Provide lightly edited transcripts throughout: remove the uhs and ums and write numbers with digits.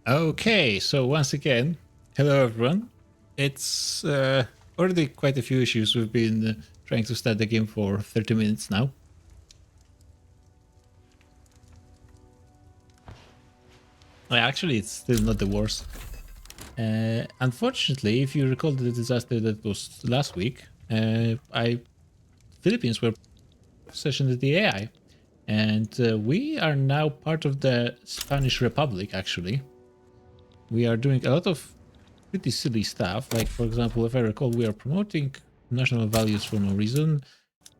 Okay, so once again, hello everyone. It's already quite a few issues. We've been trying to start the game for 30 minutes now. Well, actually, it's still not the worst. Unfortunately, if you recall the disaster that was last week, Philippines were possession of the AI, and we are now part of the Spanish Republic. Actually, we are doing a lot of pretty silly stuff. Like, for example, if I recall, we are promoting national values for no reason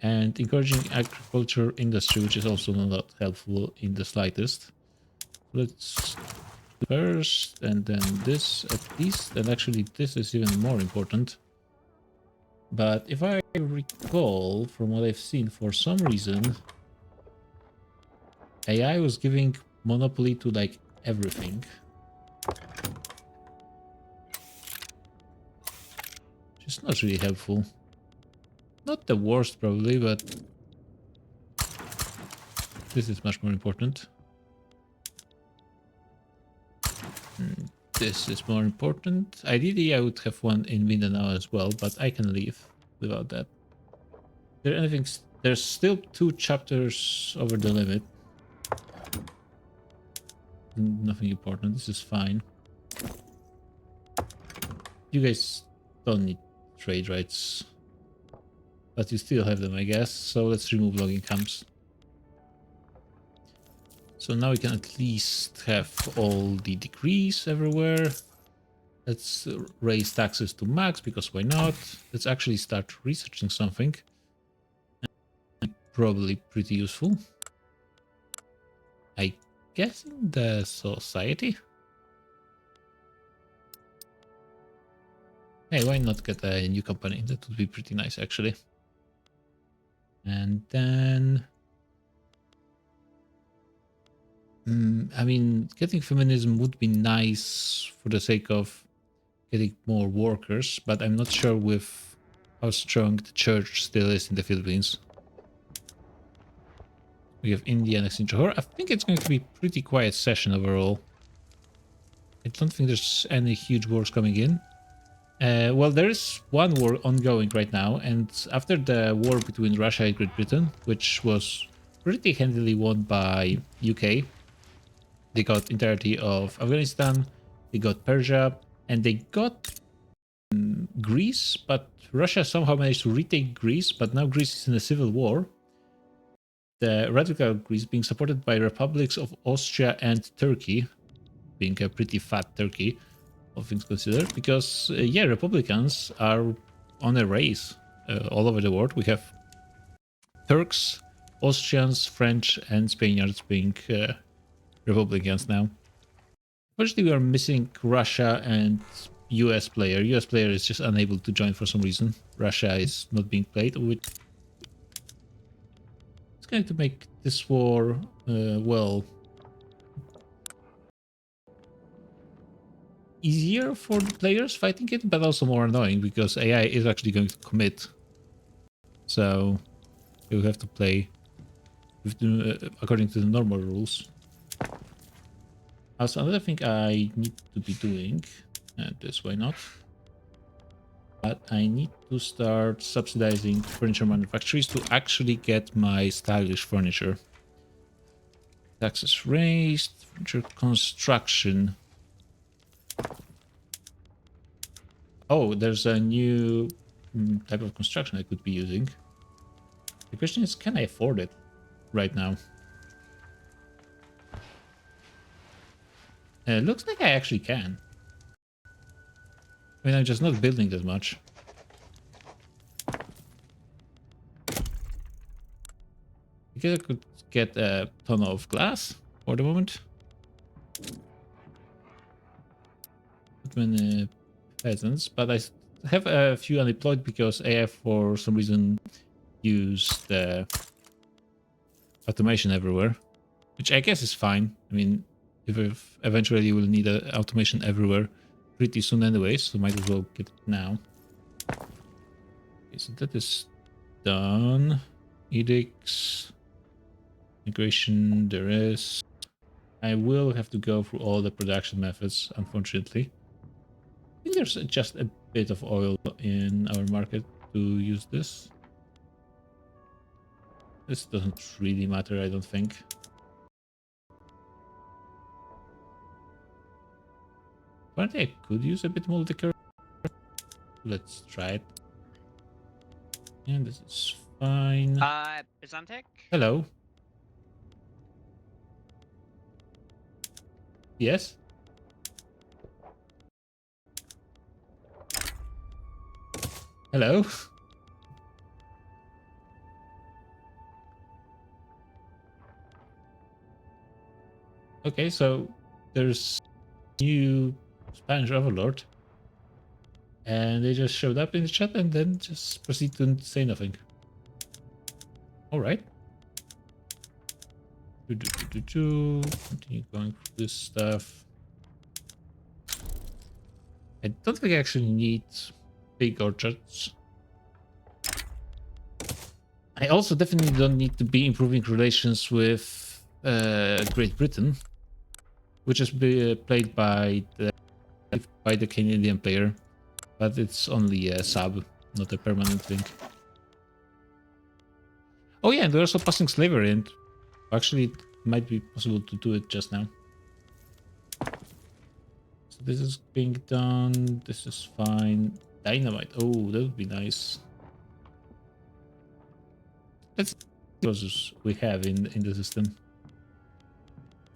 and encouraging agriculture industry, which is also not helpful in the slightest. Let's do first, and then this at least, and actually this is even more important. But if I recall from what I've seen, for some reason, AI was giving monopoly to like everything. Which is not really helpful. Not the worst probably, but this is much more important. This is more important. Ideally, I would have one in Mindanao as well, but I can leave without that. There anything? There's still 2 chapters over the limit. Nothing important. This is fine. You guys don't need trade rights, but you still have them, I guess. So let's remove logging camps. So now we can at least have all the decrees everywhere. Let's raise taxes to max, because why not? Let's actually start researching something. Probably pretty useful. I guess in the society? Hey, why not get a new company? That would be pretty nice, actually. And then... I mean, getting feminism would be nice for the sake of getting more workers, but I'm not sure with how strong the church still is in the Philippines. We have India next in Johor. I think it's going to be a pretty quiet session overall. I don't think there's any huge wars coming in. Well, there is one war ongoing right now, and after the war between Russia and Great Britain, which was pretty handily won by UK, they got entirety of Afghanistan, they got Persia, and they got Greece, but Russia somehow managed to retake Greece, but now Greece is in a civil war. The radical Greece being supported by republics of Austria and Turkey, being a pretty fat Turkey, all things considered, because yeah, Republicans are on a race all over the world. We have Turks, Austrians, French, and Spaniards being Republicans now. Unfortunately, we are missing Russia and US player. US player is just unable to join for some reason. Russia is not being played, which is going to make this war, well, easier for the players fighting it, but also more annoying because AI is actually going to commit. So you have to play with the, according to the normal rules. Also, another thing I need to be doing, and this why not, but I need to start subsidizing furniture manufacturers to actually get my stylish furniture. Taxes raised, furniture construction. Oh, there's a new type of construction I could be using. The question is, can I afford it right now? It looks like I actually can. I mean, I'm just not building that much. I guess I could get a ton of glass for the moment. Not many peasants, but I have a few unemployed because AI for some reason used the automation everywhere, which I guess is fine. I mean, if eventually you will need automation everywhere pretty soon anyways, so might as well get it now. Okay, so that is done. Edicts, migration, there is. I will have to go through all the production methods, unfortunately. I think there's just a bit of oil in our market to use this. This doesn't really matter, I don't think. Apparently I could use a bit more liquor. Let's try it. And this is fine. Byzantic? Hello. Yes? Hello? Okay, so there's new Spanish overlord. And they just showed up in the chat and then just proceed to say nothing. Alright. Continue going through this stuff. I don't think I actually need big orchards. I also definitely don't need to be improving relations with Great Britain, which is played by the Canadian player, but it's only a sub, not a permanent thing. Oh yeah, and they're also passing slavery, and actually it might be possible to do it just now. So this is being done. This is fine. Dynamite. Oh, that would be nice. Let's see what resources we have in the system.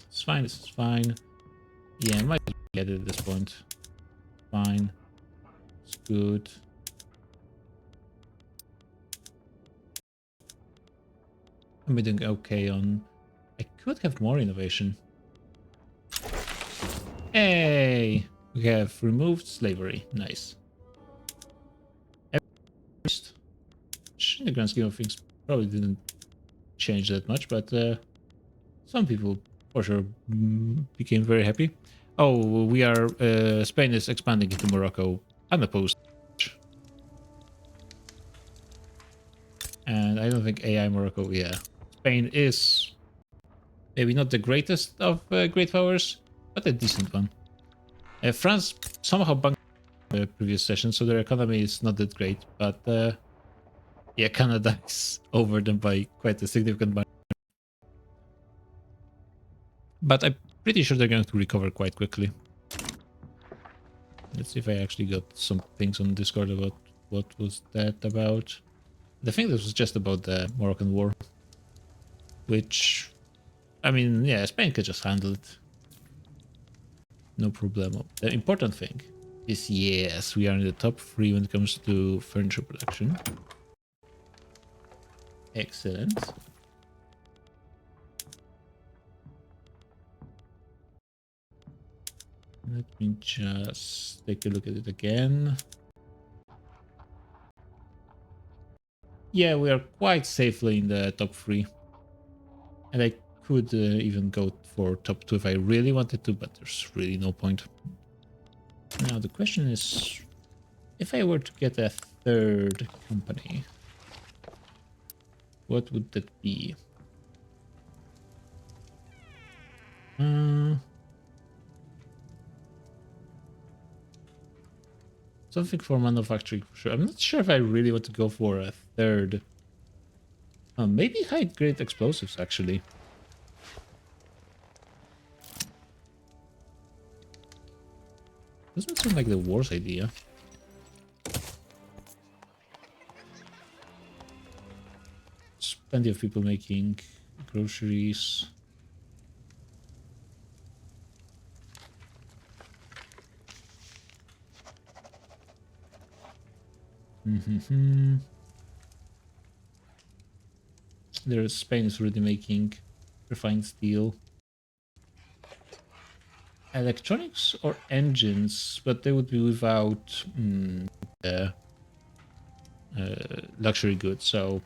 It's fine. This is fine. Yeah, I might get it at this point. Fine. It's good. I'm doing okay on... I could have more innovation. Hey! We have removed slavery. Nice. Which in the grand scheme of things probably didn't change that much, but some people for sure became very happy. Oh, we are... Spain is expanding into Morocco unopposed. And I don't think AI Morocco, yeah. Spain is maybe not the greatest of great powers, but a decent one. France somehow banked the previous session, so their economy is not that great, but yeah, Canada is over them by quite a significant margin. But I'm pretty sure they're going to recover quite quickly. Let's see if I actually got some things on Discord about what was that about. I think this was just about the Moroccan War, which, I mean, yeah, Spain could just handle it. No problemo. The important thing is, yes, we are in the top 3 when it comes to furniture production. Excellent. Let me just take a look at it again. Yeah, we are quite safely in the top 3. And I could even go for top 2 if I really wanted to, but there's really no point. Now the question is, if I were to get a 3rd company, what would that be? Something for manufacturing for sure. I'm not sure if I really want to go for a 3rd. Maybe high-grade explosives, actually. Doesn't seem like the worst idea. There's plenty of people making groceries. Spain is already making refined steel. Electronics or engines, but they would be without luxury goods, so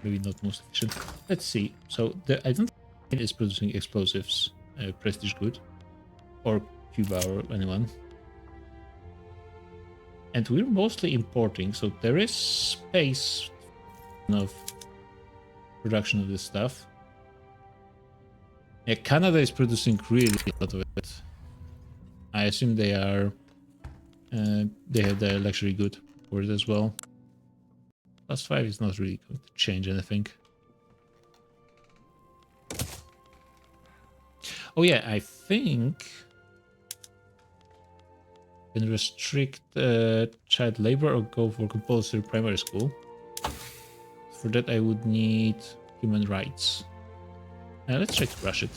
maybe not most efficient. Let's see. So I don't think it is producing explosives, prestige good, or Cuba or anyone. And we're mostly importing, so there is space of production of this stuff. Yeah, Canada is producing really a lot of it. I assume they are. They have the luxury good for it as well. +5 is not really going to change anything. Oh yeah, I think can restrict child labor or go for compulsory primary school. For that, I would need human rights. Let's try to rush it.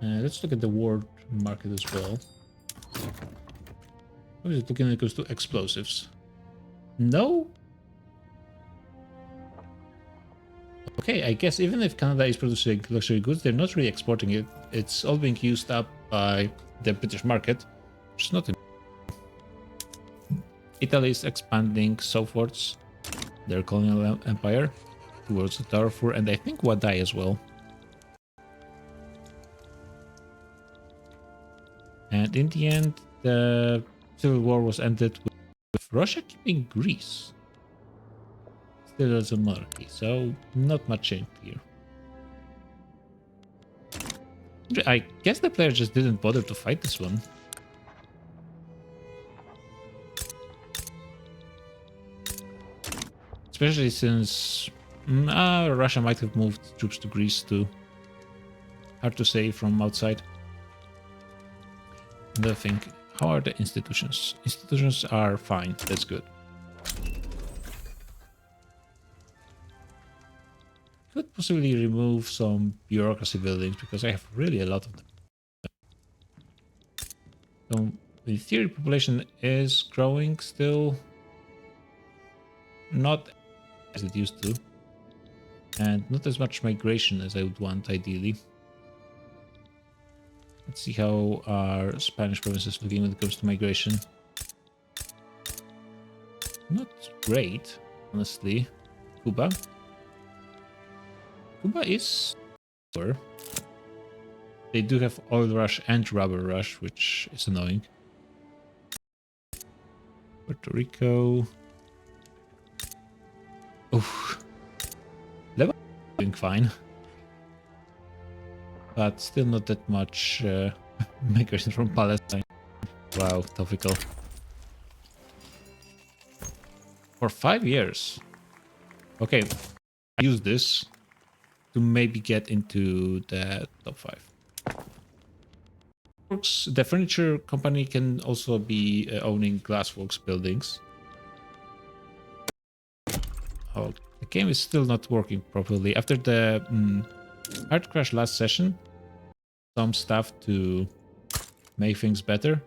Let's look at the world market as well. How is it looking when it goes to explosives? No? Okay, I guess even if Canada is producing luxury goods, they're not really exporting it. It's all being used up by the British market, which is not. Italy is expanding southwards, their colonial empire, towards Darfur, and I think Wadai as well. And in the end, the civil war was ended with Russia keeping Greece. Still as a monarchy, so not much change here. I guess the player just didn't bother to fight this one. Especially since Russia might have moved troops to Greece too. Hard to say from outside. Another thing, how are the institutions? Institutions are fine, that's good. Could possibly remove some bureaucracy buildings because I have really a lot of them. So the theory population is growing still. Not as it used to. And not as much migration as I would want ideally. Let's see how our Spanish province is looking when it comes to migration. Not great, honestly. Cuba. Cuba is poor. They do have oil rush and rubber rush, which is annoying. Puerto Rico. Oof. Lebanon is doing fine. But still not that much migration from Palestine. Wow, topical. For 5 years. Okay, I use this to maybe get into the top 5. The furniture company can also be owning Glassworks buildings. Oh, the game is still not working properly. After the hard crash last session, some stuff to make things better,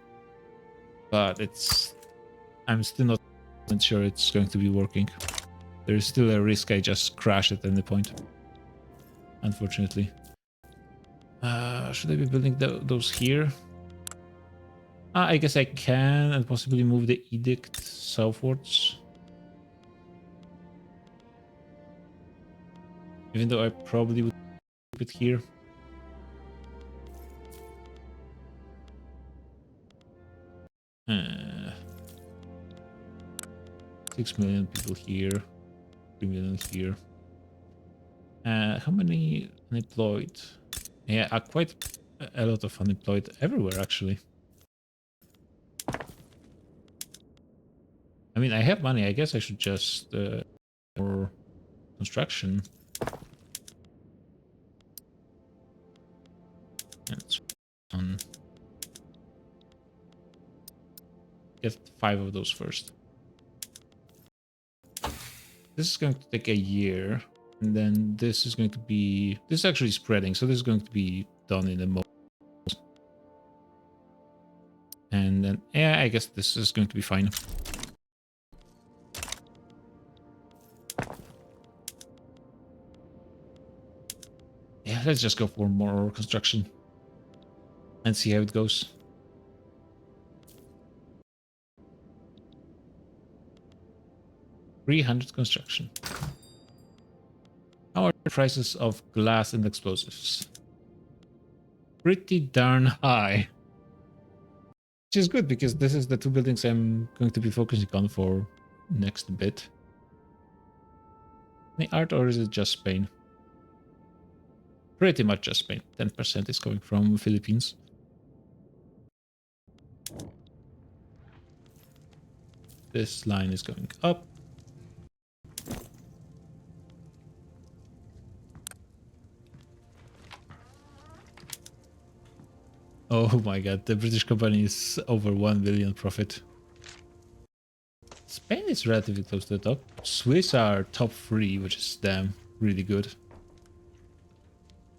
but I'm still not sure it's going to be working. There is still a risk I just crash at any point, unfortunately. Should I be building those here? I guess I can, and possibly move the edict southwards. Even though I probably would keep it here. Uh, 6 million people here, 3 million here. How many unemployed? Yeah, quite a lot of unemployed everywhere, actually. I mean, I have money. I guess I should just more construction. That's fun. Get 5 of those first. This is going to take a year, and then this is going to be... This is actually spreading, so this is going to be done in a moment. And then, yeah, I guess this is going to be fine. Yeah, let's just go for more construction and see how it goes. $300 construction. How are the prices of glass and explosives? Pretty darn high. Which is good because this is the 2 buildings I'm going to be focusing on for next bit. Any art, or is it just Spain? Pretty much just Spain. 10% is coming from Philippines. This line is going up. Oh my god, the British company is over 1 billion profit. Spain is relatively close to the top. Swiss are top 3, which is damn really good.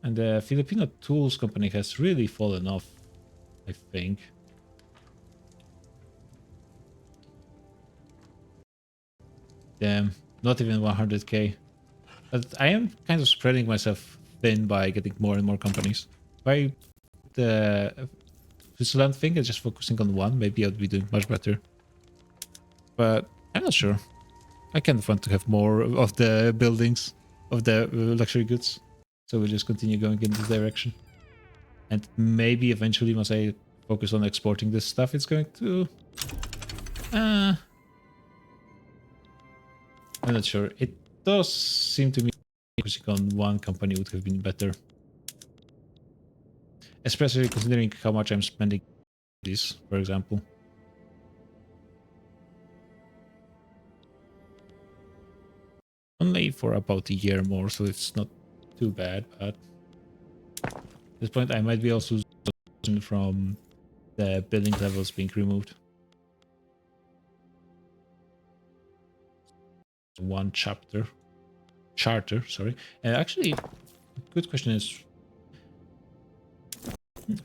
And the Filipino tools company has really fallen off, I think. Damn, not even 100k. But I am kind of spreading myself thin by getting more and more companies. By the Switzerland thing is just focusing on one, maybe I'd be doing much better. But I'm not sure. I kind of want to have more of the buildings, of the luxury goods. So we'll just continue going in this direction. And maybe eventually, once I focus on exporting this stuff, it's going to... I'm not sure. It does seem to me focusing on one company would have been better. Especially considering how much I'm spending this, for example. Only for about a year more, so it's not too bad, but at this point I might be also from the building levels being removed. One charter, sorry. Actually, good question is,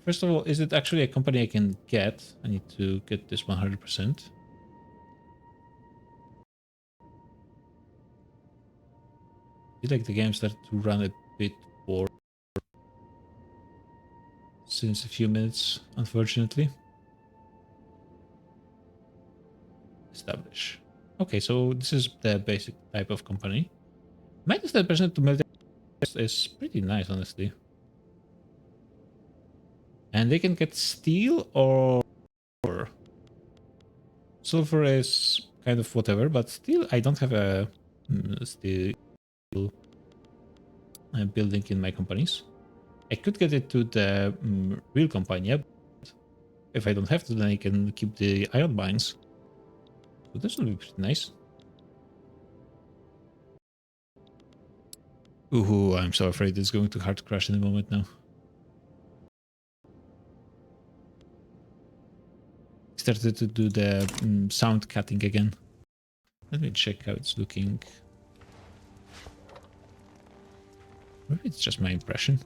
first of all, is it actually a company I can get? I need to get this 100%. I feel like the game started to run a bit more since a few minutes, unfortunately. Establish. Okay, so this is the basic type of company. -10% to military is pretty nice, honestly. And they can get steel or sulfur is kind of whatever, but still I don't have a steel building in my companies. I could get it to the real company, yeah, but if I don't have to, then I can keep the iron mines. So this will be pretty nice. Ooh, I'm so afraid it's going to hard crash in a moment now. Started to do the sound cutting again. Let me check how it's looking. Maybe it's just my impression.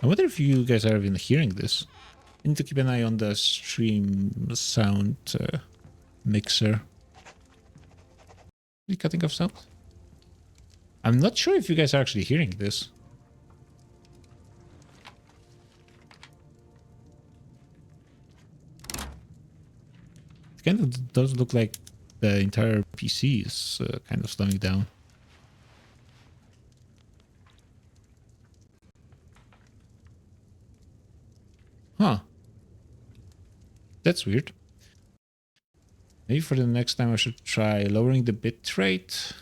I wonder if you guys are even hearing this. I need to keep an eye on the stream sound mixer. Are you cutting off sound? I'm not sure if you guys are actually hearing this. It kind of does look like the entire PC is kind of slowing down. Huh. That's weird. Maybe for the next time I should try lowering the bit rate.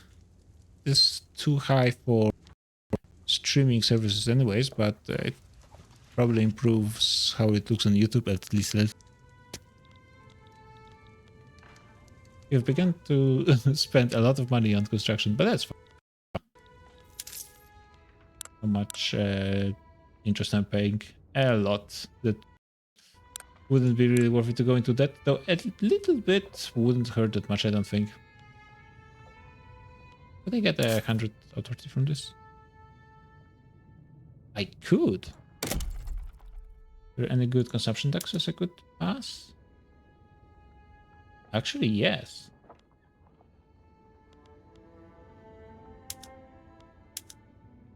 It's too high for streaming services anyways, but it probably improves how it looks on YouTube at least. We've begun to spend a lot of money on construction, but that's fine. How much interest I'm paying? A lot. That wouldn't be really worth it to go into that, though a little bit wouldn't hurt that much, I don't think. Could I get 100 authority from this? I could. Are there any good consumption taxes I could pass? Actually, yes.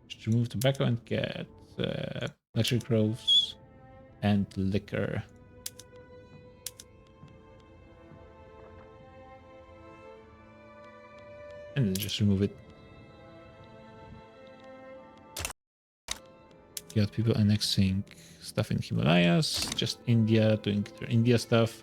Just remove tobacco and get luxury groves and liquor. And then just remove it. got people annexing stuff in Himalayas, just India doing their India stuff.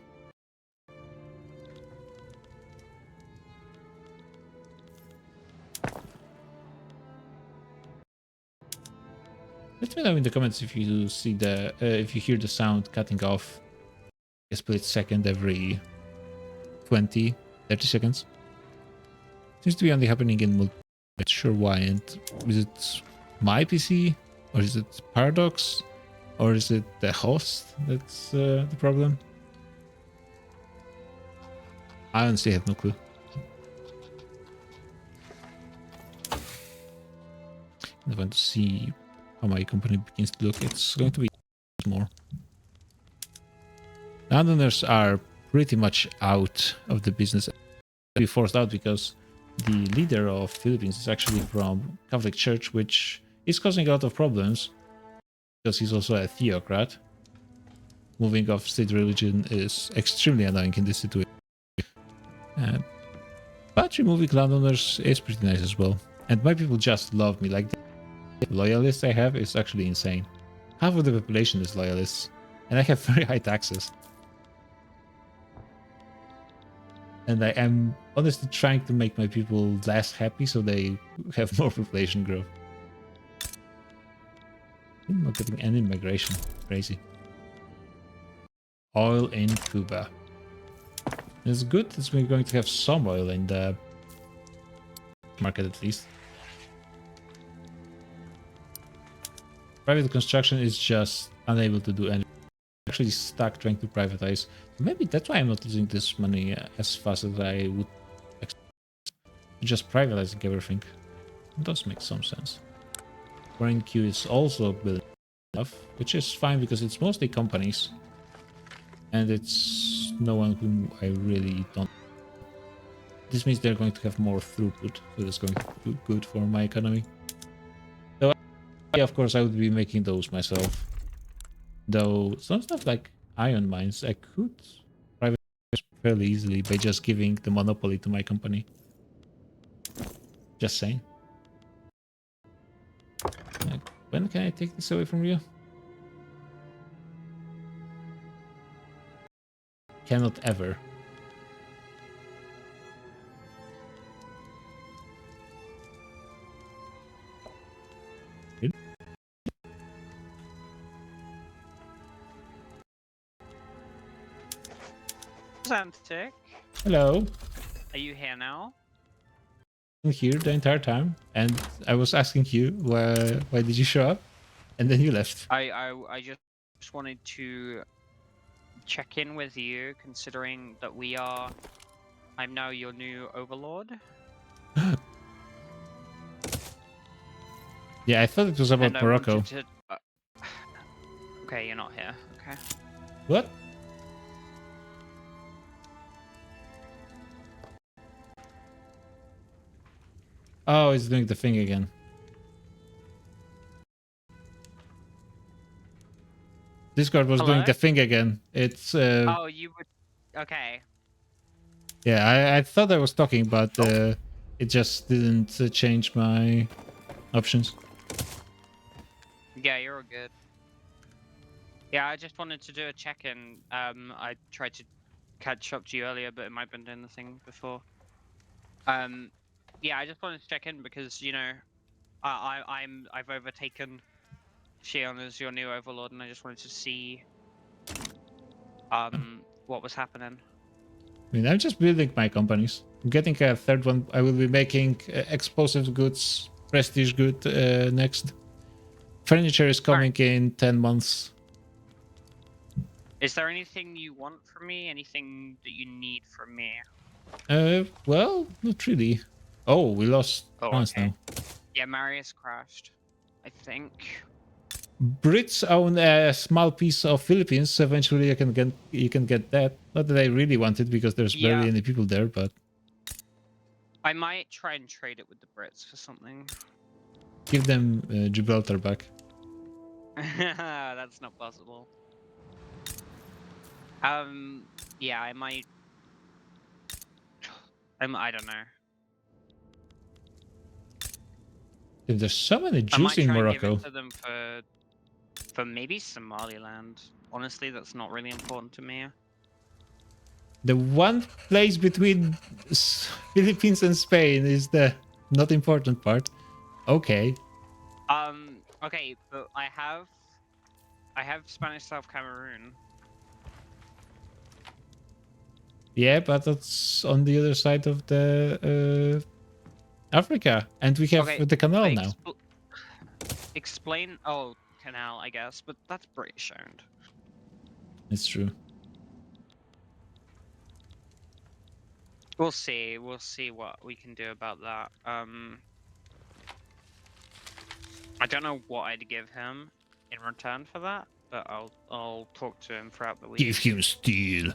Let me know in the comments if you see the if you hear the sound cutting off a split second every 20, 30 seconds. Seems to be only happening in multi. Not sure why. And is it my PC or is it Paradox or is it the host that's the problem? I honestly have no clue. I want to see how my company begins to look. It's going to be more. Landowners are pretty much out of the business. Be forced out because the leader of Philippines is actually from Catholic Church, which is causing a lot of problems because he's also a theocrat. Moving off state religion is extremely annoying in this situation. But removing landowners is pretty nice as well. And my people just love me. Like, the loyalists I have is actually insane. Half of the population is loyalists. And I have very high taxes. And I am honestly trying to make my people less happy so they have more population growth. I'm not getting any migration. Crazy. Oil in Cuba. It's good that we're going to have some oil in the market at least. Private construction is just unable to do anything. Actually stuck trying to privatize. Maybe that's why I'm not losing this money as fast as I would expect. Just privatizing everything. It does make some sense. Foreign Q is also building stuff, which is fine because it's mostly companies. And it's no one whom I really don't. This means they're going to have more throughput, so that's going to be good for my economy. So, of course, I would be making those myself. Though some stuff like ion mines, I could privatize fairly easily by just giving the monopoly to my company. Just saying. When can I take this away from you? Cannot ever. Santic. Hello. Are you here now? I'm here the entire time, and I was asking you why did you show up, and then you left. I just wanted to check in with you, considering that I'm now your new overlord. Yeah, I thought it was about Morocco. To, okay, you're not here. Okay. What? Oh, it's doing the thing again. Discord was doing the thing again. It's Oh, you would. Okay. Yeah, I thought I was talking, but it just didn't change my options. Yeah, you're all good. Yeah, I just wanted to do a check-in. I tried to catch up to you earlier, but it might have been doing the thing before. Yeah, I just wanted to check in because, you know, I've overtaken Shion as your new overlord, and I just wanted to see what was happening. I mean, I'm just building my companies. I'm getting a third one. I will be making explosive goods, prestige good next. Furniture is coming in 10 months. Is there anything you want from me? Anything that you need from me? Well, not really. Oh, we lost France now. Yeah, Marius crashed, I think. Brits own a small piece of Philippines. Eventually, you can get that. Not that I really want it because there's barely any people there, but I might try and trade it with the Brits for something. Give them Gibraltar back. That's not possible. Yeah, I might. I don't know. If there's so many Jews in Morocco. Give it to them for for maybe Somaliland. Honestly, that's not really important to me. The one place between Philippines and Spain is the not important part. Okay. Okay, but I have Spanish South Cameroon. Yeah, but that's on the other side of the Africa, and we have Okay, the canal but now. explain. Oh, canal, I guess, but that's British owned. It's true. We'll see. We'll see what we can do about that. I don't know what I'd give him in return for that, but I'll talk to him throughout the week. Give him steel.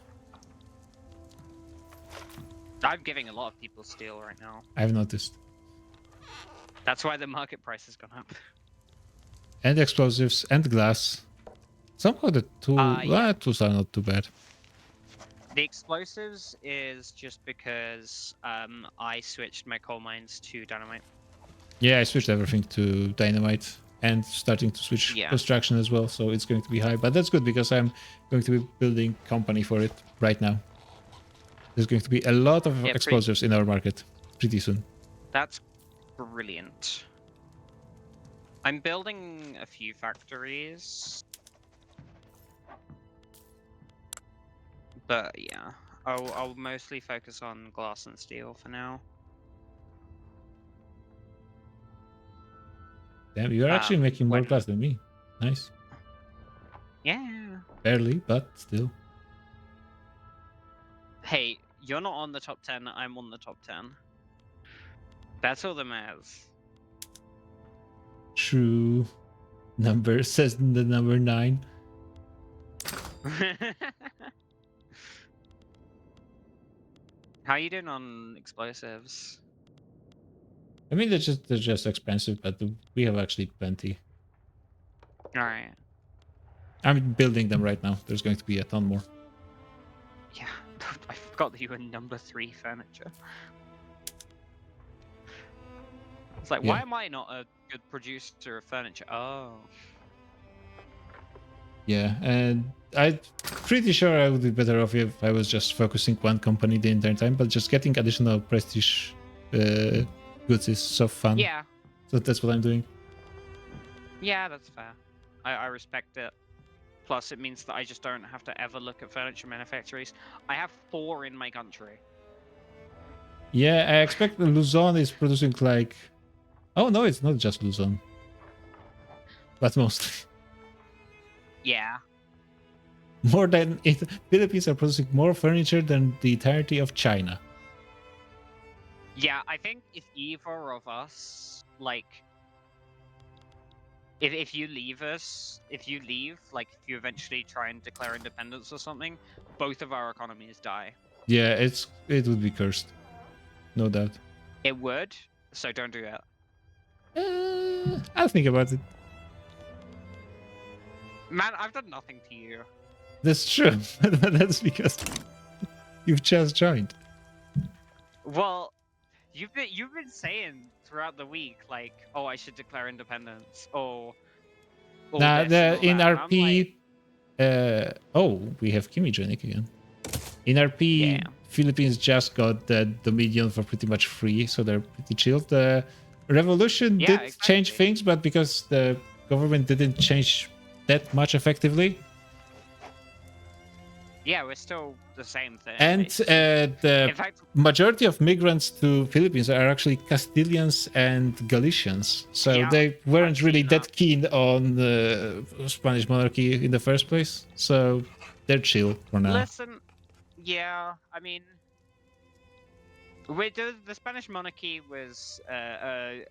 I'm giving a lot of people steel right now. I've noticed. That's why the market price has gone up. And explosives and glass. Somehow the Yeah. tools are not too bad. The explosives is just because I switched my coal mines to dynamite. Yeah, I switched everything to dynamite and starting to switch construction as well, so it's going to be high. But that's good because I'm going to be building company for it right now. There's going to be a lot of explosives in our market pretty soon. That's brilliant. I'm building a few factories. But yeah, I'll mostly focus on glass and steel for now. Damn, you're actually making more glass than me. Nice. Yeah. Barely, but still. Hey, you're not on the top 10, I'm on the top 10. That's all that matters. True. Number says the number 9. How you doing on explosives? I mean, they're just expensive, but we have actually plenty. All right. I'm building them right now. There's going to be a ton more. Yeah, I forgot that you were number 3 furniture. It's like, why am I not a good producer of furniture? Oh. Yeah, and I'm pretty sure I would be better off if I was just focusing one company the entire time, but just getting additional prestige goods is so fun. Yeah. So that's what I'm doing. Yeah, that's fair. I respect it. Plus, it means that I just don't have to ever look at furniture manufacturers. I have 4 in my country. Yeah, I expect the Luzon is producing like... Oh, no, it's not just Luzon. But mostly. Yeah. More than... Philippines are producing more furniture than the entirety of China. Yeah, I think if either of us, like... If you leave us, like, if you eventually try and declare independence or something, both of our economies die. Yeah, it would be cursed. No doubt. It would, so don't do that. I'll think about it. Man, I've done nothing to you. That's true. That's because you've just joined. Well, you've been saying throughout the week, like, oh, I should declare independence, or Nah, in RP, like... we have Kimi joining again. In RP, Philippines just got the Dominion for pretty much free, so they're pretty chill. The revolution did change things, but because the government didn't change that much effectively. Yeah, we're still the same thing. And the majority of migrants to Philippines are actually Castilians and Galicians. So they weren't really that keen on the Spanish monarchy in the first place. So they're chill for now. Listen, yeah, I mean, the Spanish monarchy was a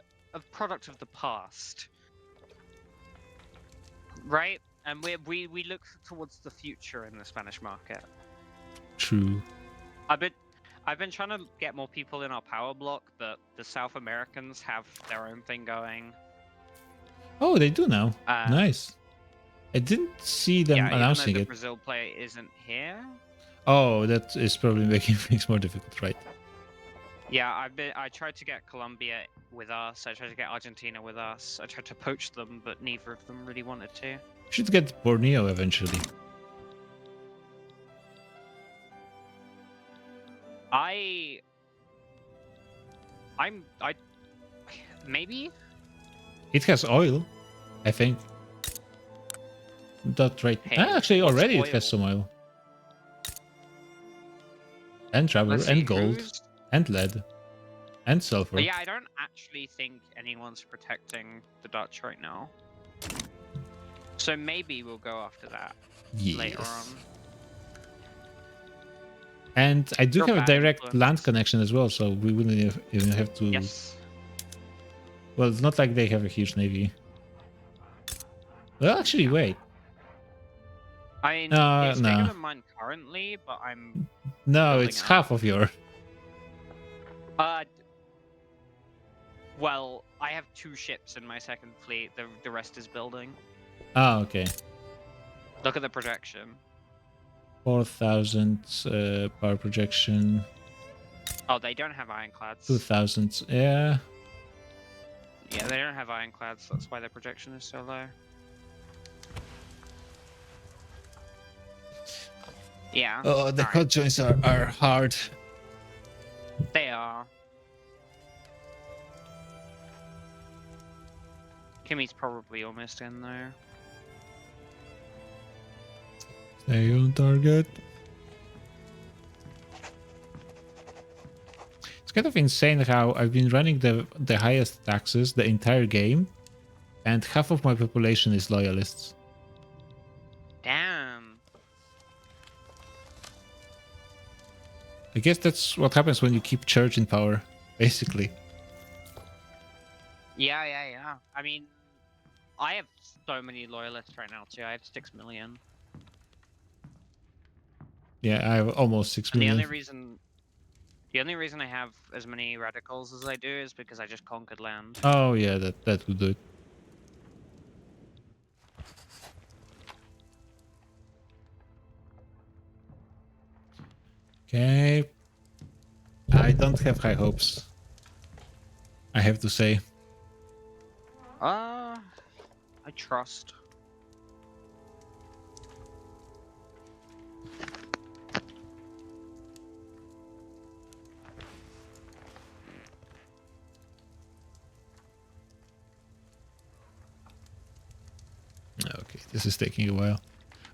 product of the past, right? And we look towards the future in the Spanish market. True. I've been trying to get more people in our power block, but the South Americans have their own thing going. Oh, they do now. Nice. I didn't see them announcing even though the it. Brazil player isn't here. Oh, that is probably making things more difficult, right? Yeah, I tried to get Colombia with us. I tried to get Argentina with us. I tried to poach them, but neither of them really wanted to. Should get Borneo eventually. I maybe. It has oil, I think. Not right. Hey, Actually, what's already it has oil? some oil. And travel, Let's see, and gold, who's... and lead, and sulfur. Yeah, I don't actually think anyone's protecting the Dutch right now. So maybe we'll go after that later on. Yes. And I do You're have a bad direct influence. land connection as well, so we wouldn't even have to... Yes. Well, it's not like they have a huge navy. Well, actually, wait. I mean, it's bigger No. than mine currently, but I'm... No, building it's up. half of your... Well, I have 2 ships in my second fleet. The rest is building. Oh, okay. Look at the projection. 4,000 power projection. Oh, they don't have ironclads. 2,000. Yeah. Yeah, they don't have ironclads. That's why their projection is so low. Yeah. Oh, the hot joints are hard. They are. Kimmy's probably almost in there. Stay on target. It's kind of insane how I've been running the highest taxes the entire game, and half of my population is loyalists. Damn. I guess that's what happens when you keep church in power, basically. Yeah. I mean, I have so many loyalists right now too. I have 6 million. Yeah, I have almost 6 And million. the only reason I have as many radicals as I do is because I just conquered land. Oh yeah, that would do it. Okay. I don't have high hopes, I have to say. I trust. Okay, this is taking a while.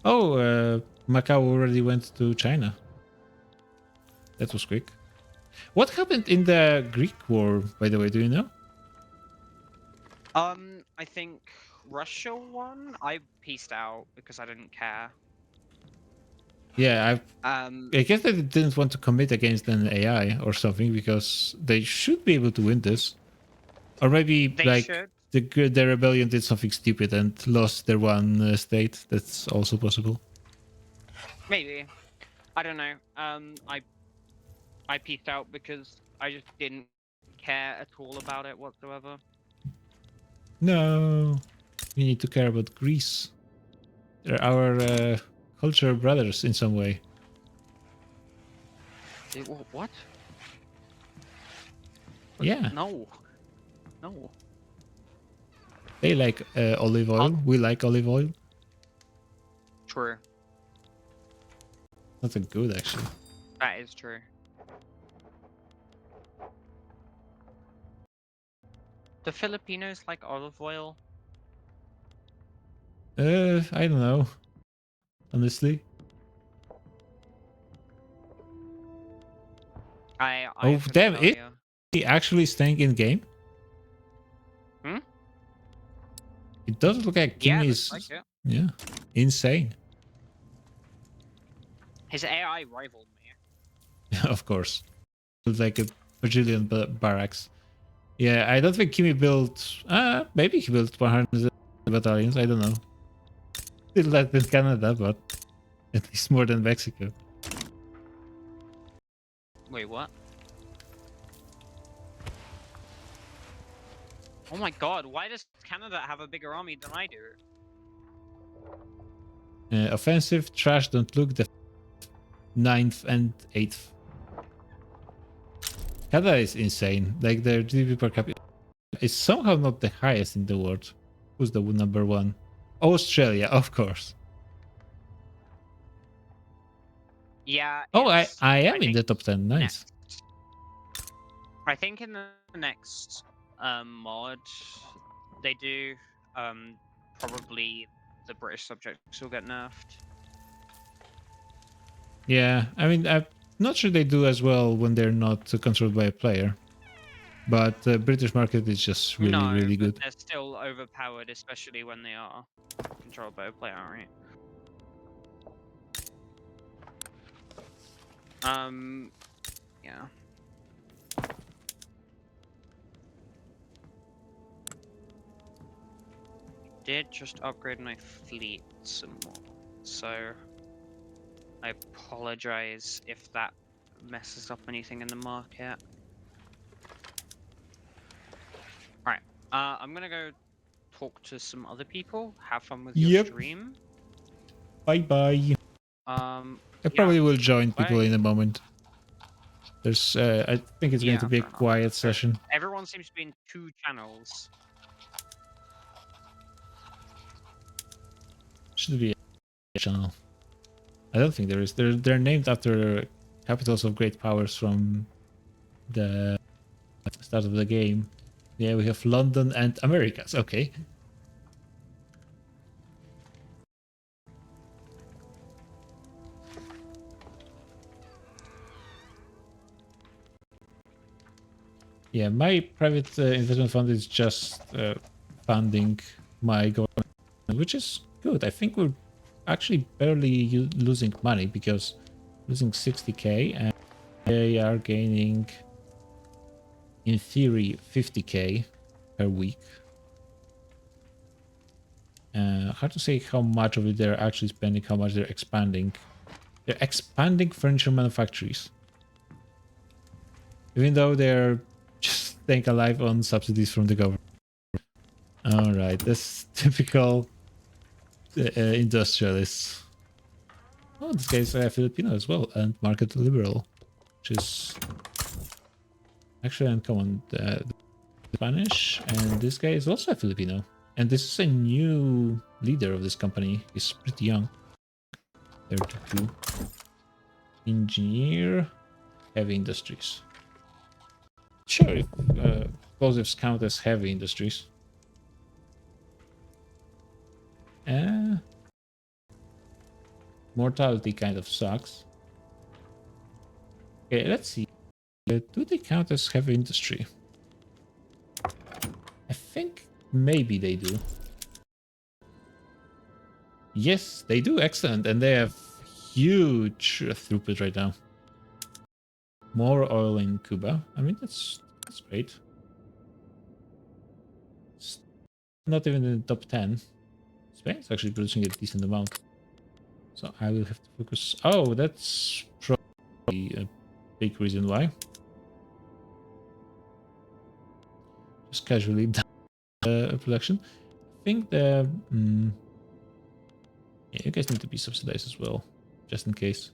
Oh, Macau already went to China. That was quick. What happened in the Greek war, by the way, do you know? I think Russia won. I pieced out because I didn't care. Yeah, I Um, guess they didn't want to commit against an AI or something because they should be able to win this. Or maybe they like should. the rebellion did something stupid and lost their one state. That's also possible. Maybe. I don't know. I pieced out because I just didn't care at all about it whatsoever. No, we need to care about Greece. They're our cultural brothers in some way. What? Yeah, No. No. they like olive oil. We like olive oil. True. Not that good, actually. That is true. Do Filipinos like olive oil? I don't know. Honestly. I Oh, couldn't damn, tell is you. he actually staying in game? Hmm? It does look like Yeah, Kim looks is... like it. Yeah, insane. His AI rivaled me. Of course. It's like a bajillion barracks. Yeah, I don't think Kimi built... maybe he built 100 battalions, I don't know. Still less than Canada, but at least more than Mexico. Wait, what? Oh my god, why does Canada have a bigger army than I do? Offensive, trash, don't look, the 9th and 8th. Canada is insane. Like, their GDP per capita is somehow not the highest in the world. Who's the number one? Australia, of course. Yeah. Oh, I it's, am in think the top 10. Nice. next- I think in the next mod, they do probably the British subjects will get nerfed. Yeah, I mean, I'm not sure they do as well when they're not controlled by a player. But the British market is just really, No, really but good. they're still overpowered, especially when they are controlled by a player, right? Yeah. Did just upgrade my fleet some more, so I apologize if that messes up anything in the market. Alright, I'm gonna go talk to some other people. Have fun with your Yep. stream. Bye-bye. I Yeah, probably will join people bye. in a moment. There's, I think it's going to Yeah, be a fair enough. quiet So session. everyone seems to be in 2 channels. Should be a channel. I don't think there is. They're named after capitals of great powers from the start of the game. Yeah, we have London and Americas. Okay. Yeah, my private investment fund is just funding my government, which is good. I think we're actually barely losing money because losing 60k and they are gaining, in theory, 50k per week. Hard to say how much of it they're actually spending, how much they're expanding. They're expanding furniture manufacturers, even though they're just staying alive on subsidies from the government. All right, that's typical industrialists. Oh, this guy's Filipino as well, and market liberal, which is actually uncommon. Spanish, and this guy is also a Filipino. And this is a new leader of this company. He's pretty young. 32. Engineer, heavy industries. Sure, if explosives count as heavy industries. Mortality kind of sucks. Okay, let's see. Do they count as heavy industry? I think maybe they do. Yes, they do. Excellent. And they have huge throughput right now. More oil in Cuba. I mean, that's great. It's not even in the top 10. Spain's actually producing a decent amount. So I will have to focus. Oh, that's probably a big reason why. Just casually down production. I think the... yeah, you guys need to be subsidized as well, just in case.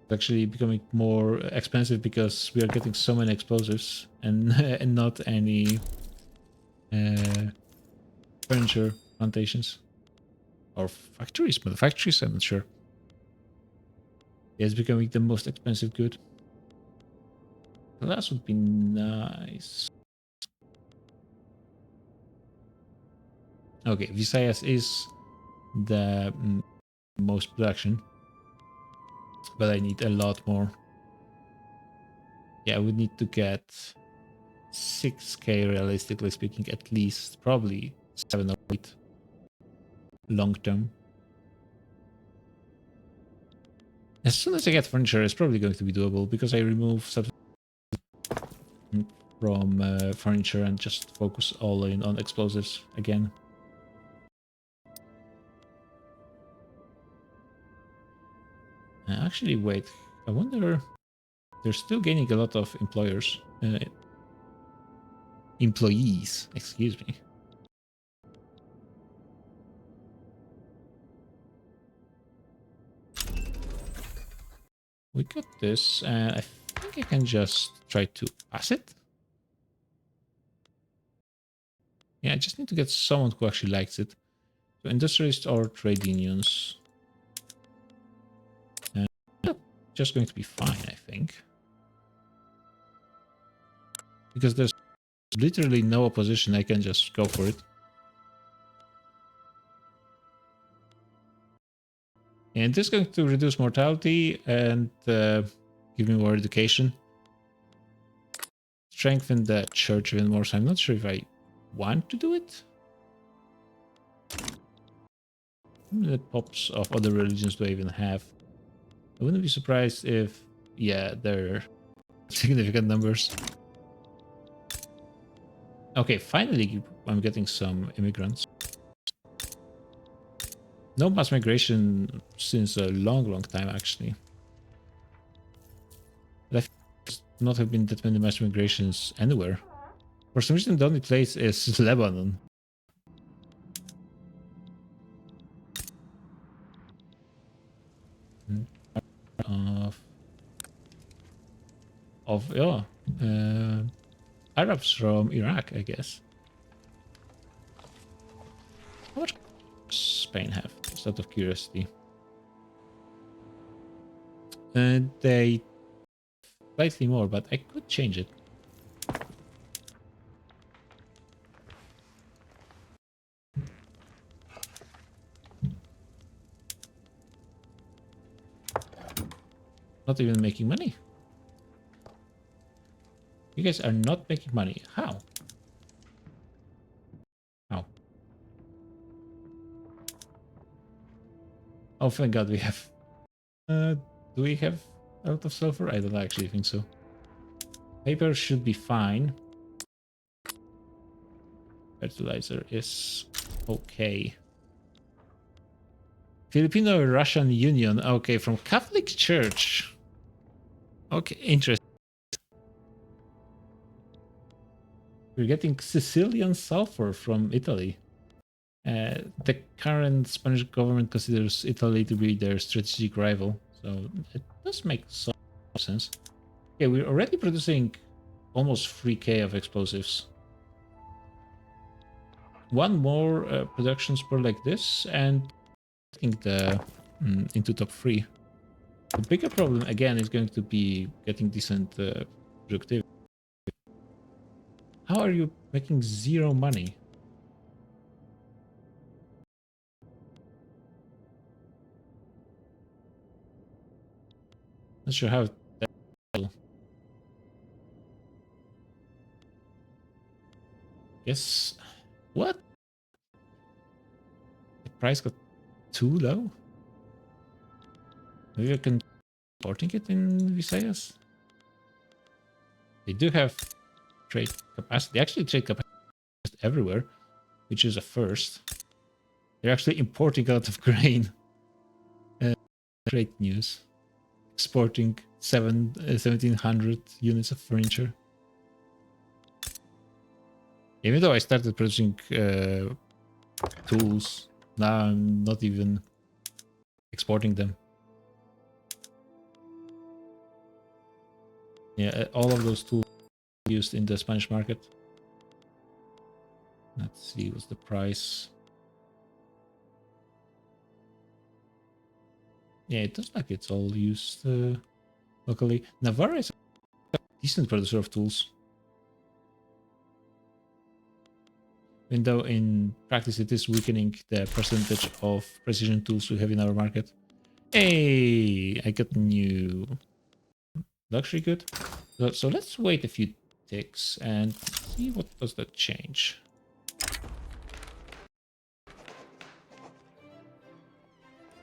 It's actually becoming more expensive because we are getting so many explosives and, and not any furniture plantations. Or factories, but the factories, I'm not sure. Yeah, it's becoming the most expensive good. Glass would be nice. Okay, Visayas is the most production, but I need a lot more. Yeah, I would need to get 6k realistically speaking, at least, probably 7 or 8 long term. As soon as I get furniture, it's probably going to be doable because I remove subsidies from furniture and just focus all in on explosives again. Actually, wait. I wonder... They're still gaining a lot of employees, excuse me. We got this, and I think I can just try to pass it. Yeah, I just need to get someone who actually likes it. So industrialists or trade unions. Just going to be fine, I think. Because there's literally no opposition, I can just go for it. And this is going to reduce mortality and give me more education. Strengthen the church even more, so I'm not sure if I want to do it. How many pops of other religions do I even have? I wouldn't be surprised if, yeah, they're significant numbers. Okay, finally I'm getting some immigrants. No mass migration since a long time, actually. But I think there's not have been that many mass migrations anywhere. For some reason, the only place is Lebanon. Of yeah, Arabs from Iraq, I guess. How much does Spain have? Just out of curiosity. They slightly more, but I could change it. Not even making money. You guys are not making money. How? How? Oh, thank God we have. Do we have a lot of sulfur? I don't actually think so. Paper should be fine. Fertilizer is okay. Filipino-Russian Union. Okay, from Catholic Church. Okay, interesting. We're getting Sicilian sulfur from Italy. The current Spanish government considers Italy to be their strategic rival, so it does make some sense. Okay, we're already producing almost 3k of explosives. One more production spur like this, and I think the into top 3. The bigger problem again is going to be getting decent productivity. How are you making zero money? Not sure how. Yes. What? The price got too low? Maybe I can importing it in Visayas. They do have trade capacity. They actually trade capacity everywhere, which is a first. They're actually importing a lot of grain. Great news. Exporting 1,700 units of furniture. Even though I started producing tools, now I'm not even exporting them. Yeah, all of those tools used in the Spanish market. Let's see, what's the price? Yeah, it looks like it's all used locally. Navarra is a decent producer of tools. Even though in practice it is weakening the percentage of precision tools we have in our market. Hey, I got new luxury good. So let's wait a few ticks and see what does that change.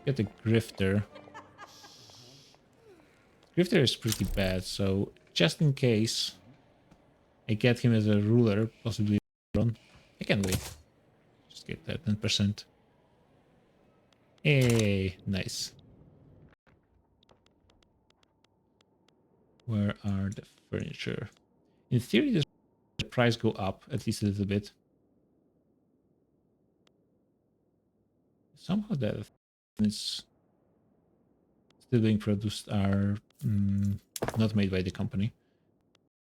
Get a grifter. Grifter is pretty bad, so just in case I get him as a ruler, possibly on, I can wait. Just get that 10%. Hey, nice. Where are the furniture? In theory, this the price go up at least a little bit. Somehow the things still being produced are not made by the company.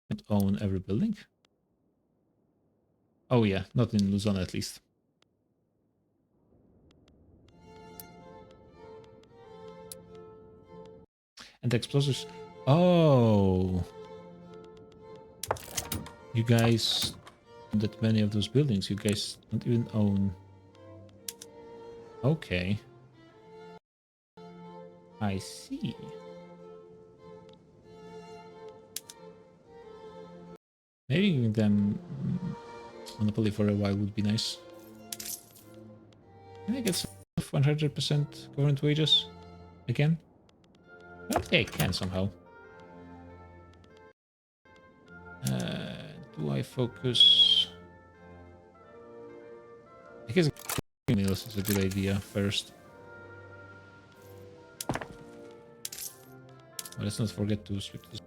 Don't own every building. Oh yeah, not in Luzon at least. And the explosives. Oh, you guys, that many of those buildings, you guys don't even own. Okay, I see. Maybe giving them monopoly for a while would be nice. Can I get some 100% government wages again? I don't think I can somehow. Do I focus? I guess meals is a good idea first. But let's not forget to switch this.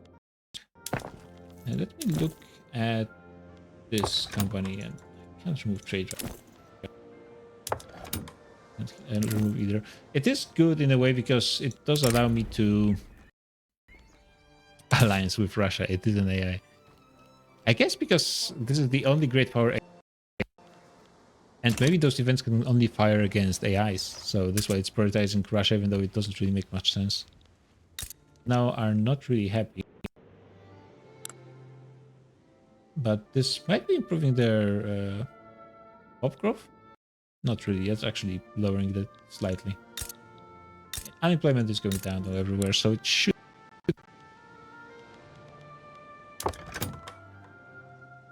And let me look at this company, and I can't remove trade. And remove either. It is good in a way because it does allow me to alliance with Russia. It is an AI. I guess because this is the only great power, and maybe those events can only fire against AIs. So that's why it's prioritizing Russia, even though it doesn't really make much sense. Now are not really happy. But this might be improving their pop growth. Not really. It's actually lowering it slightly. Unemployment is going down though everywhere, so it should.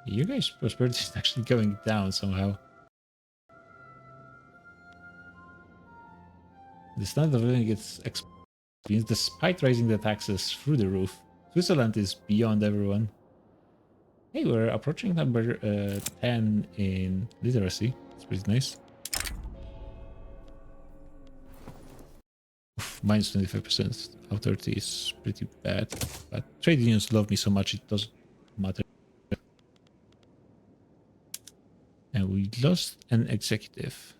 You guys' prosperity is actually going down somehow. The standard of living gets experienced despite raising the taxes through the roof. Switzerland is beyond everyone. Hey, we're approaching number 10 in literacy. It's pretty nice. Oof, minus 25%. Authority is pretty bad. But trade unions love me so much it doesn't matter. And we lost an executive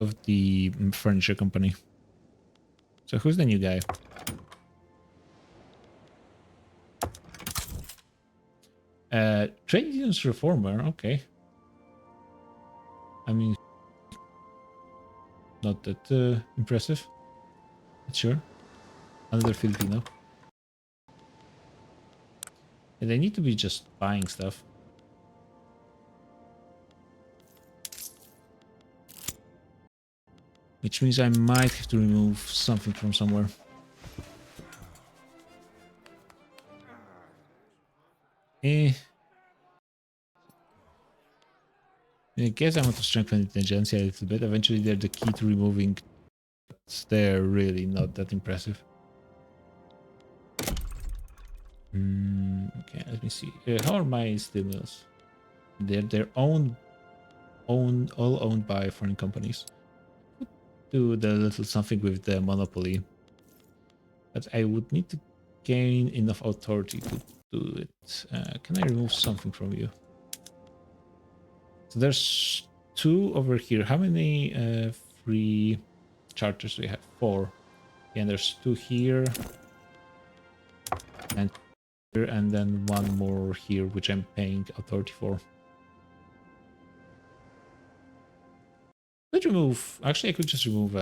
of the furniture company. So who's the new guy? Trade unions reformer. Okay. I mean, not that impressive. But sure. Another Filipino. And they need to be just buying stuff. Which means I might have to remove something from somewhere. I guess I want to strengthen intelligentsia a little bit. Eventually they're the key to removing. They're really not that impressive. Okay, let me see. How are my steel mills? They're all owned by foreign companies. Do the little something with the monopoly. But I would need to gain enough authority to do it. Can I remove something from you? So there's 2 over here. How many free charters do we have? 4. Yeah, and there's 2 here. And here, and then 1 more here, which I'm paying authority for. Could remove... Actually, I could just remove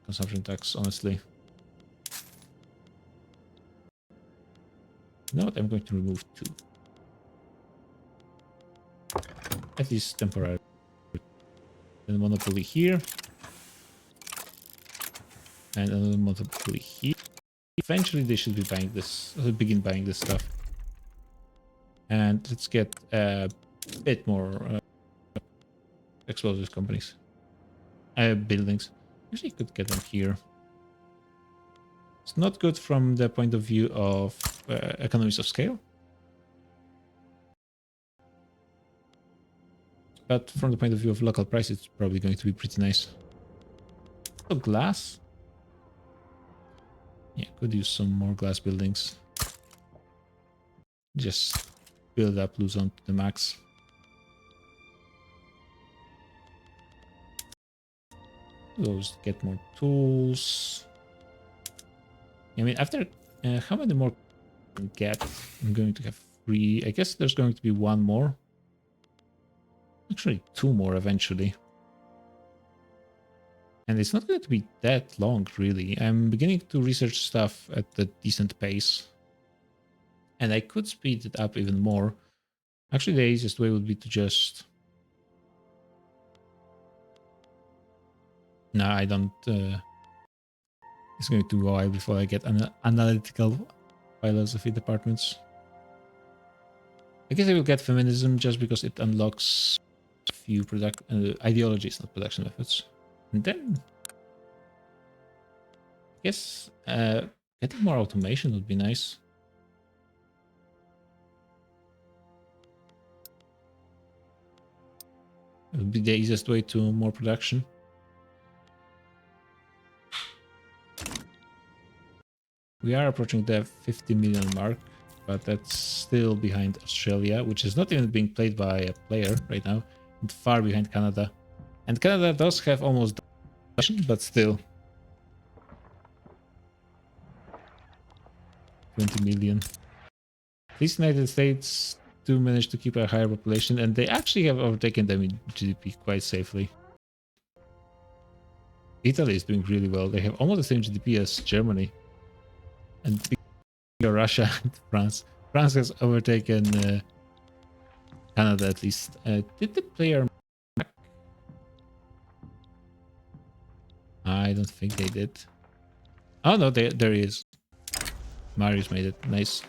consumption tax, honestly. You know what? I'm going to remove 2. At least temporarily. Then monopoly here. And another monopoly here. Eventually they should be buying this, begin buying this stuff. And let's get a bit more explosive companies. Buildings. Actually could get them here. It's not good from the point of view of economies of scale. But from the point of view of local price, it's probably going to be pretty nice. So glass. Yeah, could use some more glass buildings. Just build up Luzon to the max. Those get more tools. I mean, after how many more get? I'm going to have 3. I guess there's going to be 1 more. Actually, 2 more eventually. And it's not going to be that long, really. I'm beginning to research stuff at a decent pace. And I could speed it up even more. Actually, the easiest way would be to just... No, I don't... It's going to go a while before I get analytical philosophy departments. I guess I will get feminism just because it unlocks a few ideologies, not production methods. And then... I guess getting more automation would be nice. It would be the easiest way to more production. We are approaching the 50 million mark, but that's still behind Australia, which is not even being played by a player right now, and far behind Canada. And Canada does have almost population, but still 20 million. These United States do manage to keep a higher population, and they actually have overtaken them in GDP quite safely. Italy is doing really well. They have almost the same GDP as Germany. And Russia and France. France has overtaken Canada at least. Did the player... I don't think they did. Oh no, there he is. Marius made it. Nice.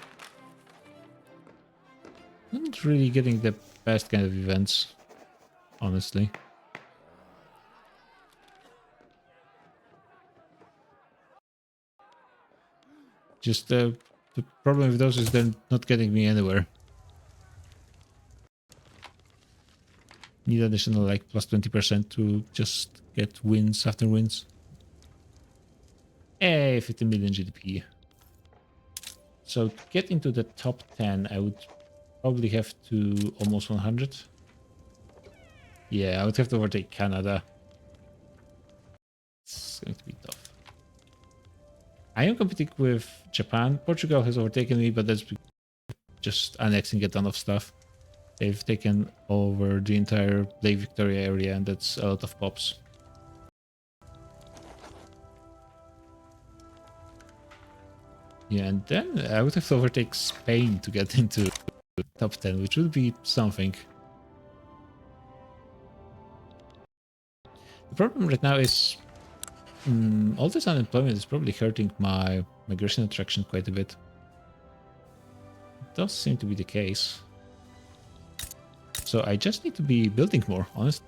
Not really getting the best kind of events, honestly. Just the problem with those is they're not getting me anywhere. Need additional like plus 20% to just get wins after wins. Hey, 50 million GDP. So to get into the top 10, I would probably have to almost 100. Yeah, I would have to overtake Canada. It's going to be tough. I am competing with Japan. Portugal has overtaken me, but that's just annexing a ton of stuff. They've taken over the entire Lake Victoria area, and that's a lot of pops. Yeah, and then I would have to overtake Spain to get into top 10, which would be something. The problem right now is all this unemployment is probably hurting my migration attraction quite a bit. It does seem to be the case. So I just need to be building more, honestly.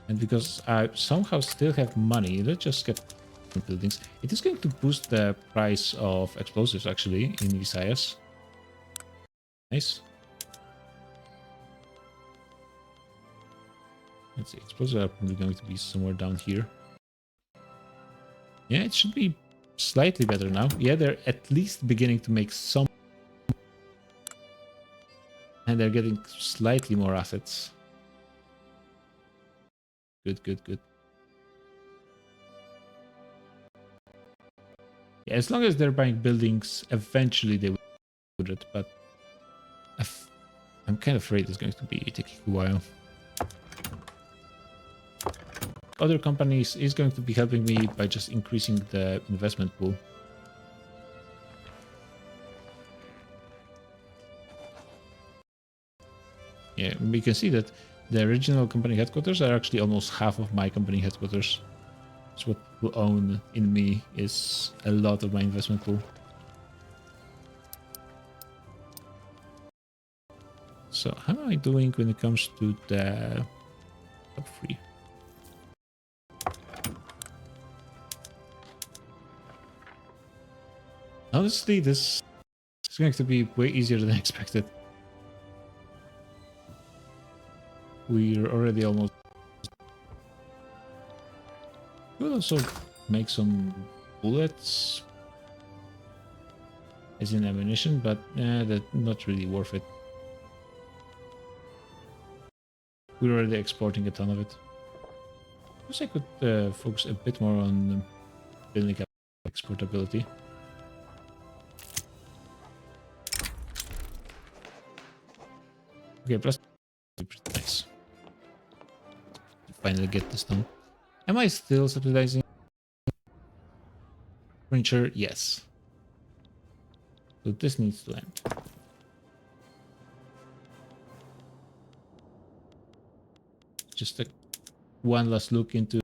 And because I somehow still have money, let's just get buildings. It is going to boost the price of explosives, actually, in Visayas. Nice. Let's see, explosives are probably going to be somewhere down here. Yeah, it should be slightly better now. Yeah, they're at least beginning to make some. And they're getting slightly more assets. Good, good, good. Yeah, as long as they're buying buildings, eventually they will do it, but I'm kind of afraid it's going to be taking a while. Other companies is going to be helping me by just increasing the investment pool. Yeah, we can see that the original company headquarters are actually almost half of my company headquarters. So what people own in me is a lot of my investment pool. So how am I doing when it comes to the top 3? Honestly, this is going to be way easier than I expected. We're already almost... We'll also make some bullets as in ammunition, but that's not really worth it. We're already exporting a ton of it. I guess I could focus a bit more on building up exportability. Okay, plus finally get this done. Am I still subsidizing furniture? Yes. So this needs to end. Just one last look into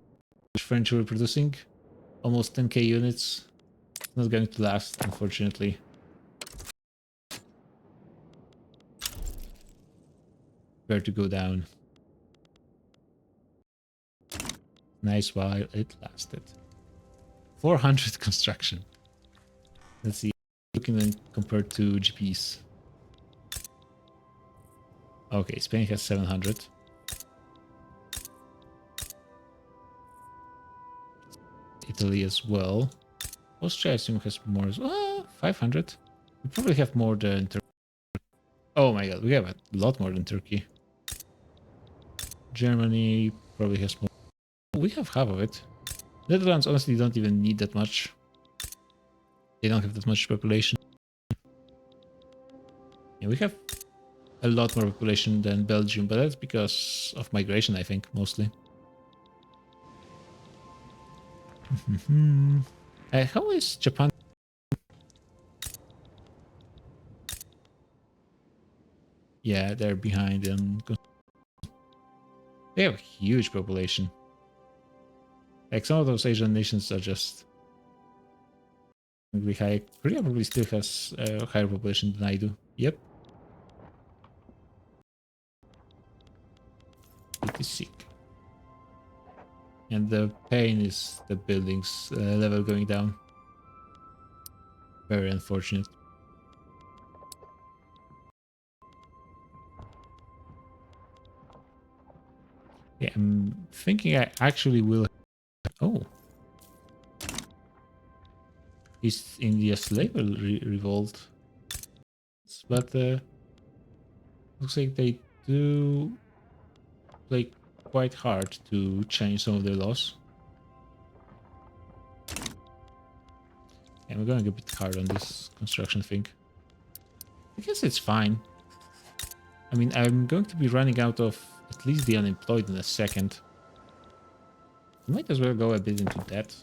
which furniture we're producing. Almost 10k units. It's not going to last, unfortunately. Where to go down. Nice while it lasted. 400 construction. Let's see. Looking then compared to GPs. Okay, Spain has 700. Italy as well. Austria, I assume, has more as well. 500. We probably have more than Turkey. Oh my god, we have a lot more than Turkey. Germany probably has more. We have half of it. Netherlands honestly don't even need that much. They don't have that much population. Yeah, we have a lot more population than Belgium, but that's because of migration, I think, mostly. How is Japan? Yeah, they're behind and they have a huge population. Like some of those Asian nations are just really high. Korea probably still has a higher population than I do. Yep. It is sick. And the pain is the buildings level going down. Very unfortunate. Yeah, I'm thinking I actually will. Oh, East India slave revolt. But looks like they do play quite hard to change some of their laws. And we're going a bit hard on this construction thing. I guess it's fine. I mean, I'm going to be running out of at least the unemployed in a second. Might as well go a bit into debt.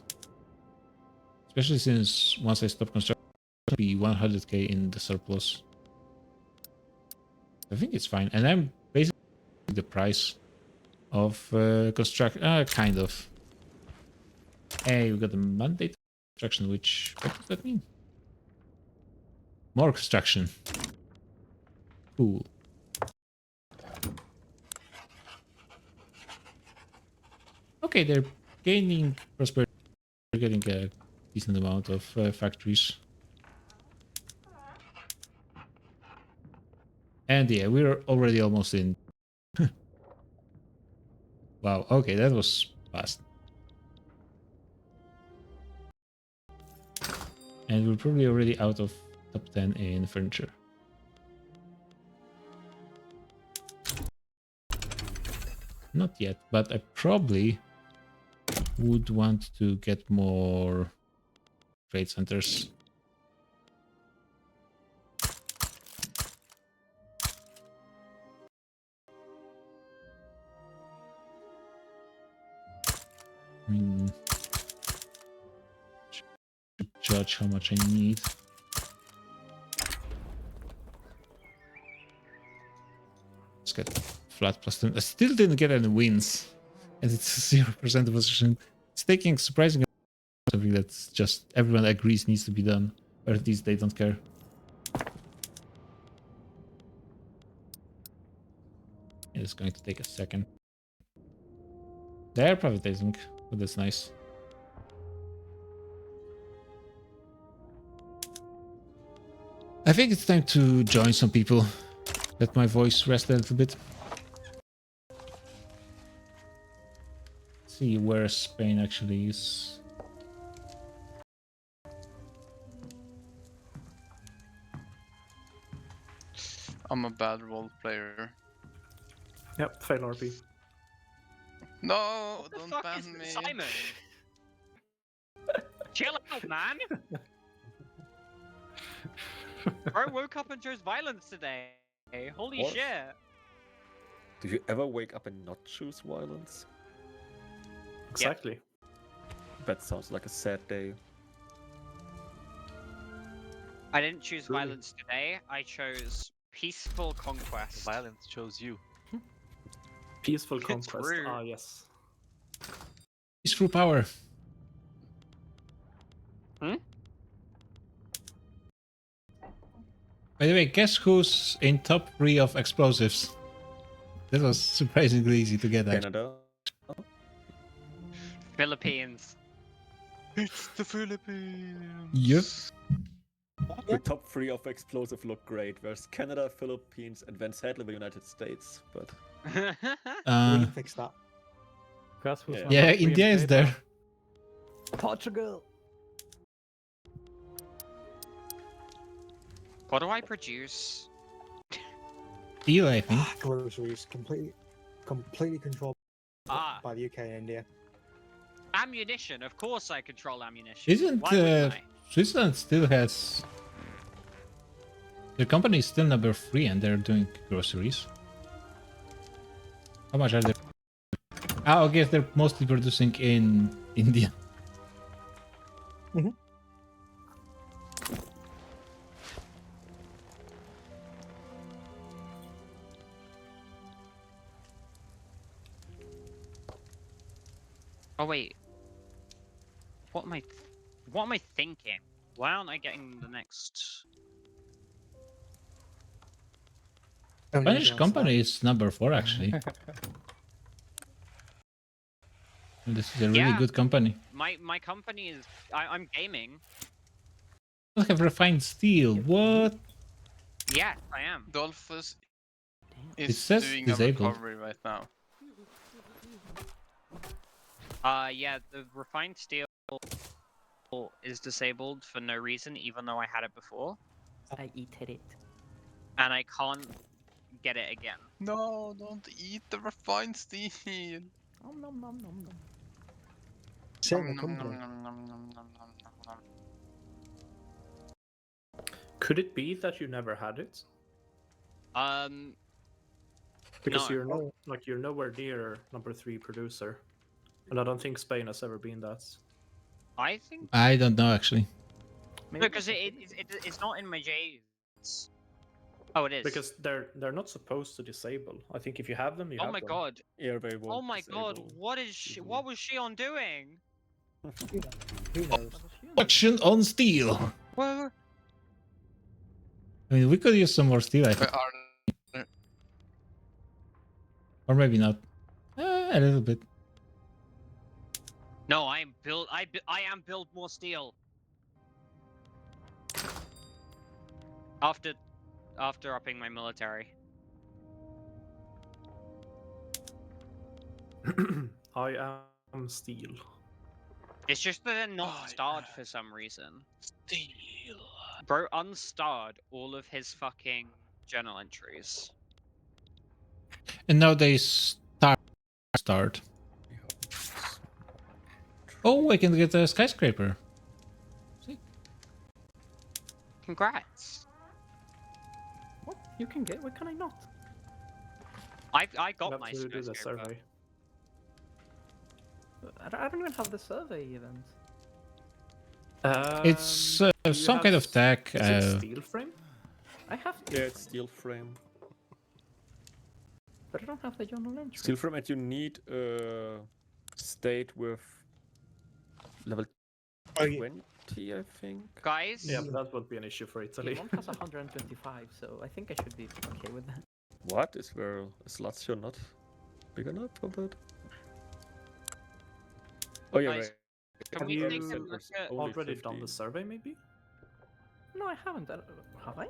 Especially since once I stop construction, I'll be 100k in the surplus. I think it's fine. And I'm basically the price of construction. Kind of. Hey, we got the mandate construction, which... What does that mean? More construction. Cool. Okay, they're gaining prosperity. They're getting a decent amount of factories. And yeah, we're already almost in. Wow, okay, that was fast. And we're probably already out of top 10 in furniture. Not yet, but I probably would want to get more trade centers. I mean, should judge how much I need. Let's get flat plus 10. I still didn't get any wins. And it's 0% position. It's taking surprisingly something that's just everyone agrees needs to be done. Or at least they don't care. It's going to take a second. They're privatizing, but that's nice. I think it's time to join some people. Let my voice rest a little bit. See where Spain actually is. I'm a bad role player. Yep, fail RP. No, What the don't fuck ban is me. Simon? Chill out, man. Bro woke up and chose violence today. Holy What? shit. Do you ever wake up and not choose violence? Exactly. That sounds like a sad day. I didn't choose Really? violence today. I chose peaceful conquest. Violence chose you. Peaceful It's conquest. rude. Ah, yes. Peaceful power. By the way, guess who's in top 3 of explosives? That was surprisingly easy to get, actually. Canada. Philippines. It's the Philippines. Yep. The top 3 of explosive look great. There's Canada, Philippines, and then sadly the United States. But Uh, Fix that. Guess who's Yeah. number yeah, 3 in India is paper? there. Portugal. What do I produce? Steel, I think. Groceries completely controlled Ah, by the UK and India. ammunition. Of course I control ammunition. Isn't Why wouldn't I? Switzerland still has... Their company is still number 3 and they're doing groceries. How much are they? I guess they're mostly producing in India. Oh wait. What am I thinking? Why aren't I getting the next? Spanish company is number 4 actually. And this is a really Yeah. good company. My company is. I'm gaming. They have refined steel. What? Yes, I am. Dolphus It is says doing disabled. a recovery right now. Yeah, the refined steel is disabled for no reason, even though I had it before, I eated it. and I can't get it again. No, don't eat the refined steel. Nom nom nom nom nom. Same Nom, nom, company. nom, nom, nom, nom, nom, nom, nom. Could it be that you never had it? Because No. you're nowhere near number 3 producer, and I don't think Spain has ever been that. I think I don't know actually. Maybe because it's not in my J's. Oh, it is. Because they're not supposed to disable. I think if you have them, you Oh have my them. god. yeah, they won't Oh my god. disable. What is she? What was she on doing? Who knows? Action on steel. Well, I mean, we could use some more steel, I think. Where are Or maybe not. A little bit. no, I am build. I am build more steel. After upping my military. I am steel. It's just that they're not I starred am for some reason. steel? Bro unstarred all of his fucking journal entries. And now they start. Oh, I can get a skyscraper. Congrats. What? You can get? Why can I not? I You got have my to do the skyscraper. survey. I don't even have the survey event. It's Do you some have kind of tech. Is it steel frame? I have, Yeah, it's steel frame. but I don't have the journal entry. Steel frame, and you need a state with level Oh, yeah. 20, I think. Guys, Yeah, but that would be an issue for Italy. One has 125, so I think I should be okay with that. What? Is Lazio not big enough for that? Oh yeah, Guys, right. can Have we you take a look at... only already done 50. the survey, maybe? No, I haven't. Have I?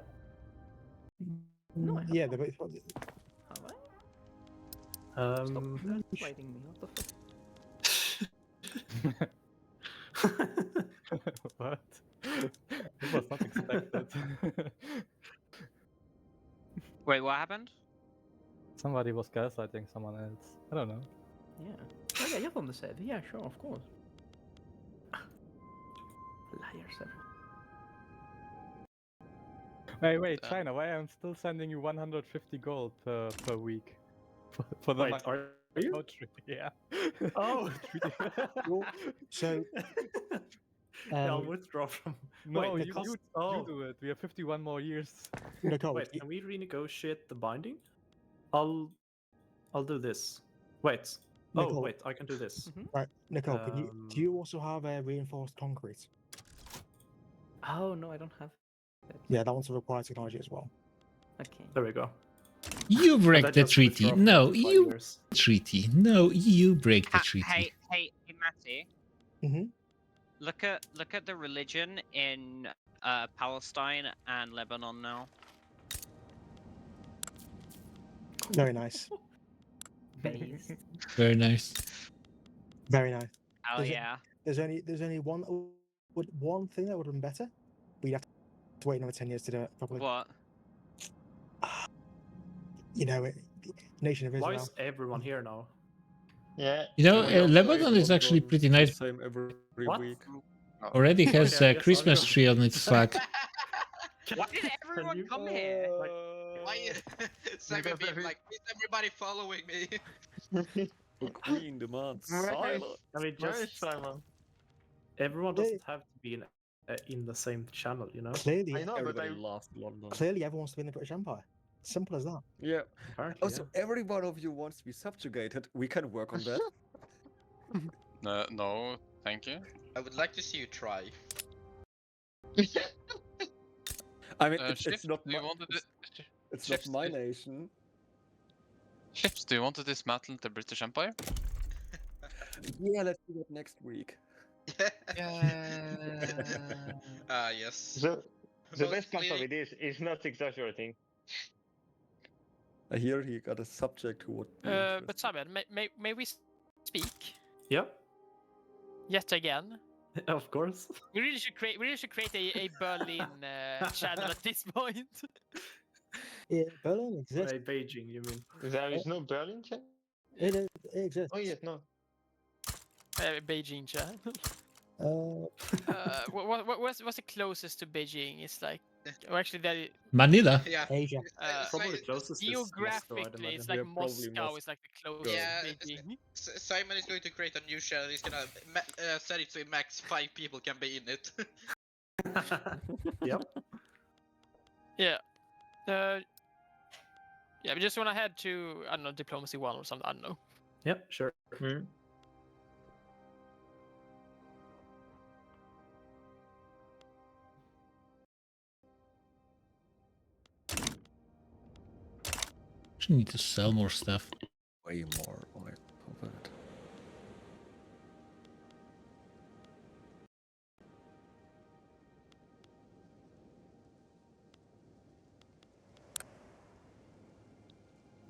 No, I Yeah, haven't. the, Have I? Stop Um, gaslighting me. What the fuck? What? It was not expected. Wait, what happened? Somebody was gaslighting someone else. I don't know. Yeah. Oh yeah, you're on the set. Yeah, sure, of course. Liars everyone. Wait, China, why I'm still sending you 150 gold per week? For the wait, are Are you? Oh, treaty, yeah. Oh. treaty. Well, so, Yeah, I'll um, withdraw from. No, Wait, the you, cost... you Oh, do it. We have 51 more years. Nicole, wait. Can we renegotiate the binding? I'll do this. Wait. Oh, Nicole, wait. I can do this. right, Nicole, can you do you Um, also have a reinforced concrete? Oh no, I don't have it. Yeah, that one's a required technology as well. Okay. There we go. You And break that the just treaty. withdraw from No, 5 you years. treaty. No, you break the Hey, treaty. hey, Matty. Mm-hmm. Look at the religion in Palestine and Lebanon now. Very nice. Based. Very nice. Very nice. Oh Is it- yeah. There's only one thing that would have been better. We'd have to wait another 10 years to do it properly. What? You know, Nation of Why Israel. is everyone here now? Yeah. You know, Yeah, Lebanon is actually London, pretty the nice. Same every What? week. Already has Okay, I a guess Christmas I'll go. tree on its flag. Why did everyone you- come here? Why? Simon being like, is everybody following me? The Queen demands Where is- silence. I mean, Where is just Simon? everyone They- doesn't have to be in the same channel, you know. Clearly, I know, but Everybody I. loves London. clearly, everyone wants to be in the British Empire. Simple as that. Yeah. Apparently, Also, every one of you wants to be subjugated. We can work on that. No, thank you. I would like to see you try. I mean, it's Shift, not do you my, want to it's not Shift, my do- nation. Ships, do you want to dismantle the British Empire? Yeah, let's do that next week. Ah, yes. The best part of Mostly- it is not exaggerating. I hear he got a subject who would be But interested. Simon, may we speak yeah, yet again? of course. We really should create a Berlin channel at this point. Yeah, Berlin exists. Beijing, you mean? There is no Berlin channel? It exists. Oh yes, no. Beijing channel. What's the closest to Beijing? It's like, or actually, that Manila. Yeah. Asia. Probably closest is Moscow, I'd geographically, it's imagine. like Yeah, probably Moscow is like the closest Yeah, to Beijing. Simon is going to create a new channel. He's gonna set it so max 5 people can be in it. Yep. Yeah. Yeah, we just want to head to, I don't know, Diplomacy 1 or something, I don't know. Yep. Sure. Actually need to sell more stuff. Way more oil of it.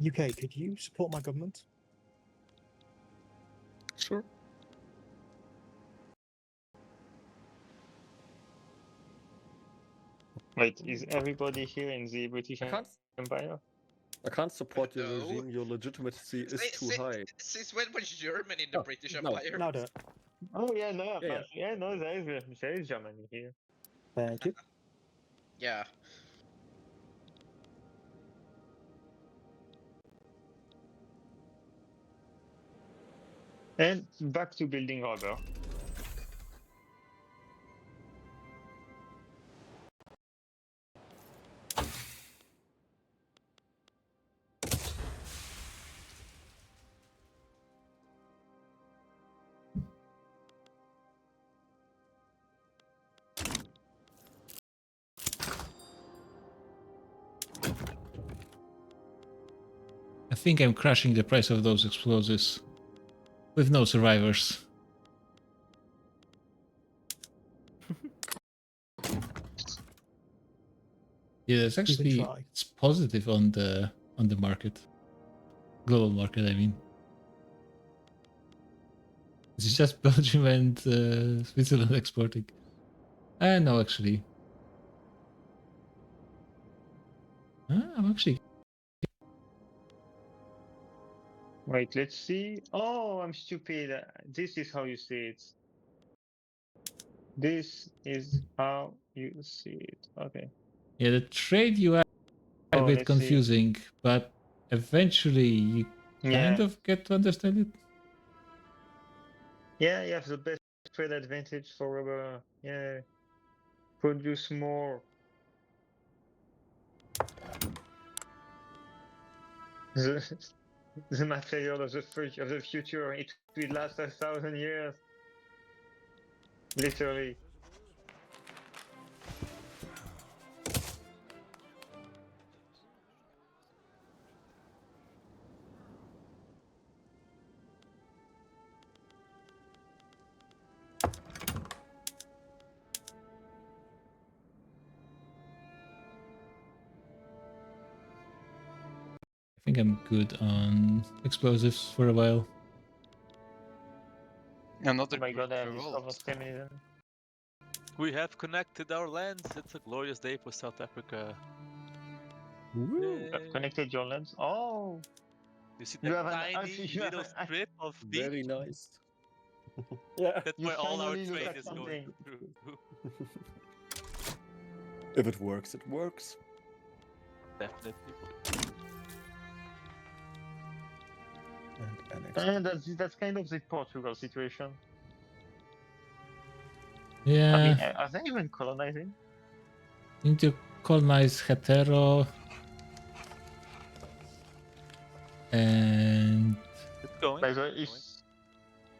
UK, could you support my government? Sure. Wait, is everybody here in the British Empire? I can't support your No. regime. Your legitimacy is too high. Since when was Germany in the Oh, British no, Empire? Now do it. Oh yeah, no, Yeah, apparently- yeah, no, there is Germany here. Thank you. Yeah. And back to building rubber. I think I'm crashing the price of those explosives. With no survivors. Yeah, it's actually try. it's positive on the market. Global market, I mean. It's just Belgium and Switzerland exporting. No, actually. I'm actually. Wait, let's see. Oh, I'm stupid. This is how you see it. This is how you see it. Okay. Yeah, the trade UI a Oh, bit let's see. confusing, but eventually you Yeah. kind of get to understand it. Yeah, you have the best trade advantage for rubber. Yeah. Produce more. The, the material of the future. It will last 1,000 years. Literally. I think I'm good on explosives for a while. Another Oh my god, I have revolt. discovered feminism. We have connected our lands. It's a glorious day for South Africa. You have Yay. connected your lens. Oh, You see you that have an tiny you have little an strip of beach? Very nice. Yeah. That's You where all our finally look trade at is going something. through. If it works, it works. Definitely. And annex. That's kind of the Portugal situation. Yeah, I mean, are they even colonizing? need to colonize Hetero. And It's going. By the way, it's going.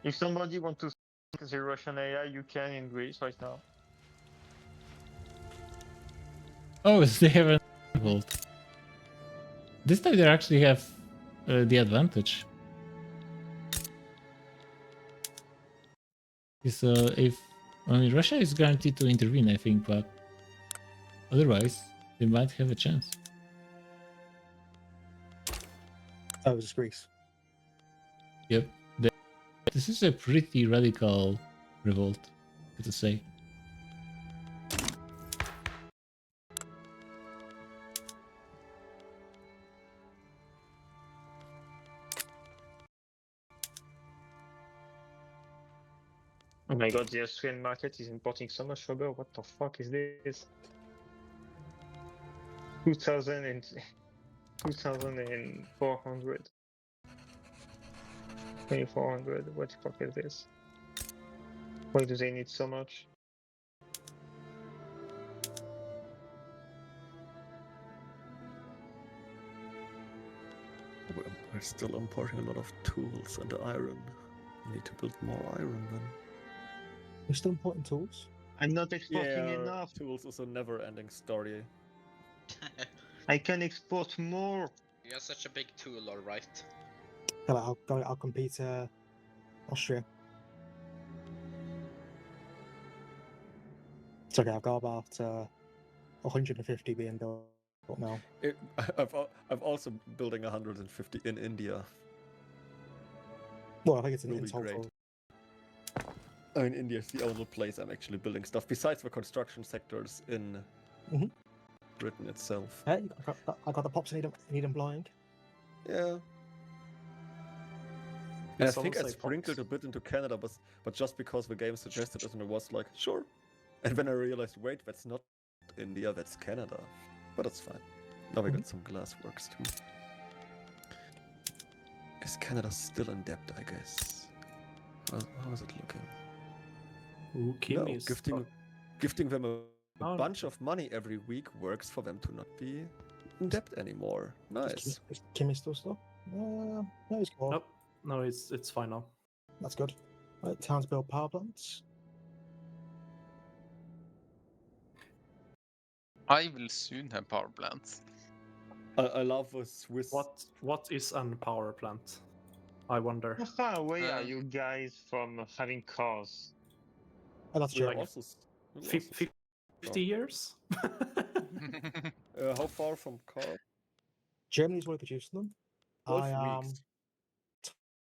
if somebody wants to sink the Russian AI, you can in Greece right now. oh, they have a revolt. This time they actually have the advantage. So if I mean Russia is guaranteed to intervene, I think, but otherwise they might have a chance. Oh, it was Greece. Yep. This is a pretty radical revolt, good to say. Oh my god, the Austrian market is importing so much rubber. What the fuck is this? 2,000 and 2,400. 2,400. What the fuck is this? Why do they need so much? We're still importing a lot of tools and iron. We need to build more iron then. We're still importing tools. I'm not exporting Yeah, enough. tools is a never-ending story. I can export more. You're such a big tool, alright. I'll compete Austria. It's okay, I've got about 150 being built now. I'm also building 150 in India. Well, I think it's Will in be total. great. I mean, India is the only place I'm actually building stuff, besides the construction sectors in Britain itself. Hey, I got the pops I need employing. Yeah. And I Someone think I say sprinkled pops. a bit into Canada, but just because the game suggested it, and I was like, sure. And then I realized, wait, that's not India, that's Canada. But it's fine. Now we got some glass works too. Is Canada still in debt, I guess? How is it looking? Ooh, Kim No, is gifting them a Oh, bunch of money every week works for them to not be in debt anymore. Nice. Is Kim still stuck? No, he's gone. Nope. No, it's fine now. That's good. Right, towns build power plants. I will soon have power plants. I love the Swiss. What is an power plant? I wonder. How far away are you guys from having cars? Oh, that's We're Germany. also, we're also 50 years? how far from car? Germany's way of producing them. 12 I am weeks.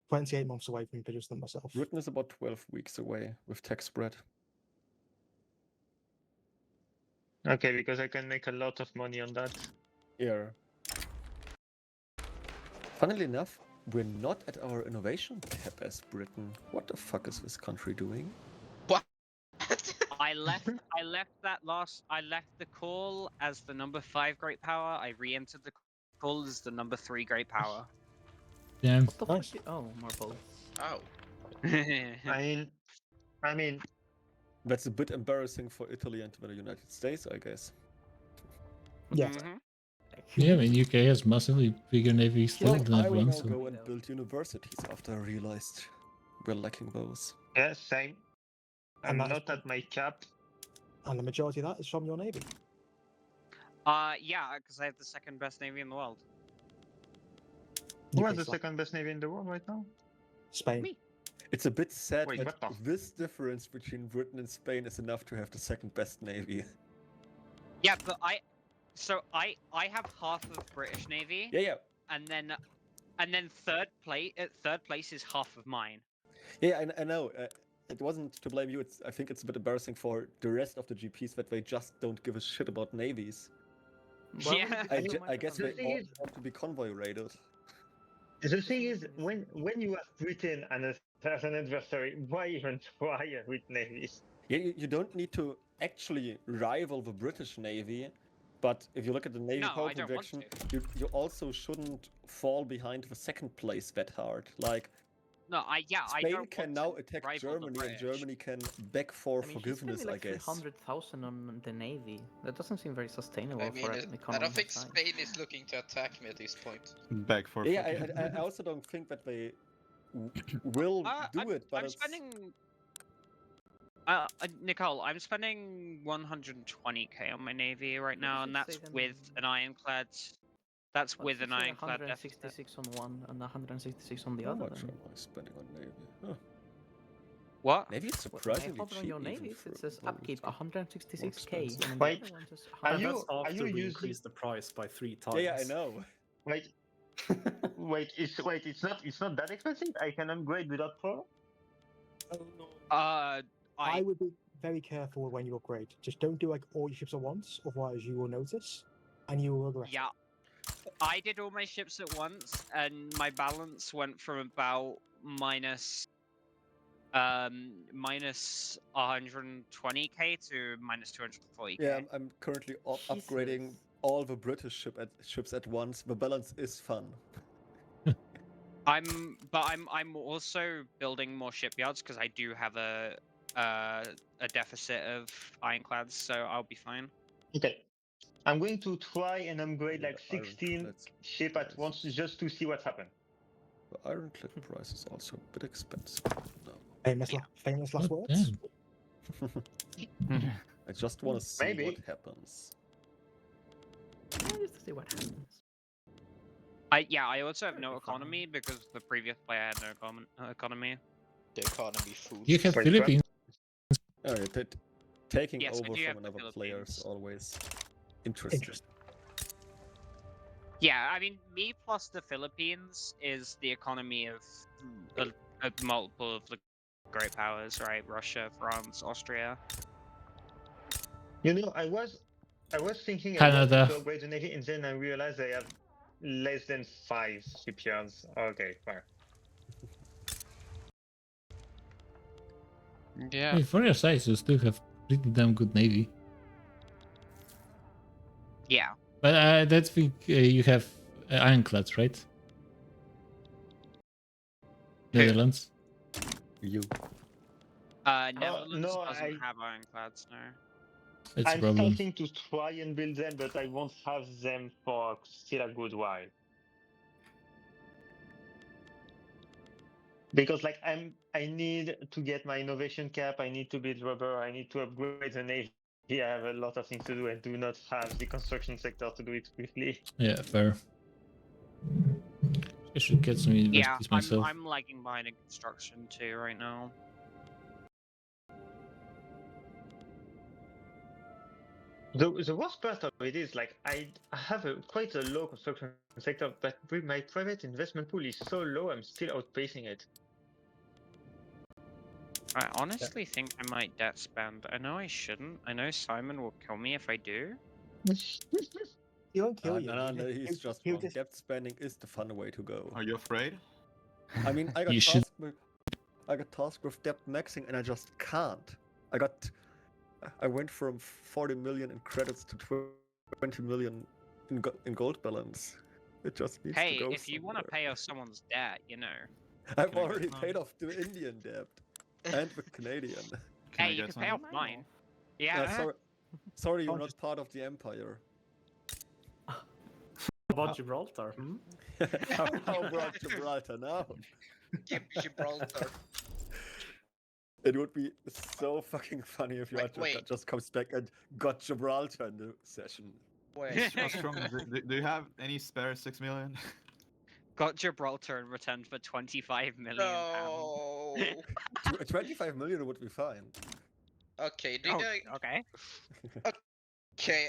28 months away from producing them myself. Britain is about 12 weeks away with tech spread. Okay, because I can make a lot of money on that. Yeah. Funnily enough, we're not at our innovation cap as Britain. What the fuck is this country doing? I left the call as the number 5 great power. I re-entered the call as the number 3 great power. Yeah. What the Nice. fuck? Oh, marbles. Oh. I mean, That's a bit embarrassing for Italy and the United States, I guess. Yeah. Mhm. Yeah, I mean, UK has massively bigger navy still Well, than I will everyone, now so... go and build universities after I realized we're lacking those. yeah, same. I'm And that is not at my cap. And the majority of that is from your navy. Yeah, because I have the second best navy in the world. Who UK has the slash second best navy in the world right now? Spain. Me. It's a bit sad Wait, that what the- this difference between Britain and Spain is enough to have the second best navy. Yeah, but I have half of British navy, Yeah. and then third place is half of mine. Yeah, I know. It wasn't to blame you. I think it's a bit embarrassing for the rest of the GPs that they just don't give a shit about navies. Why Yeah. would you I guess The they thing all is- want to be convoy raided. The thing is, when you have Britain as an adversary, why even try with navies? Yeah, you don't need to actually rival the British Navy, but if you look at the Navy No, power I don't want projection, you also shouldn't fall behind the second place that hard. Like, No, I Spain don't can want now to attack rival the Germany, and British. Germany can beg for I mean, forgiveness, he's spending I like guess. 300,000 on the navy. That doesn't seem very sustainable I mean, for an I economy. don't think that size. Spain is looking to attack me at this point. Beg for Yeah, forgiveness. I also don't think that they will do it, but I'm it's... spending. Nicole, I'm spending 120k on my navy right now, and that's with an ironclad. That's with an ironclad deficit. 166 on one and 166 on the How other. much Then. am I spending on Navy? Huh. What? Navy is When I surprisingly hover on cheap your even navies, for it says those upkeep more 166k, expensive. and on the Wait, other one says are And you- that's after you we using- increased the price by 3 times. Yeah, I know. Wait, it's not that expensive. I can upgrade without problem. I would be very careful when you upgrade. Just don't do like all your ships at once, otherwise you will notice and you will regret. Yeah. I did all my ships at once, and my balance went from about minus 120k to minus 240k. Yeah, I'm currently upgrading all the British ships at once. The balance is fun. I'm also building more shipyards because I do have a deficit of ironclads, so I'll be fine. Okay. I'm going to try and upgrade like 16 ironclads ship at once just to see what happens. The ironclad price is also a bit expensive. No. Famous last Oh, words. I just want to see Maybe. what happens. Just to see what happens. I also have no economy because the previous player had no economy. The economy food. You have Philippines. Oh, yeah, taking Yes, I over do from have the another player is Philippines. always interesting. Yeah, I mean, me plus the Philippines is the economy of a multiple of the great powers, right? Russia, France, Austria. You know, I was thinking I Canada. wanted to upgrade the navy, and then I realized I have less than 5 shipyards. Okay, fine. Yeah. Hey, for your size, you still have pretty damn good navy. Yeah. But I don't think you have ironclads, right? Netherlands. You. Netherlands no, doesn't have ironclads, no. It's a I'm problem. starting to try and build them, but I won't have them for still a good while. Because like I need to get my innovation cap, I need to build rubber, I need to upgrade the navy. I have a lot of things to do and do not have the construction sector to do it quickly. Yeah, fair. I should get some Yeah, universities myself. I'm lagging behind in construction too right now. The worst part of it is like I have quite a low construction sector, but my private investment pool is so low, I'm still outpacing it. I honestly think I might debt spend. I know I shouldn't. I know Simon will kill me if I do. He won't kill you. No, he's just he'll wrong. just- Debt spending is the fun way to go. Are you afraid? I mean, I got You should- tasked with debt maxing and I just can't. I went from 40 million in credits to 20 million in gold balance. It just needs Hey, to go if you want to somewhere. pay off someone's debt, you know. I've Can I get already some? paid off the Indian debt and the Canadian. Can Hey, I you get can some? pay off mine. Yeah. Sorry, you're I'll not just- part of the empire. About Gibraltar? Hmm? How about Gibraltar now? Gibraltar. It would be so fucking funny if Wait, Yacho wait. just comes back and got Gibraltar in the session. Wait. Do you have any spare 6 million? Got Gibraltar in return for 25 million No. 25 million would be fine. Okay. Oh, okay. Okay.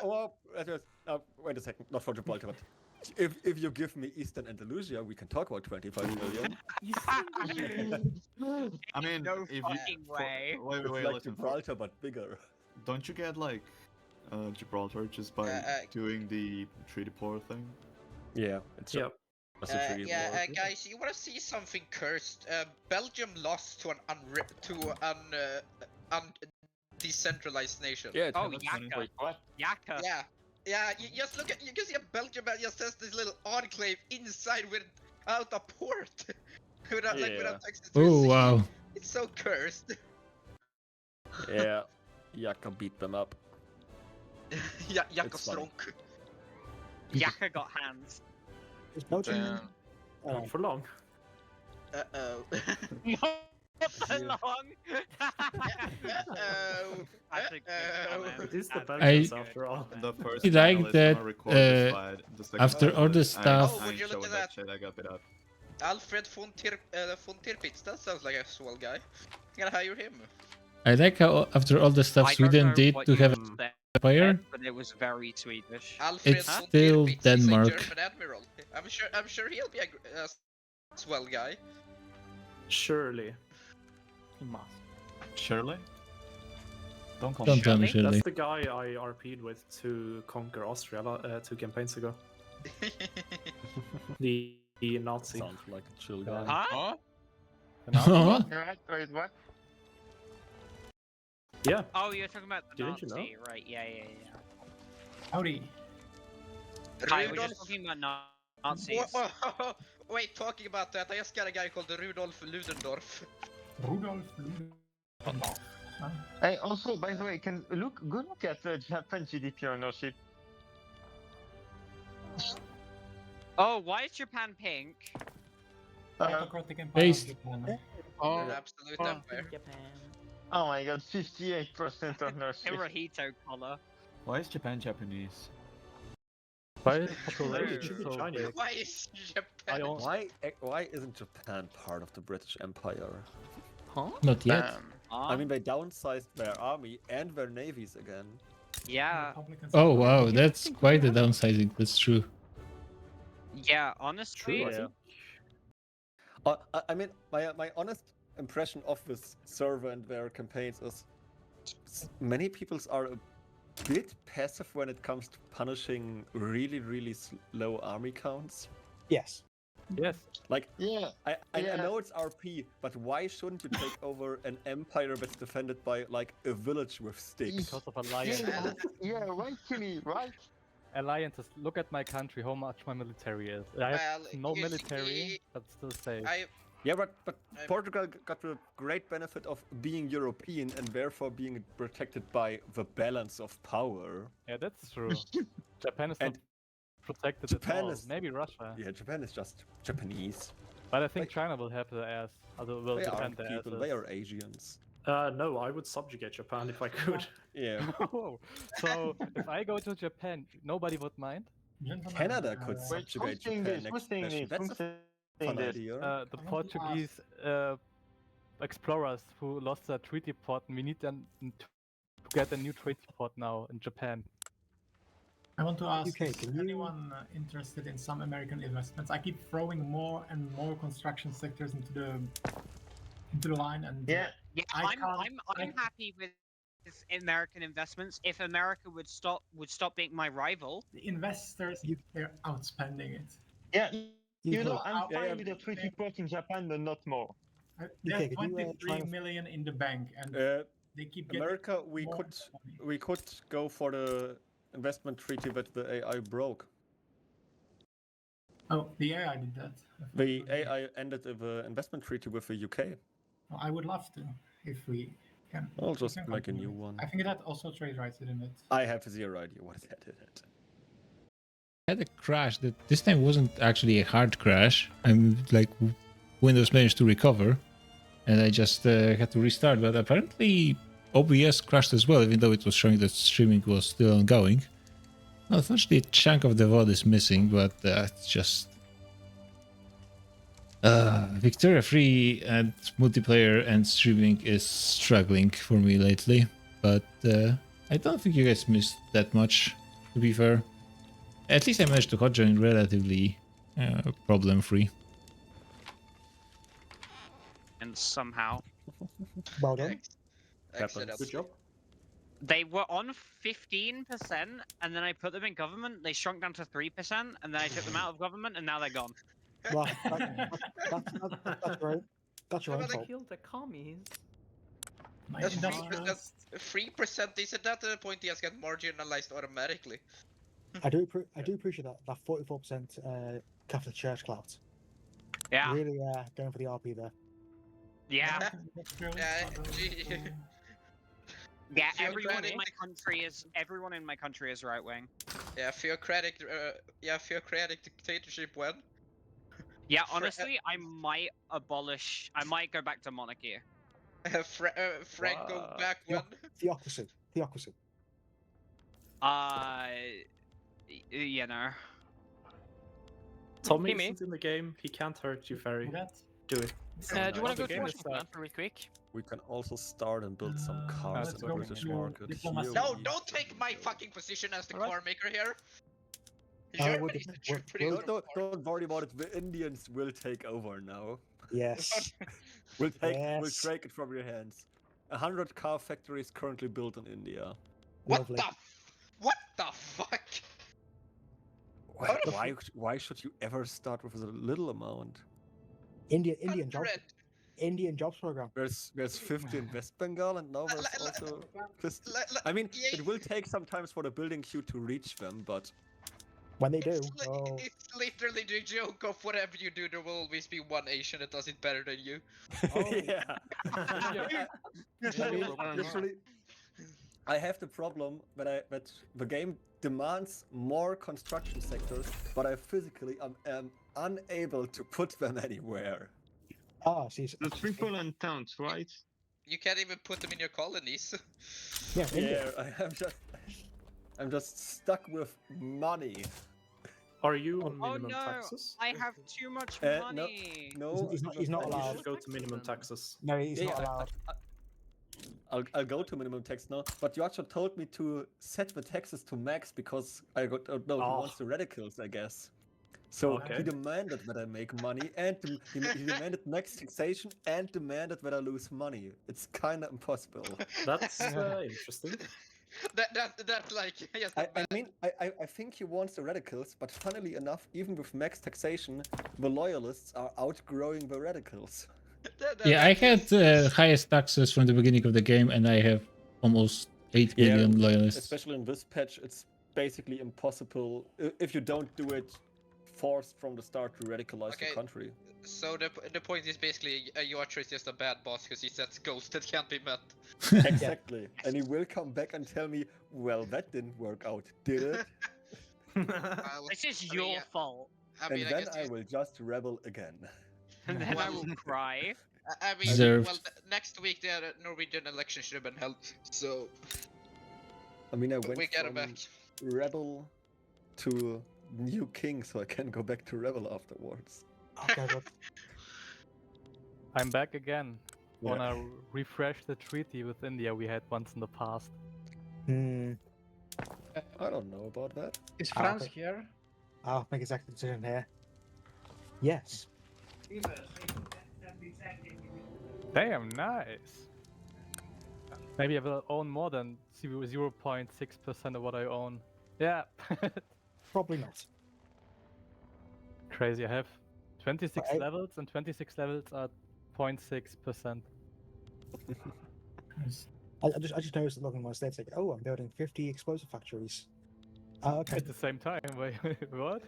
Or wait a second, not for Gibraltar, but if you give me Eastern Andalusia, we can talk about 25 million. I mean, No if fucking way. Wait, It's wait, like listen. Gibraltar but bigger. Don't you get like Gibraltar just by doing the treaty port thing? Yeah, it's Yep. Guys, you want to see something cursed? Belgium lost to an decentralized nation. Yeah, Oh, that's funny. Yaka. Wait, what? Yaka. Yeah. You just look at. You can see a Belgium that just has this little enclave inside without a port, without access to a Oh sea. wow. It's so cursed. yeah, Yaka beat them up. Yaka It's funny. strong. Yaka got hands. Is Belgium? Not for long. Uh-oh. Not for long. Uh-oh. That's a good comment. It is the That's a Belgians good after all. The first I like panel is that, gonna record this fight, the second after panel all the is- I ain't- stuff- Oh, I would ain't you look showing at that that? shit, I got it up. Alfred von Tirpitz, that sounds like a swell guy. I'm gonna hire him. I like how after all the stuff I don't Sweden know did what to you have would an say, empire, but it was very Swedish. Alfred It's von still Tirpitz, Denmark. He's a German admiral. I'm sure he'll be a swell guy. Surely. He must. Shirley? Don't call Don't me tell me Shirley? Shirley. That's the guy I RP'd with to conquer Austria 2 campaigns ago. The Nazi. Sounds like a chill guy. Huh? Huh? Right, wait, what? Yeah. Oh, you're talking about the Didn't you Nazi, know? right? Yeah. Howdy. Hi, we're Rudolf. just talking about Nazis. Wait, talking about that, I just got a guy called Rudolf Ludendorff. Rudolf. Hey, also, by the way, go look at Japan GDP ownership. Oh, why is Japan pink? Based. An absolute empire. Oh my god, 58% ownership. Hirohito color. Why is Japan Japanese? Why is It should be so Chinese. big? Why is I Japan? don't. Why isn't Japan part of the British Empire? Not yet. I mean, they downsized their army and their navies again. Yeah. Oh wow, that's quite a downsizing. That's true. Yeah, honestly. True, I think. I mean, my honest impression of this server and their campaigns is many people's are a bit passive when it comes to punishing really slow army counts. Yes. Yes. Like, Yeah. I know it's RP, but why shouldn't you take over an empire that's defended by like a village with sticks? Because of alliances. Yeah, right, Kimmy, right? Alliances. Look at my country, how much my military is. I have Well, no you military, see, but still safe. Yeah, but Portugal got the great benefit of being European and therefore being protected by the balance of power. Yeah, that's true. Japan is not And protected Japan at all. is- Maybe Russia. Yeah, Japan is just Japanese. But I think like- China will have their ass. Will They are defend their people. asses. They are Asians. No, I would subjugate Japan if I could. Yeah. Oh, so if I go to Japan, nobody would mind? Canada could Wait, subjugate who's saying Japan this? Who's next saying session. this? That's Who's a saying fun this? idea. The Portuguese explorers who lost their treaty port, and we need them to get a new treaty port now in Japan. I want to ask, UK, is can you- anyone interested in some American investments? I keep throwing more and more construction sectors into the line, and Yeah. Yeah, I I'm happy with American investments. If America would stop being my rival. the investors they're outspending it. Yeah, You know, I'm yeah, fine with a treaty port in Japan, but not more. They have could you, 23 try and- million in the bank, and they keep getting America, we more could money. we could go for the investment treaty that the AI broke. Oh, the AI did that. The AI ended the investment treaty with the UK. Well, I would love to, if we can. I'll we just can make a continue. new one. I think that also trade rights, didn't it? I have zero idea what that is. I had a crash that this time wasn't actually a hard crash. I'm like Windows managed to recover, and I just had to restart. But apparently OBS crashed as well, even though it was showing that streaming was still ongoing. Well, unfortunately, a chunk of the VOD is missing, but it's just Victoria 3 and multiplayer and streaming is struggling for me lately. But I don't think you guys missed that much, to be fair. At least I managed to hot join relatively problem-free. And somehow. Well done. Excellent. Good job. They were on 15%, and then I put them in government. They shrunk down to 3%, and then I took them out of government, and now they're gone. Well, that's right. That's your own fault. Killed the commies. That's 3%. Isn't that the point he has got marginalized automatically? I do appreciate that 44% Catholic Church clout. Yeah. Really going for the RP there. Yeah. Yeah, Theocratic. everyone in my country is right wing. Yeah, theocratic dictatorship when? Yeah, honestly, I might go back to monarchy. Frank go back when? Theocracy. You know. Tommy isn't in the game. He can't hurt you, Ferry. Do it. Do you want to go to Washington real quick? We can also start and build some cars in the British market. No, don't take my fucking position as the car maker here. Don't worry about it. The Indians will take over now. Yes. We'll take it from your hands. 100 car factories currently built in India. What the fuck? Why should you ever start with a little amount? Indian jobs program. There's 50 in West Bengal, and now there's also. I mean, it will take some time for the building queue to reach them, but when they do, it's literally the joke of whatever you do, there will always be one Asian that does it better than you. Literally, I have the problem that the game demands more construction sectors, but I physically am unable to put them anywhere. Ah, see. The triple and towns, right? You can't even put them in your colonies. Yeah, I'm just stuck with money. Are you on minimum taxes? I have too much money. No, he's not allowed. You should go to minimum taxes. No, he's not allowed. I'll go to minimum tax now, but Yacho told me to set the taxes to max because he wants the radicals, I guess. So he demanded that I make money, and he demanded max taxation, and demanded that I lose money. It's kind of impossible. That's interesting. That like yes. I think he wants the radicals, but funnily enough, even with max taxation, the loyalists are outgrowing the radicals. Yeah, I had highest taxes from the beginning of the game, and I have almost 8 million loyalists. Especially in this patch, it's basically impossible if you don't do it forced from the start to radicalize the country. So the point is basically Yacho is just a bad boss because he sets goals that can't be met. Exactly, and he will come back and tell me, well, that didn't work out, did it? This is your fault. And then I will just rebel again. And then I will cry. I mean, Deserved. next week the Norwegian election should have been held, so... I mean, I went we get from back. rebel to new king, so I can go back to rebel afterwards. Okay, but I'm back again. Wanna refresh the treaty with India we had once in the past. I don't know about that. Is France here? I'll make executive decision here. Yes. Damn, nice. Maybe I will own more than 0.6% of what I own. Yeah. Probably not. Crazy. I have 26 levels, and 26 levels are 0.6%. I just noticed looking at my stats like, oh, I'm building 50 explosive factories. Okay. At the same time, wait, what?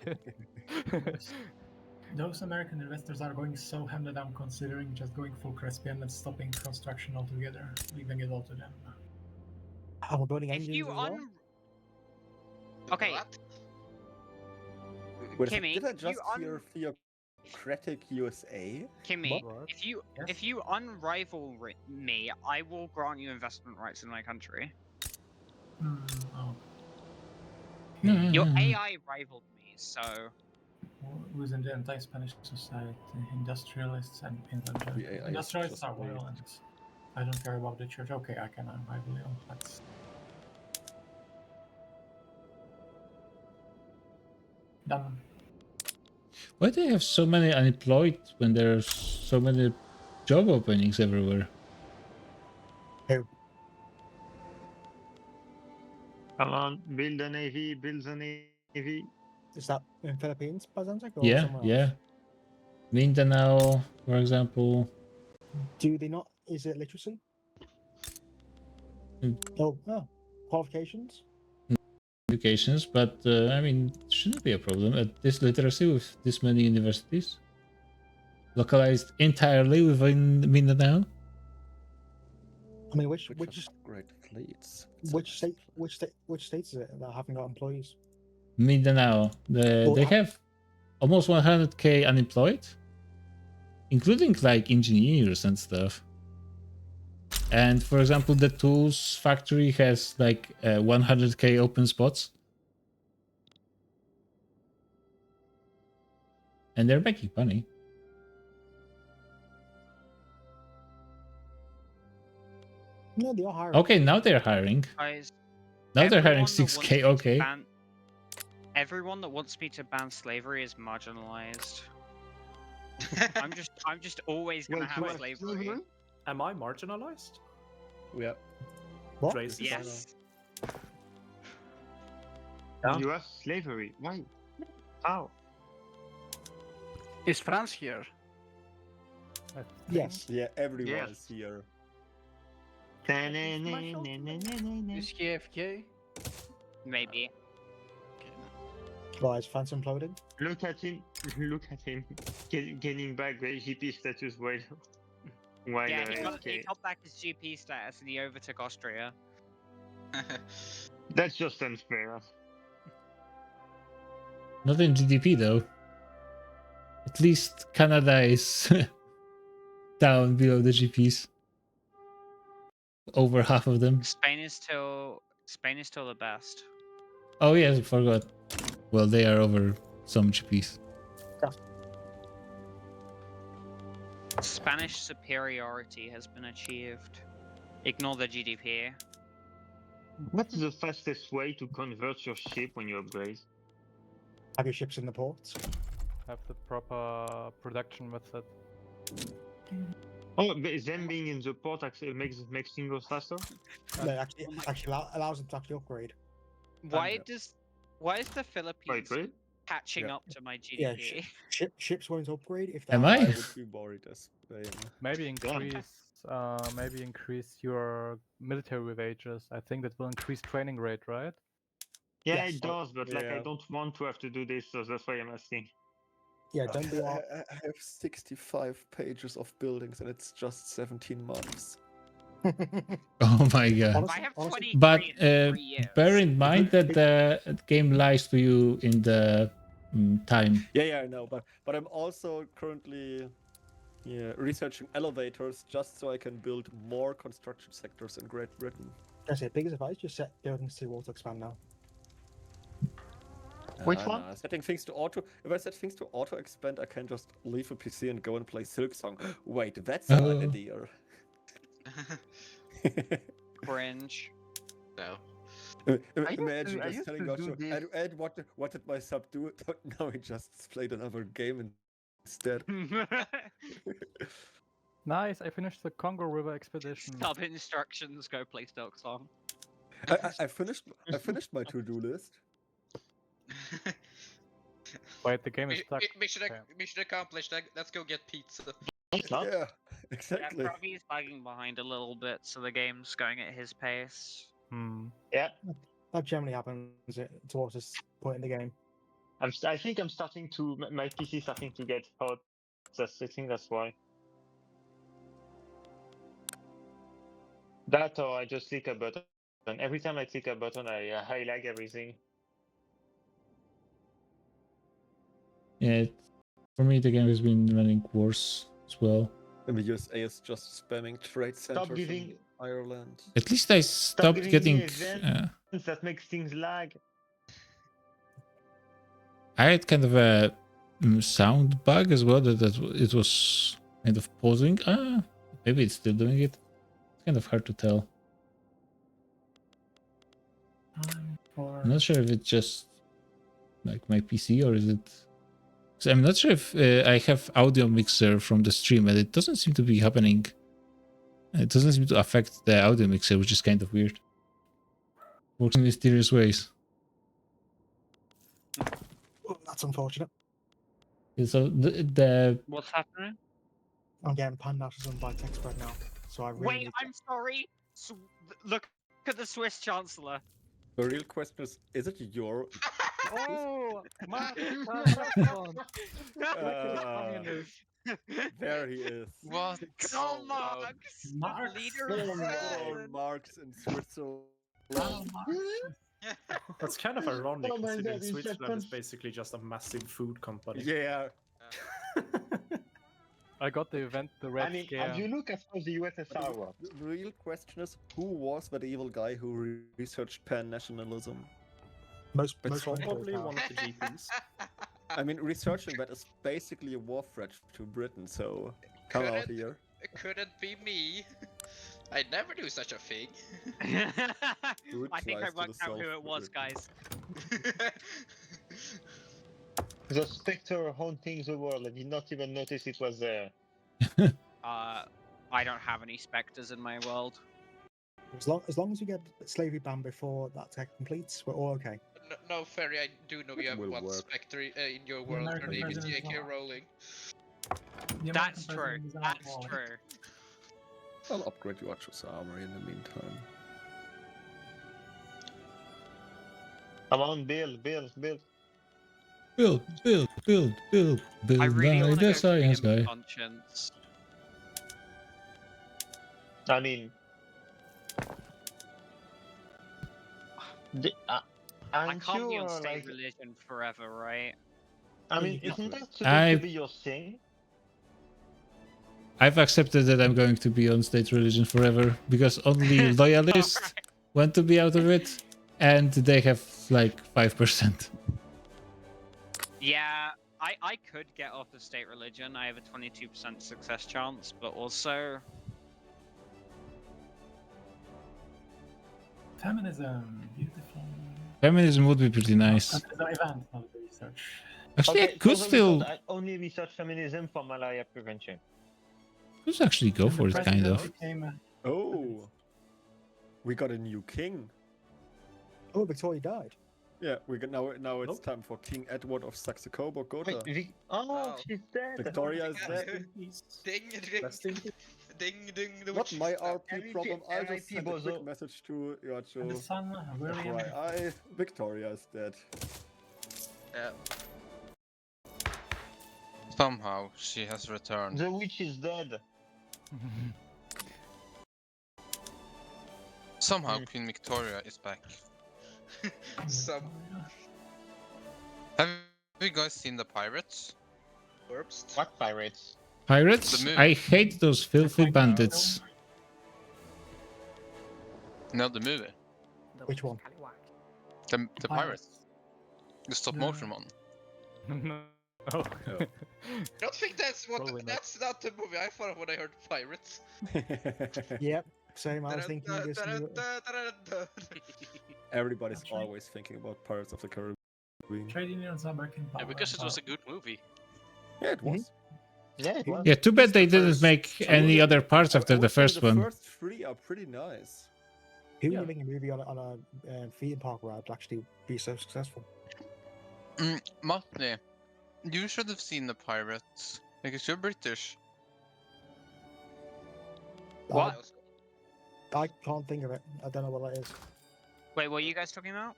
Those American investors are going so ham that I'm considering just going full Crespian and stopping construction altogether, leaving it all to them. And we're building If engines you as well. Okay, Wait a sec, Kimmy, did I if you just hear Theocratic USA? Kimmy, What? if you unrival me, I will grant you investment rights in my country. Oh. Your AI rivaled me, so. Who's in the anti-Spanish society? Industrialists and inventors. The AI is Industrialists just are weird. violent. I don't care about the church. Okay, I can unrival you. That's done. Why do they have so many unemployed when there's so many job openings everywhere? Who? Come on, build a navy, build a navy. Is that in Philippines, Bazantek, or Yeah, somewhere else? yeah. Mindanao, for example. Do they not? Is it literacy? Oh, qualifications. Educations, but I mean, shouldn't be a problem at this literacy with this many universities. Localized entirely within Mindanao. I mean, which great fleets? which states is it that haven't got employees? Mindanao. They have almost 100k unemployed, including like engineers and stuff. And for example, the tools factory has like 100k open spots. And they're making money. No, they are hiring. Okay, now they're hiring. Guys, Now they're hiring everyone that wants 6k, me to okay. everyone that wants me to ban slavery is marginalized. I'm just always gonna have slavery. Am I marginalized? Yeah. What? Racist. Yes. You have slavery. Why? How? Is France here? Yes. Yeah, everyone Yes. is here. Is KFK? Maybe. Why is France imploding? Look at him. Look at him. Getting back the GP status while Yeah, he AFK. got back his GP status and he overtook Austria. That's just unfair. Not in GDP though. At least Canada is down below the GPs. Over half of them. Spain is still the best. Oh yes, I forgot. Well, they are over some GPs. Spanish superiority has been achieved. Ignore the GDP. What is the fastest way to convert your ship when you upgrade? Have your ships in the ports? Have the proper production method. Oh, but them being in the port actually makes things go faster? No, actually allows them to actually upgrade. Why is the Philippines Wait. catching up to my Yeah, GDP? ships won't upgrade if they Am have- I? I would be worried as Spain. Maybe increase your military wages. I think that will increase training rate, right? Yeah, Yes. it does, but like I Yeah. don't want to have to do this, so that's why I'm asking. Yeah, don't do all. I have 65 pages of buildings and it's just 17 months. Oh my god. I have 23 But in 3 years. bear in mind that the game lies to you in the time. Yeah, I know, but I'm also currently researching elevators just so I can build more construction sectors in Great Britain. I say, biggest advice: just set buildings to auto expand now. Which one? Setting things to auto. If I set things to auto expand, I can just leave a PC and go and play Silksong. Wait, that's an Oh. idea. Cringe. No. Imagine I just used telling to do Joshua, this. Ed, what did my sub do? Now he just played another game instead. Nice, I finished the Congo River expedition. Sub instructions, go play Stoke Song. I finished my to-do list. Wait, the game is stuck. Mission accomplished. Let's go get pizza. Yeah, exactly. Yeah, Froggy's lagging behind a little bit, so the game's going at his pace. Yeah. That generally happens towards this point in the game. I think I'm starting to my PC starting to get hot. I think that's why. That or I just click a button. Every time I click a button, I lag everything. Yeah, for me the game has been running worse as well. And the USA is just spamming trade centers Stop giving. in Ireland. At least I stopped giving getting. me events that makes things lag. I had kind of a sound bug as well that it was kind of pausing. Maybe it's still doing it. It's kind of hard to tell. I'm not sure if it's just like my PC or is it. So I'm not sure if I have audio mixer from the stream and it doesn't seem to be happening. It doesn't seem to affect the audio mixer, which is kind of weird. Works in mysterious ways. Oh, that's unfortunate. Yeah, so the What's happening? I'm getting pan-nationalism by text right now, so I really Wait, need I'm sorry. Look at the Swiss Chancellor. The real question is it your... Oh, there he is. What? Karl Marx, leader of Karl Marx in Switzerland. That's kind of ironic Oh my considering God, Switzerland is basically just a massive food company. Yeah. I got the event, the Red I mean, Scare. have you looked at how the USSR works? The real question is, who was that evil guy who researched pan-nationalism? Most probably one of the GPs. I mean, researching that is basically a war threat to Britain, so come out here. It couldn't be me. I never do such a thing. I think I worked out who it was, guys. The spectre haunting the world. I did not even notice it was there. I don't have any specters in my world. As long as you get slavery ban before that tech completes, we're all okay. No, Ferry, I do know you have will one work. spectre in your world. Her name is J.K. Rowling. That's true. That's true. I'll upgrade your Archer's armor in the meantime. Come on, build. Build. I really want to the go science freedom guy. of conscience. I mean, I can't be on state religion forever, right? I mean, isn't that supposed to be your thing? I've accepted that I'm going to be on state religion forever because only loyalists want to be out of it, and they have like 5%. Yeah, I could get off the state religion. I have a 22% success chance, but also Feminism, beautiful. Feminism would be pretty nice. It's an event, not a research. Actually, Okay, I could so still. I only research feminism for malaria prevention. Let's actually go for it, kind of. Oh, we got a new king. Oh, Victoria died. Yeah, we got now it's time for King Edward of Saxe-Coburg-Gotha. She's dead. Victoria is dead. Ding. Not my RP problem. I just sent a quick message to Yacho. And the son, William. Victoria is dead. Yeah. Somehow she has returned. The witch is dead. Somehow Queen Victoria is back. Have you guys seen the Pirates? What pirates? Pirates? I hate those filthy bandits. No, the movie. Which one? The Pirates. The stop motion one. No. I don't think that's that's not the movie I thought when I heard pirates. Yep, same. I was thinking this. Everybody's always thinking about Pirates of the Caribbean. Trade unions are breaking power. Yeah, because it was a good movie. Yeah, it was. Yeah, it was. Yeah, too bad they didn't make any other parts after the first one. The first three are pretty nice. Who would make a movie on a theme park ride to actually be so successful? Matti, you should have seen the Pirates because you're British. What? I can't think of it. I don't know what that is. Wait, what are you guys talking about?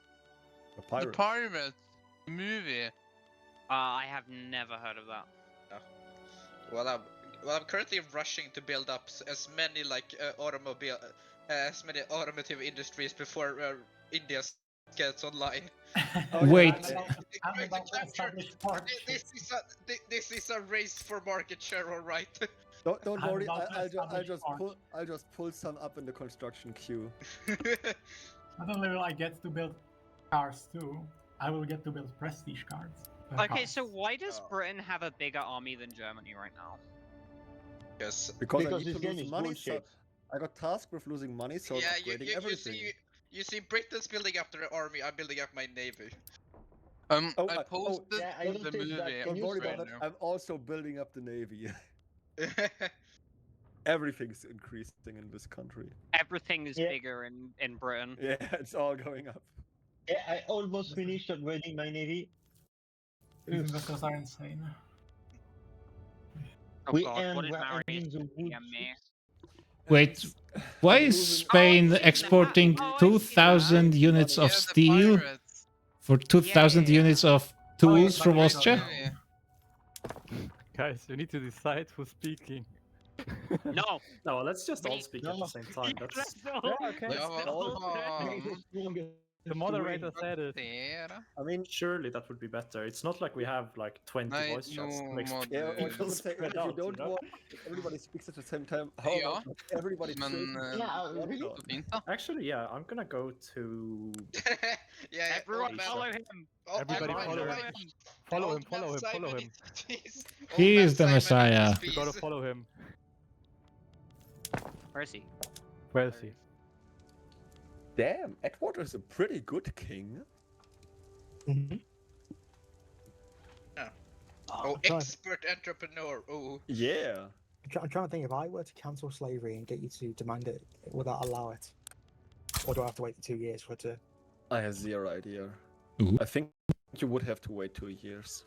The Pirates. The Pirates movie I have never heard of that. Well, I'm currently rushing to build up as many like as many automotive industries before India gets online. Wait. I'm about to establish This is a race for market share, all right. Don't I'm worry, about to I'll establish just pull some up in the construction queue. Not only will I get to build cars too, I will get to build prestige cars. Okay, so why does Britain have a bigger army than Germany right now? Yes. Because I Because need this to game lose is money, so bullshit. I got tasked with losing money, so I'm upgrading everything. You see, Britain's building up their army. I'm building up my navy. I posted Yeah, I the noticed movie. that. Don't worry about right that. now. I'm also building up the navy. Everything's increasing in this country. Everything is bigger in Britain. Yeah, it's all going up. Yeah, I almost finished upgrading my navy. These investors are insane. Oh We god, what end is we're Marius ending the doing wood. at me? Wait, why is Spain exporting 2,000 units of steel for 2,000 units of tools from Austria? Guys, you need to decide who's speaking. No. No, let's just all speak at the same time. That's The moderator said it. I mean, surely that would be better. It's not like we have like 20 voice chats. Makes yeah, I people would say, spread if you out, don't want if everybody speaks at the same time, how about everybody Actually, yeah, I'm gonna go to. Everyone follow him. Everybody follow him. Follow him, follow him, follow him. He is the Messiah. You gotta follow him. Where is he? Where is he? Damn, Edward is a pretty good king. Expert entrepreneur. Oh. Yeah. I'm trying to think, if I were to cancel slavery and get you to demand it, would that allow it? Or do I have to wait 2 years for it to... I have zero idea. I think you would have to wait 2 years.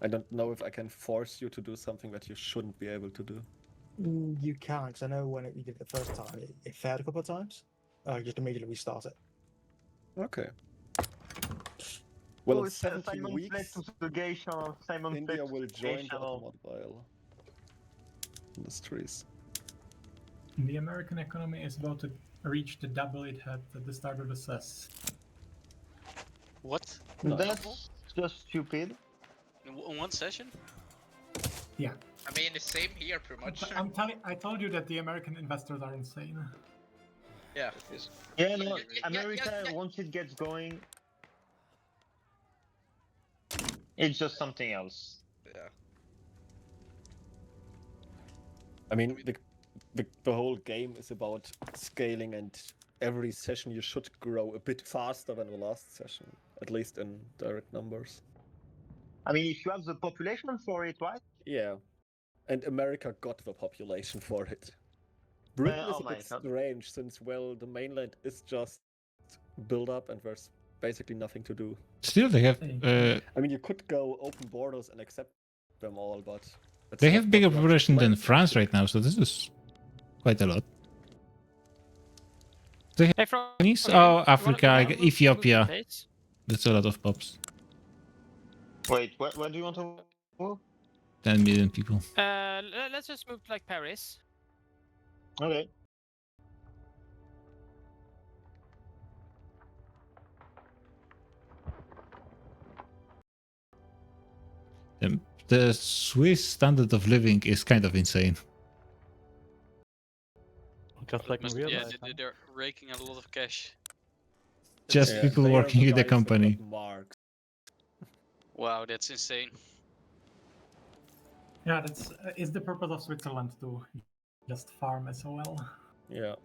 I don't know if I can force you to do something that you shouldn't be able to do. You can, because I know when you did it the first time, it failed a couple of times. Just immediately restart it. Okay. Well, in Simon 17 weeks, Simon India will join the channel. automobile industries. The American economy is about to reach the double it had at the start of the CES. What? That's just stupid. In one session? Yeah. I mean, the same here, pretty much. I told you that the American investors are insane. Yeah. Yeah, no, America, once it gets going, it's just something else. Yeah. I mean, the whole game is about scaling, and every session you should grow a bit faster than the last session, at least in direct numbers. I mean, if you have the population for it, right? Yeah. And America got the population for it. Britain is oh a my bit God. strange, since, well, the mainland is just built up and there's basically nothing to do. Still, they have I mean, you could go open borders and accept them all, but... that's they not have bigger what you population than actually France right now, so this is quite a lot. They have Chinese? Oh, Africa, Ethiopia. That's a lot of pops. Wait, where do you want to move? 10 million people. Let's just move to like Paris. Okay. The Swiss standard of living is kind of insane. Just like in real Yeah, life. they're raking a lot of cash. Just Yeah, people they are working the in the guys that got company. marked. Wow, that's insane. Yeah, that's is the purpose of Switzerland to just farm SOL. Yeah.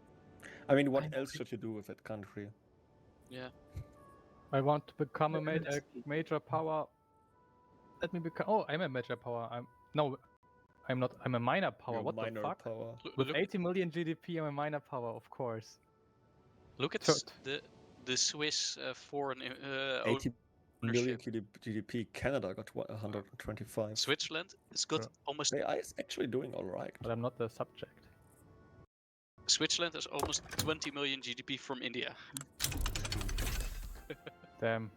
I mean, what else should you do with that country? Yeah. I want to become a major power. Let me become. Oh, I'm a major power. I'm not. I'm a minor power. You're What minor the fuck? power. With 80 million GDP, I'm a minor power, of course. Look at So- the Swiss foreign 80 million ownership. GDP. Canada got 125. Switzerland has got almost. They are actually doing all right. But I'm not the subject. Switzerland has almost 20 million GDP from India. Damn.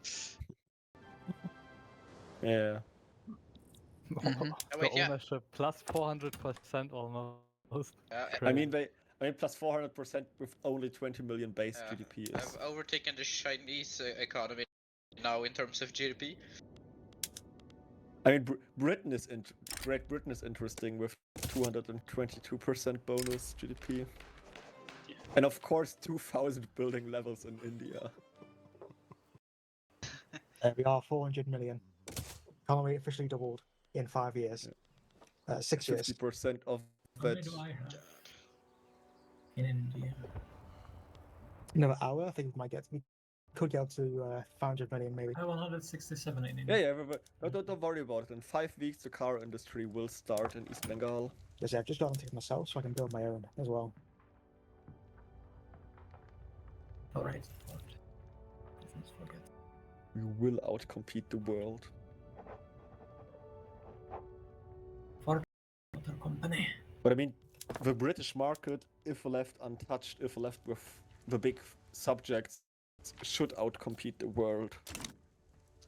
Yeah. The wait, yeah. ownership plus 400% almost. I mean, plus 400% with only 20 million base GDP is. I've overtaken the Chinese economy now in terms of GDP. I mean, Great Britain is interesting with 222% bonus GDP. And of course, 2,000 building levels in India. We are 400 million. Economy officially doubled in 5 years. 6 years. 50% of How many that. do I have in India? Another hour, I think we could get up to 500 million maybe. I have 167 in India. Yeah, don't worry about it. In 5 weeks, the car industry will start in East Bengal. Yes, I've just got to take myself so I can build my own as well. Alright. We will outcompete the world. For Motor Company. But I mean, the British market, if left untouched, if left with the big subjects, should outcompete the world.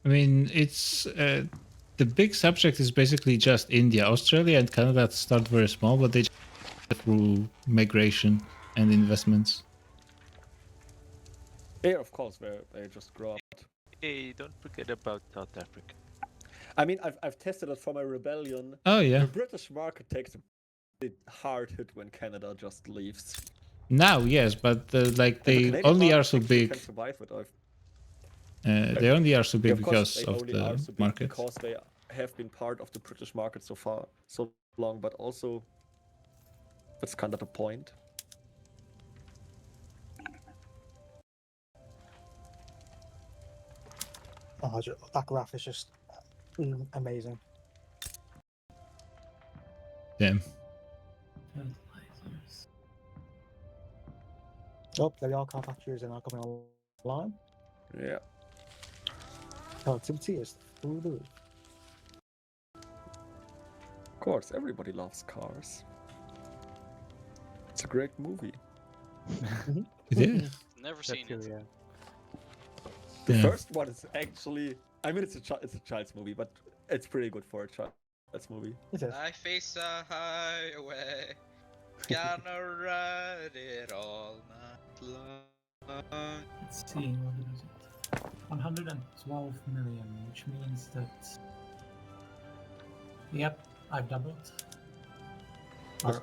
I mean, it's the big subject is basically just India. Australia and Canada start very small, but they just through migration and investments. Yeah, of course, they just grow up. Hey, don't forget about South Africa. I mean, I've tested it for my rebellion. Oh yeah. The British market takes a hard hit when Canada just leaves. Now, yes, but like they only are so big. Can survive it. They only are so big because they of only the are so big market. because they have been part of the British market so far, so long. But also, that's kind of the point. Oh, that graph is just amazing. Damn. Oh, there are car factories are now coming online. Yeah. Productivity is through the roof. Of course, everybody loves cars. It's a great movie. It is. Never seen it. Yeah. The Yeah. first one is actually, I mean, it's a child's movie, but it's pretty good for a child's movie. It is. I face a highway, gonna ride it all night long. Let's see, what is it? 112 million, which means that... Yep, I've doubled. That's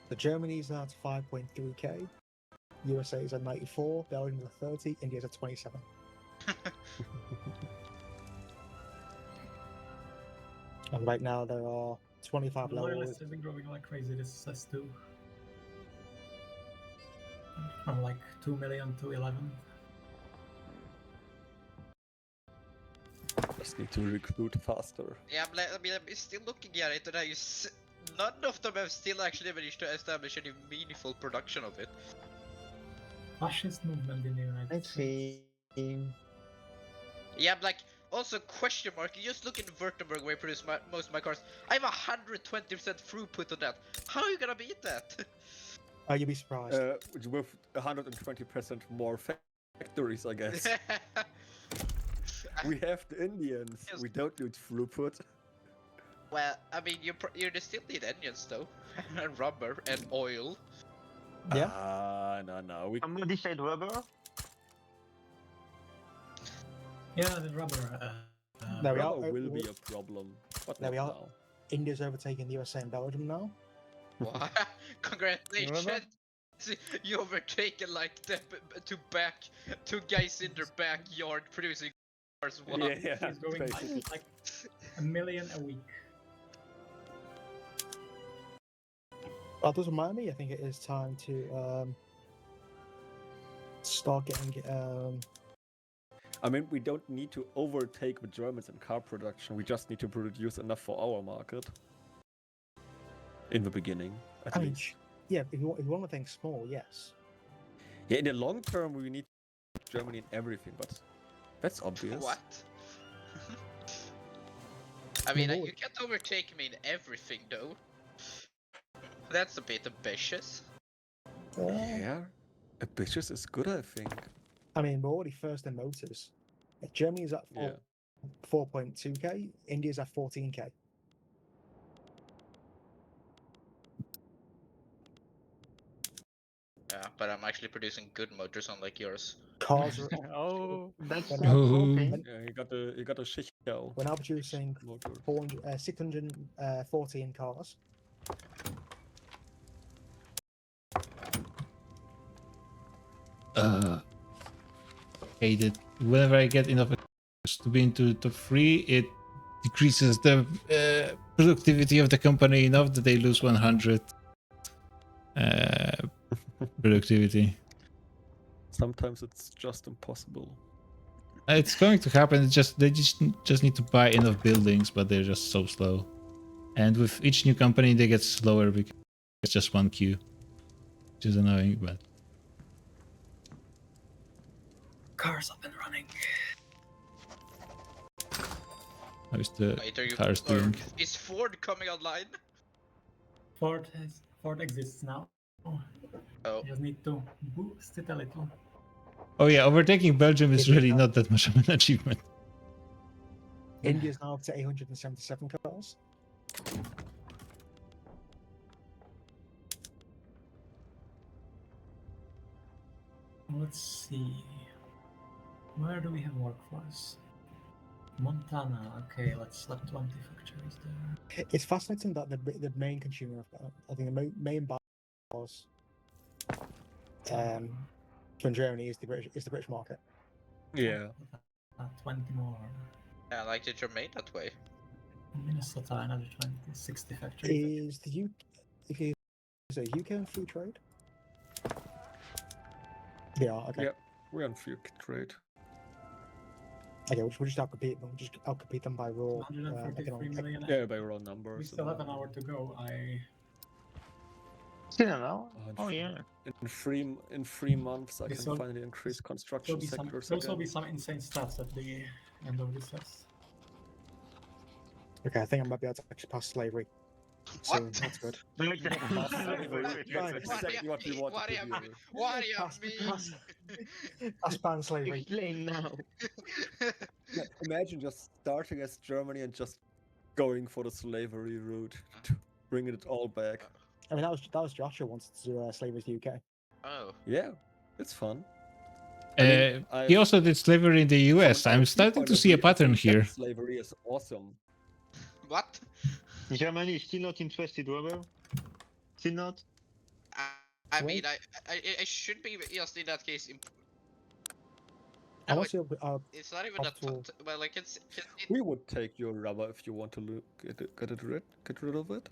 the Germany's at 5.3k. USA's at 94, Belgium's at 30, India's at 27. And right now there are 25 The levels. loyalists have been growing like crazy, this says too. From like 2 million to 11. Just need to recruit faster. Yeah, I mean, I'm still looking at it, and none of them have still actually managed to establish any meaningful production of it. Fascist movement in the United States. Yeah, like, also question mark, you just look in Württemberg where I produce most of my cars. I have 120% throughput on that. How are you gonna beat that? You'd be surprised. With 120% more factories, I guess. We have the Indians. Yes. We don't need throughput. Well, I mean, you still need engines though, and rubber and oil. Yeah. No. We Modified rubber. Yeah, the rubber. There we are. rubber will be a problem, but There not we are. now. India's overtaking the USA and Belgium now. What? Congratulations! You overtaken like two guys in their backyard producing cars. Wow. Yeah, She's going basically. like 1 million a week. That does remind me, I think it is time to start getting I mean, we don't need to overtake the Germans in car production. We just need to produce enough for our market. In the beginning, at least. Yeah, if you want to think small, yes. Yeah, in the long term, we need Germany in everything, but that's obvious. What? I mean, you can't overtake me in everything, though. That's a bit ambitious. Yeah, ambitious is good, I think. I mean, we're already first in motors. Germany's at 4.2k. India's at 14k. Yeah, but I'm actually producing good motors unlike yours. Cars are Oh, That's When not I- hoping. Yeah, you got a Schichtel. we're now producing 614 cars. Okay, that whenever I get enough to be into top 3, it decreases the productivity of the company enough that they lose 100 productivity. Sometimes it's just impossible. It's going to happen. It's just they just need to buy enough buildings, but they're just so slow. And with each new company, they get slower because it's just one queue, which is annoying. But Cars up and running. how's the Wait, are you, cars or doing? is Ford coming online? Ford exists now. Oh. You just need to boost it a little. Oh yeah, overtaking Belgium is really not that much of an achievement. India's now up to 877 cars. Let's see. Where do we have workforce? Montana. Okay, let's slap 20 factories there. It's fascinating that the main consumer, I think the main buyers from Germany is the British market. Yeah. 20 more. Yeah, like that you're made that way. Minnesota, another 20, 60 factories. Is the UK on free trade? They are, okay. Yeah, we're on free trade. Okay, we'll just outcompete them. Just outcompete them by raw. 143 million. Yeah, by raw numbers. We still have an hour to go. Still an hour? Oh yeah. In 3 months, I This can will- finally increase construction sectors There'll also again. be some insane stats at the end of this test. Okay, I think I might be able to actually pass slavery. So that's good. That's exactly what we wanted What do to you hear. mean? What do you mean? That's ban slavery. Explain now. Imagine just starting as Germany and just going for the slavery route to bring it all back. I mean, that was Joshua wanted to do slavery to the UK. Oh. Yeah, it's fun. He also did slavery in the US. From an I'm IT starting point to of see a view, I pattern think that here. Slavery is awesome. What? Germany is still not interested, Robert? Still not? I mean, I should be just in that case. I'm No, also, it's not even that. Well, like it's. We would take your rubber if you want to get rid of it.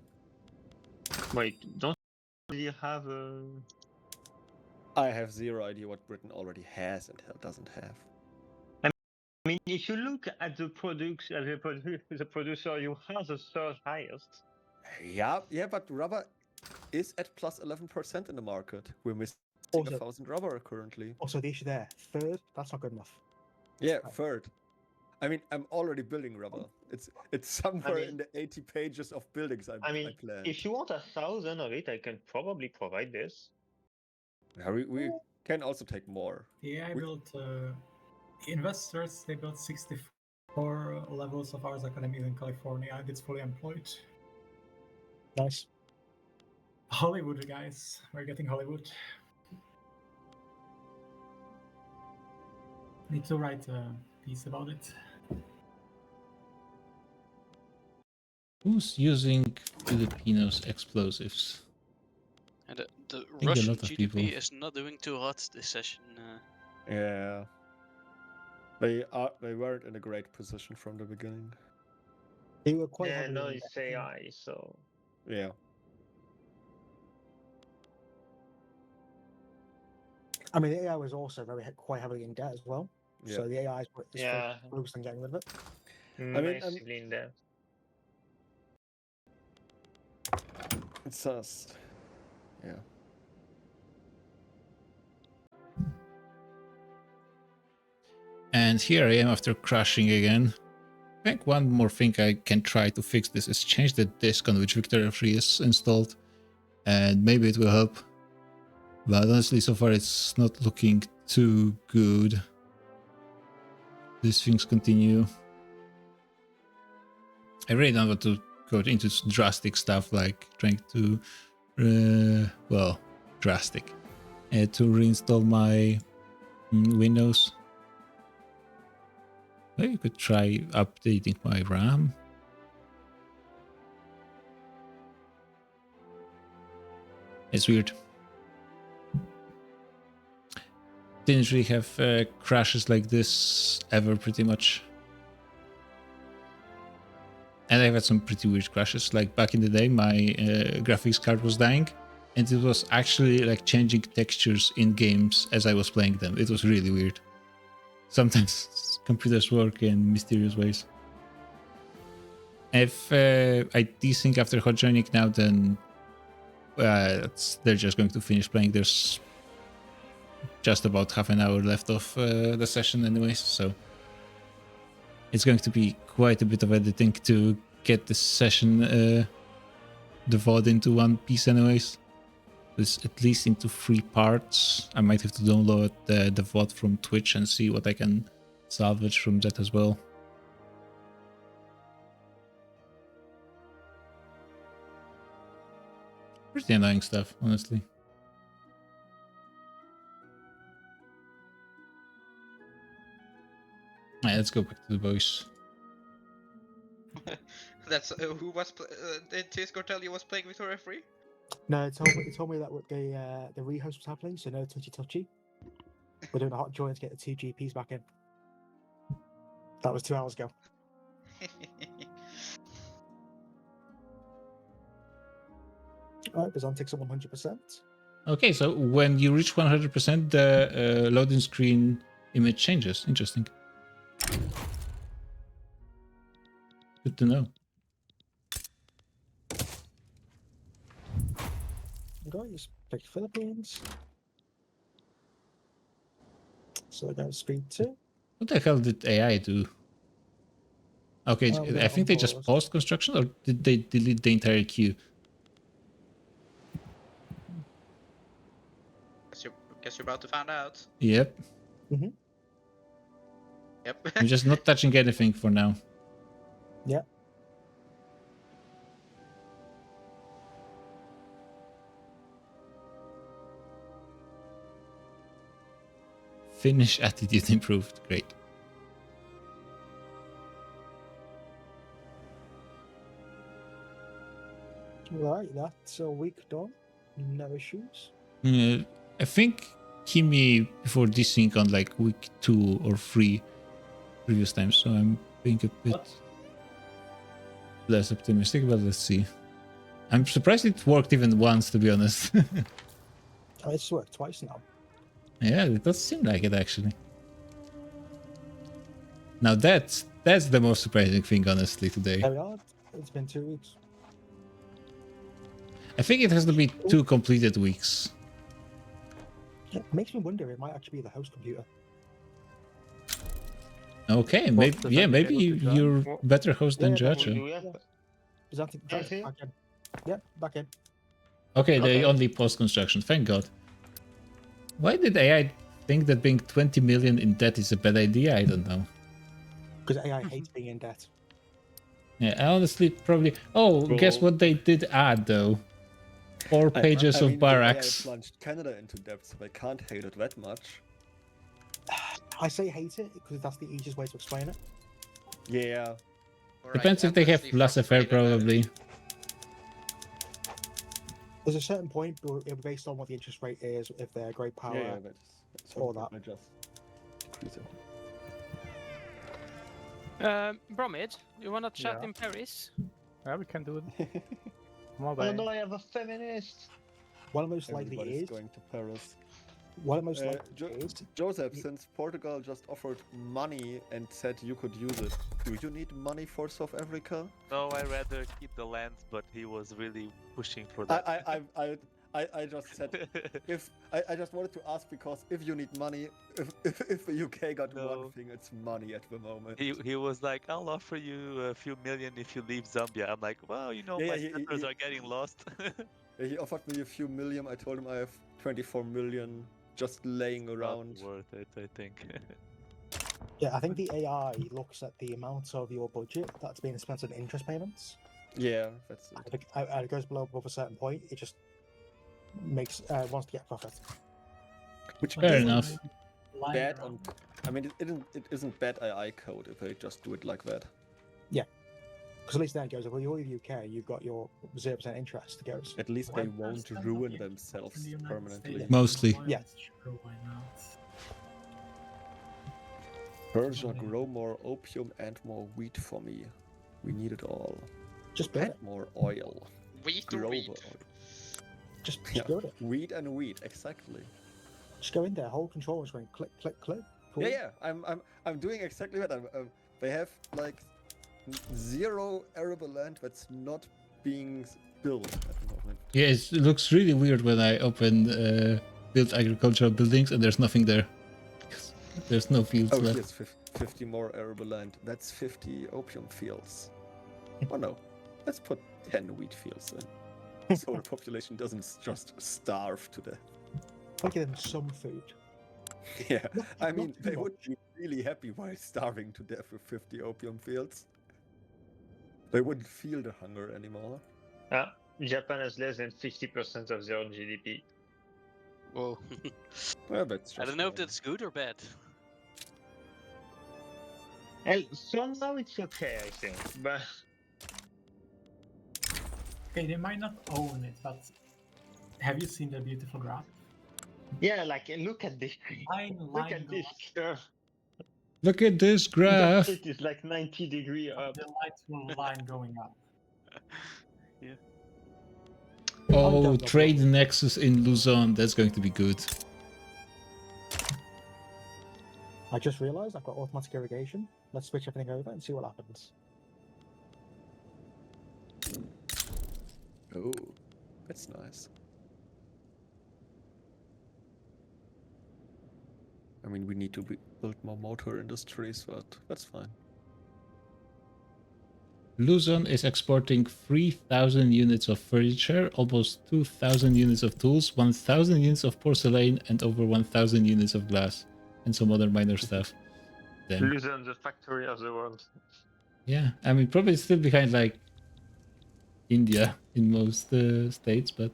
Wait, don't you have I have zero idea what Britain already has and doesn't have. I mean, if you look at the the producer, you have the third highest. Yeah, but rubber is at plus 11% in the market. We're missing 1,000 rubber currently. Also, the issue there, third, that's not good enough. Yeah, third. I mean, I'm already building rubber. It's somewhere in the 80 pages of buildings I planned. If you want 1,000 of it, I can probably provide this. Yeah, we can also take more. Yeah, I built investors. They built 64 levels of Ars Academies in California, and it's fully employed. Nice. Hollywood, guys, we're getting Hollywood. Need to write a piece about it. Who's using Filipinos explosives? And the think a Russian lot of GDP people. is not doing too hot this session. Yeah. They weren't in a great position from the beginning. They were quite Yeah, heavily no, in it's debt. AI, so. Yeah. I mean, the AI was also quite heavily in debt as well. Yeah. So the AI is Yeah. focused on getting rid of it. Massively in there. It's just, yeah. And here I am after crashing again. I think one more thing I can try to fix this is change the disk on which Victoria 3 is installed. And maybe it will help. But honestly, so far it's not looking too good. These things continue. I really don't want to go into drastic stuff like trying to, well, drastic, to reinstall my Windows. Maybe you could try updating my RAM. It's weird. Didn't really have crashes like this ever, pretty much. And I've had some pretty weird crashes. Like back in the day, my graphics card was dying, and it was actually like changing textures in games as I was playing them. It was really weird. Sometimes computers work in mysterious ways. If I desync after hot joining now, then they're just going to finish playing. There's just about half an hour left of the session anyways, so it's going to be quite a bit of editing to get this session, the VOD, into one piece anyways. It's at least into 3 parts. I might have to download the VOD from Twitch and see what I can salvage from that as well. Pretty annoying stuff, honestly. Alright, let's go back to the voice. That's who was did Discord tell you was playing Victoria Free? No, it told me that the rehost was happening, so no touchy. We're doing a hot join to get the 2 GPs back in. That was 2 hours ago. Alright, Byzantics at 100%. Okay, so when you reach 100%, the loading screen image changes. Interesting. Good to know. Guys, pick Philippines. So they're going to speed 2. What the hell did AI do? Okay, I think they just paused construction, or did they delete the entire queue? Guess you're about to find out. Yep. Yep. I'm just not touching anything for now. Yeah. Finnish attitude improved. Great. Right, that's a week done. No issues. I think Kimi before desync on like week 2 or 3 previous times, so I'm being a bit less optimistic, but let's see. I'm surprised it worked even once, to be honest. It's worked twice now. Yeah, it does seem like it actually. Now that's the most surprising thing, honestly, today. There we are. It's been 2 weeks. I think it has to be 2 completed weeks. It makes me wonder, it might actually be the host computer. Okay, maybe you're better host than Judge. Byzantic back in. Yep, back in. Okay, they only post construction. Thank God. Why did AI think that being 20 million in debt is a bad idea? I don't know. Because AI hates being in debt. Yeah, I honestly probably. Oh, guess what they did add though? 4 pages of barracks. The AI plunged Canada into debt, so they can't hate it that much. I say hate it because that's the easiest way to explain it. Yeah. Depends if they have laissez-faire, probably. There's a certain point based on what the interest rate is, if they're great power, all that. Just decrease it. Bromid, you wanna chat in Paris? Yeah, we can do it. Oh no, I have a feminist. Well, most likely Everybody's is. going to Paris. Well, most likely is. Joseph, since Portugal just offered money and said you could use it, do you need money for South Africa? No, I rather keep the lands, but he was really pushing for that. I just said if I just wanted to ask because if you need money, if the UK got one thing, it's money at the moment. He was like, I'll offer you a few million if you leave Zambia. I'm like, well, you know, my settlers are getting lost. He offered me a few million. I told him I have 24 million just laying around. Not worth it, I think. Yeah, I think the AI looks at the amount of your budget that's being spent on interest payments. Yeah, that's it. And it goes below above a certain point. It just makes wants to get profit. Which Fair isn't enough. bad on. I mean, it isn't bad AI code if they just do it like that. Yeah, because at least then it goes, well, you're in the UK, you've got your 0% interest. It goes. At least they won't ruin themselves permanently. Mostly. Yeah. Sure, why not? Persia, grow more opium and more wheat for me. We need it all. Just build and it. more oil. Wheat or Grow weed? more oil. Just Yeah, build it. wheat and wheat, exactly. Just go in there, hold control screen, click, click, click. Cool. Yeah, I'm doing exactly that. They have like 0 arable land that's not being built at the moment. Yeah, it looks really weird when I open build agricultural buildings and there's nothing there. There's no fields Oh, left. here's 50 more arable land. That's 50 opium fields. Oh no, let's put 10 wheat fields in. So the population doesn't just starve to death. I'll give them some food. Yeah, I not mean, too they would much. be really happy while starving to death with 50 opium fields. They wouldn't feel the hunger anymore. Japan has less than 50% of their own GDP. Whoa. Well, that's I don't know if that's good or bad. And somehow it's okay, I think. But Okay, they might not own it, but have you seen the beautiful graph? yeah, like look at this. Look at this curve. Look at this The graph. shit is like 90-degree up. The light line going up. Yeah. Oh, trade nexus in Luzon. That's going to be good. I just realised I've got automatic irrigation. Let's switch everything over and see what happens. Oh, that's nice. I mean, we need to build more motor industries, but that's fine. Luzon is exporting 3,000 units of furniture, almost 2,000 units of tools, 1,000 units of porcelain, and over 1,000 units of glass, and some other minor stuff. Then, Luzon, the factory of the world. yeah, I mean, probably still behind like India in most states, but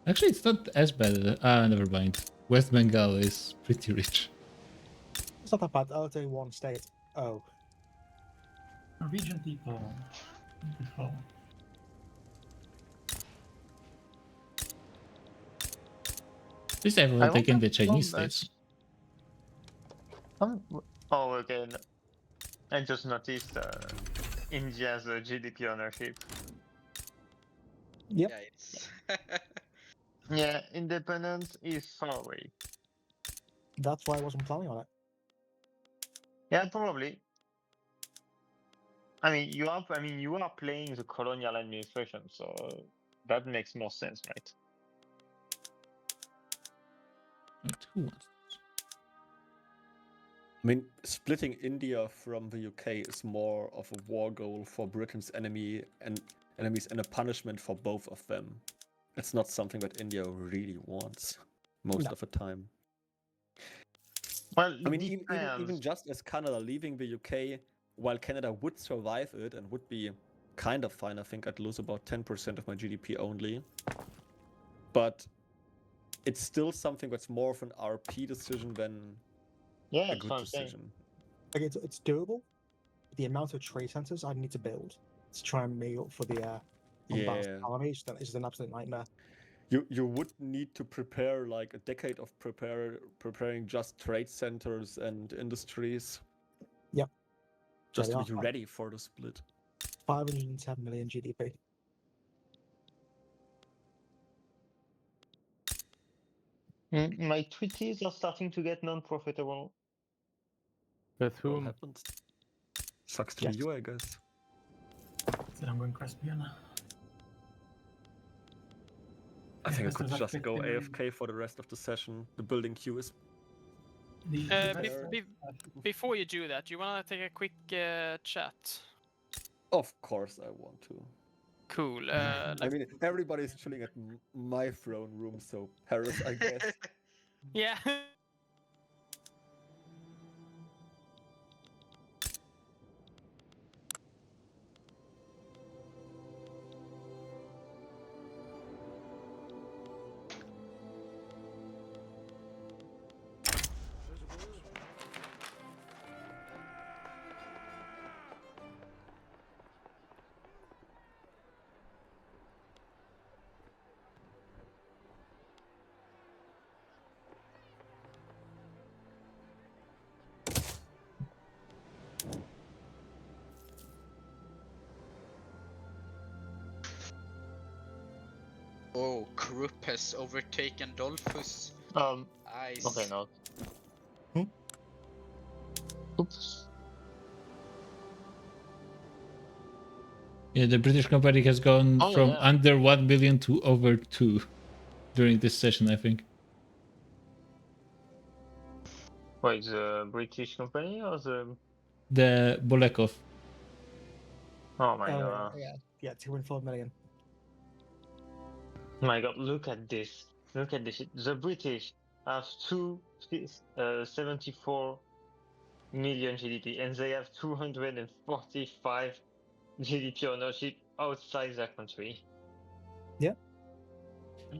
actually it's not as bad. Never mind. West Bengal is pretty rich. It's not that bad. I'll say one state. Oh. Norwegian people. Beautiful. At least everyone taking the Chinese states. Oh, okay. No. I just noticed India's GDP ownership. Yep. Yeah, it's Yeah, independence is far away. That's why I wasn't planning on it. Yeah, probably. I mean, you are playing the colonial administration, so that makes more sense, right? Who wants? I mean, splitting India from the UK is more of a war goal for Britain's enemies and a punishment for both of them. It's not something that India really wants most of the time. Well, I mean, even just as Canada leaving the UK, while Canada would survive it and would be kind of fine, I think I'd lose about 10% of my GDP only. But it's still something that's more of an RP decision than a good decision. Like it's doable. The amount of trade centers I need to build to try and make up for the unbalanced economies that is an absolute nightmare. You would need to prepare like a decade of preparing just trade centers and industries. Yep. Just to be ready for the split. 510 million GDP. My treaties are starting to get non-profitable. With whom? What happens? Sucks to be you, I guess. So I'm going Caspian. I think I could just go AFK for the rest of the session. The building queue is... Before you do that, you want to take a quick chat? Of course I want to. Cool. I mean, everybody's chilling at my throne room, so Paris, I guess. Yeah. Oh, Krupp has overtaken Dolphus. Nice. Okay, no. Oops. Yeah, the British company has gone Oh, from yeah. under 1 million to over 2 during this session, I think. Wait, the British company or the... The Bolekov. Oh my god. Yeah, 2.4 million. My god, look at this. Look at this. The British have 74 million GDP and they have 245 GDP ownership outside their country. Yeah.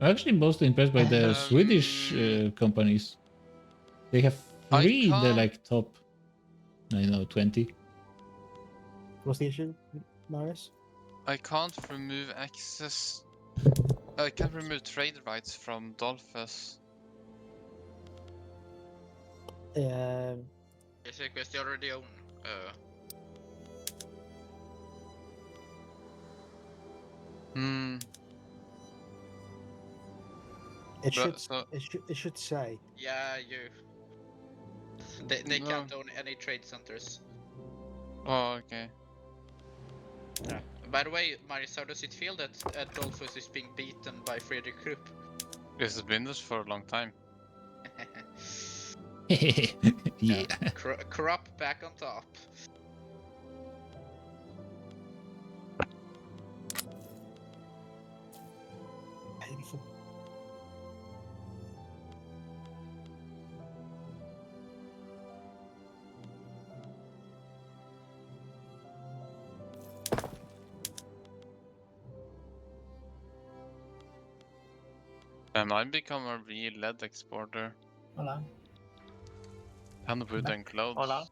I'm actually mostly impressed by the Swedish companies. They have 3 in the like top, I don't know, 20. What's the issue, Marius? I can't remove access. I can't remove trade rights from Dolphus. It's because they already own. It should say. Yeah, you. They can't own any trade centers. Oh, okay. Yeah. By the way, Marius, how does it feel that Dolphus is being beaten by Friedrich Krupp? It's been this for a long time. Yeah. Krupp back on top. Painful. I might become a real lead exporter. Hola. And wood and clothes. Hola.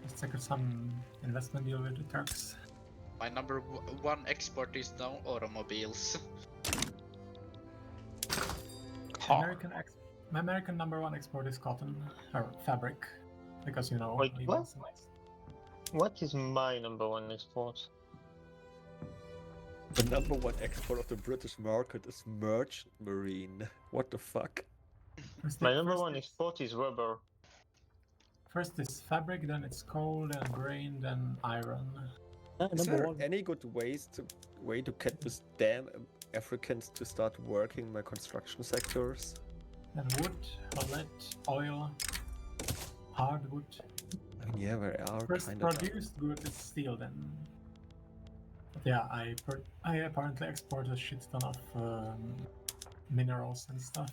Let's take some investment deal with the Turks. My number one export is now automobiles. My American number one export is cotton or fabric, because you know. Wait, what? What is my number one export? The number one export of the British market is merchant marine. What the fuck? My number one export is rubber. First is fabric, then it's coal, then grain, then iron. Is there any good way to get this damn Africans to start working in my construction sectors? Then wood, lead, oil, hardwood. I mean, yeah, there are First kind of. produced good is steel, then. But yeah, I apparently export a shit ton of minerals and stuff.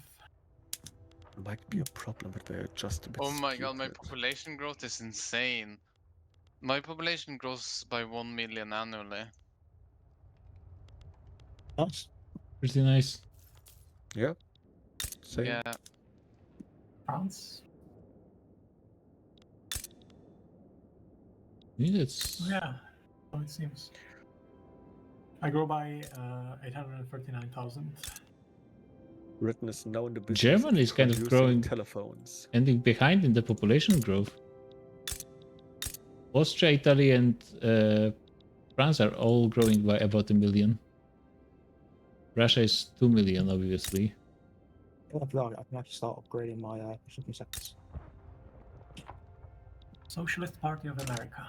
Might be a problem, but they're just a bit. Oh my god, my stupid. population growth is insane. My population grows by 1 million annually. Nice. Pretty nice. Yeah. Same. Yeah. France? Yeah, it's... Yeah, so it seems. I grow by 839,000. Britain is now in the business Germany is kind of producing growing, telephones. ending behind in the population growth. Austria, Italy, and France are all growing by about 1 million. Russia is 2 million, obviously. I can actually start upgrading my shipping sectors. Socialist Party of America.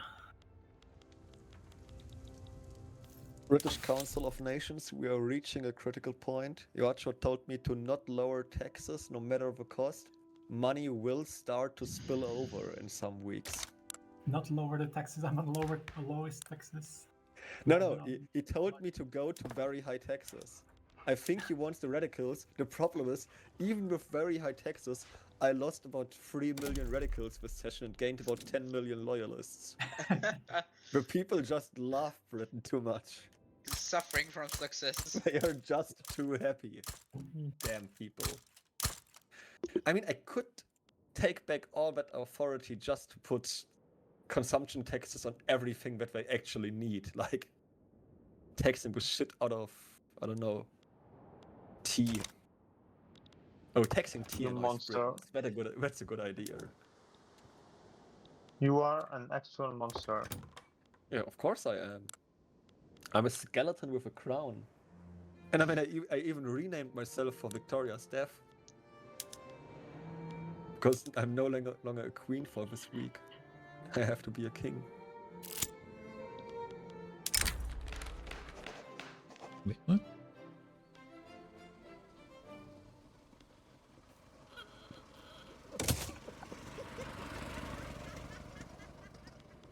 British Council of Nations, we are reaching a critical point. Yoacho told me to not lower taxes no matter the cost. Money will start to spill over in some weeks. Not lower the taxes, I'm on lowest taxes. No, he told me to go to very high taxes. I think he wants the radicals. The problem is, even with very high taxes, I lost about 3 million radicals this session and gained about 10 million loyalists. The people just love Britain too much. Suffering from success. They are just too happy. Damn people. I mean, I could take back all that authority just to put consumption taxes on everything that they actually need. Like, taxing the shit out of, I don't know, tea. Oh, taxing tea You in monster. That's a good idea. You are an actual monster. Yeah, of course I am. I'm a skeleton with a crown. And I mean, I even renamed myself for Victoria's Death. Because I'm no longer a queen for this week. I have to be a king. Wait, what?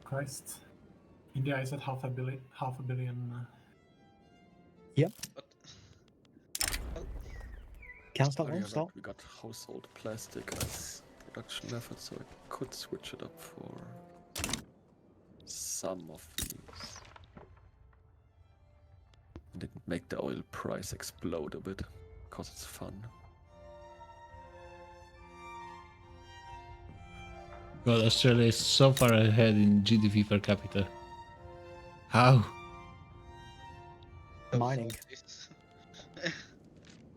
Christ. India is at half a billion. Yep. Can't stop, Earlier won't stop. we got household plastic as production method, so I could switch it up for some of these. Didn't make the oil price explode a bit, because it's fun. God, Australia is so far ahead in GDP per capita. How? Mining.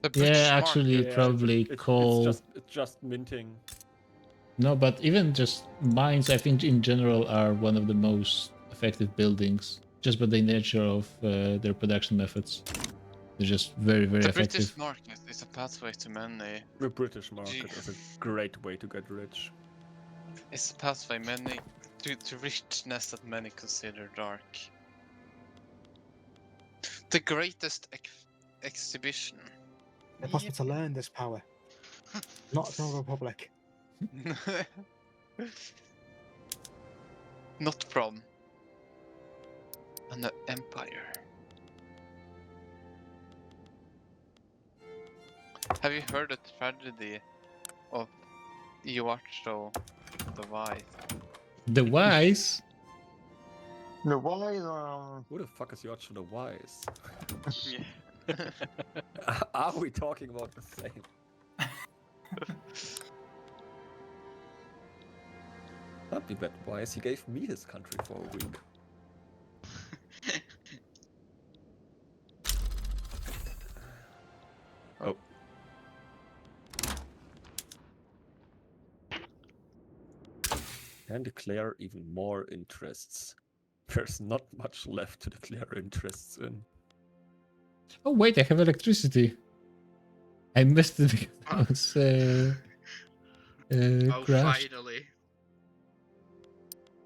The Yeah, British actually, market. probably coal. It's just minting. No, but even just mines, I think in general are one of the most effective buildings, just by the nature of their production methods. They're just very, very The effective. British market is a pathway to many. The British market is a great way to get rich. It's a pathway many to richness that many consider dark. The greatest exhibition. It's possible to learn this power. Not from a republic. Not from an empire. Have you heard the tragedy of Iwacho the Wise? The Wise? The Wise Who the fuck is Yacho the Wise? Yeah. Are we talking about the same? Not be that wise, he gave me his country for a week. Oh. And declare even more interests. There's not much left to declare interests in. Oh wait, I have electricity. I missed it because I was crashed. Finally.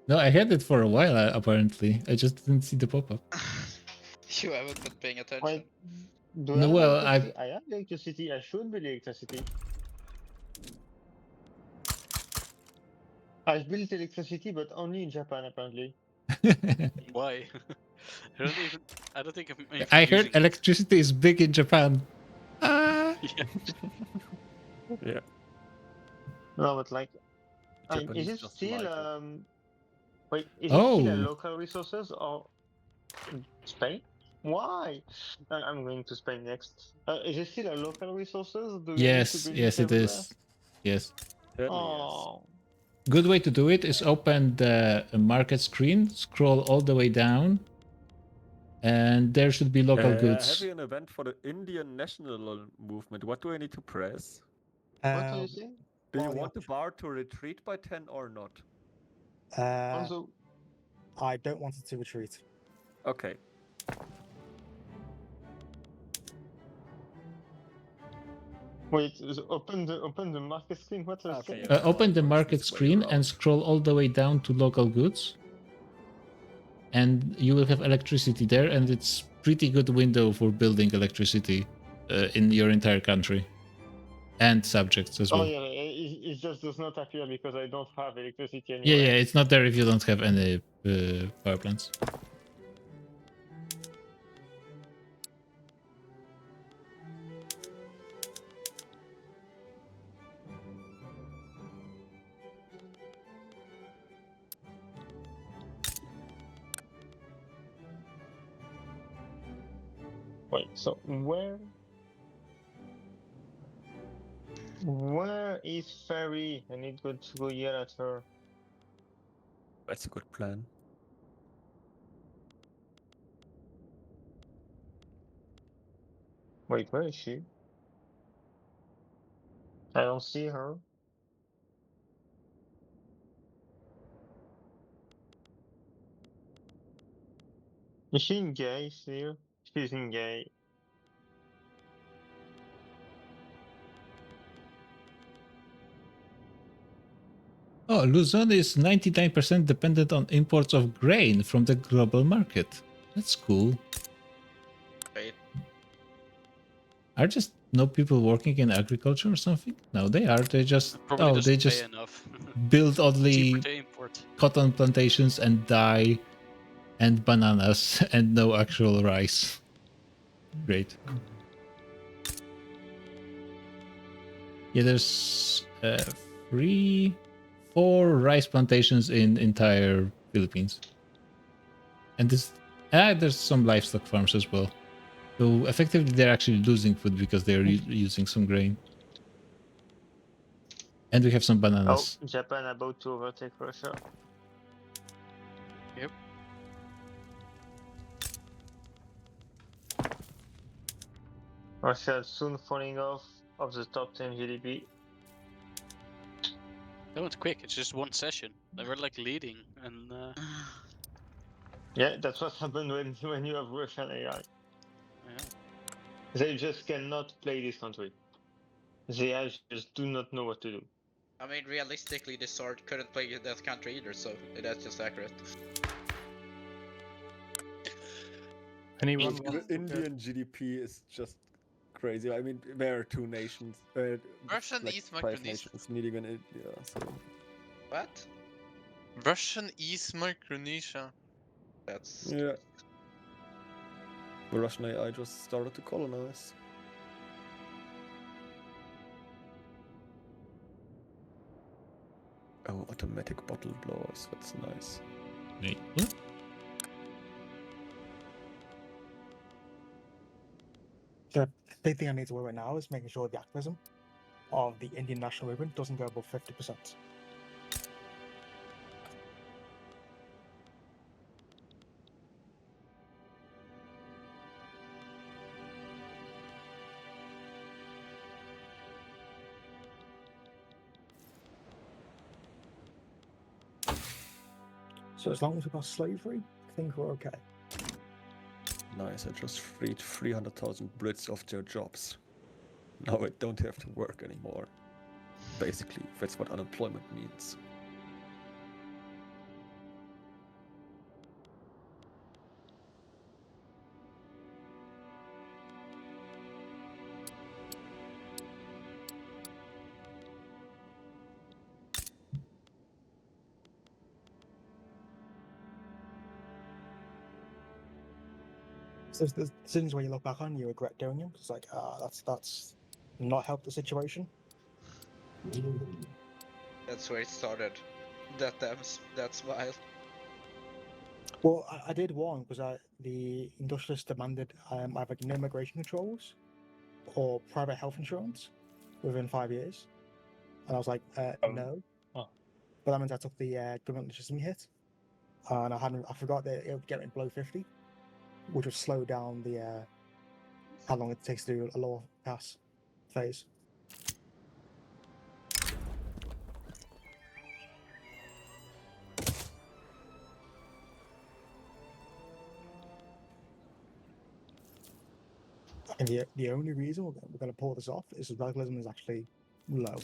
No, I had it for a while apparently. I just didn't see the pop-up. You haven't been paying attention. Do No, I have well, electricity? I have electricity. I should be electricity. I've built electricity, but only in Japan apparently. Why? I don't think I'm even I heard using electricity is big in Japan. Ah. it. Yeah. No, but like, is Japanese it just still like it. wait? Is it still a Oh. local resources or Spain? Why? I'm going to Spain next. Is it still a local resources? Do you need to Yes, build yes, it it everywhere? is. Yes. Oh. Good way to do it is open the market screen, scroll all the way down, and there should be local goods. Having an event for the Indian national movement. What do I need to press? What do you think? Do you want the bar to retreat by 10 or not? Also, I don't want it to retreat. Okay. wait, open the market screen. What are you saying? Open the market screen and scroll all the way down to local goods. And you will have electricity there, and it's pretty good window for building electricity in your entire country. And subjects as well. Oh yeah, it just does not appear because I don't have electricity Yeah, anyway. yeah, it's not there if you don't have any power plants. Wait, so where is Fairy? I need to go yell at her. That's a good plan. Wait, where is she? I don't see her. Is she in gay here? She's in gay. Oh, Luzon is 99% dependent on imports of grain from the global market. That's cool. Wait. Are just no people working in agriculture or something? No, they are. They just Probably they doesn't pay just enough. build Cheaper oddly to import. cotton plantations and dye and bananas and no actual rice. Great. Yeah, there's 4 rice plantations in entire Philippines, and there's some livestock farms as well. So effectively, they're actually losing food because they're using some grain, and we have some Oh, bananas. Japan about to overtake Russia. Yep. Russia soon falling off of the top 10 GDP. That went quick. It's just one session. They were like leading, and Yeah, that's what happened when you have Russian AI. yeah. They just cannot play this country. The AI just do not know what to do. I mean, realistically, the sword couldn't play that country either, so that's just accurate. Anyone The wants to Indian GDP is just crazy. I mean, there are 2 nations, Russian like East 5 Micronesia. nations needing an India. So What? Russian East Micronesia. That's yeah, the Russian AI just started to colonize. Oh, automatic bottle blowers. That's nice. Wait, The big thing I need to worry about now is making sure the activism of the Indian national movement doesn't go above 50%. So as long as we've got slavery, I think we're okay. Nice, I just freed 300,000 Brits off their jobs. Now I don't have to work anymore. Basically, that's what unemployment means. So there's things where you look back on, you regret doing them. It's like, that's not helped the situation. That's where it started. That smile. Well, I did one because the industrialists demanded either no immigration controls or private health insurance within 5 years, and I was like, no. Oh. But that means I took the government legitimacy hit, and I forgot that it would get it below 50, which would slow down the how long it takes to do a law pass phase. And the only reason we're going to pull this off is that radicalism is actually low.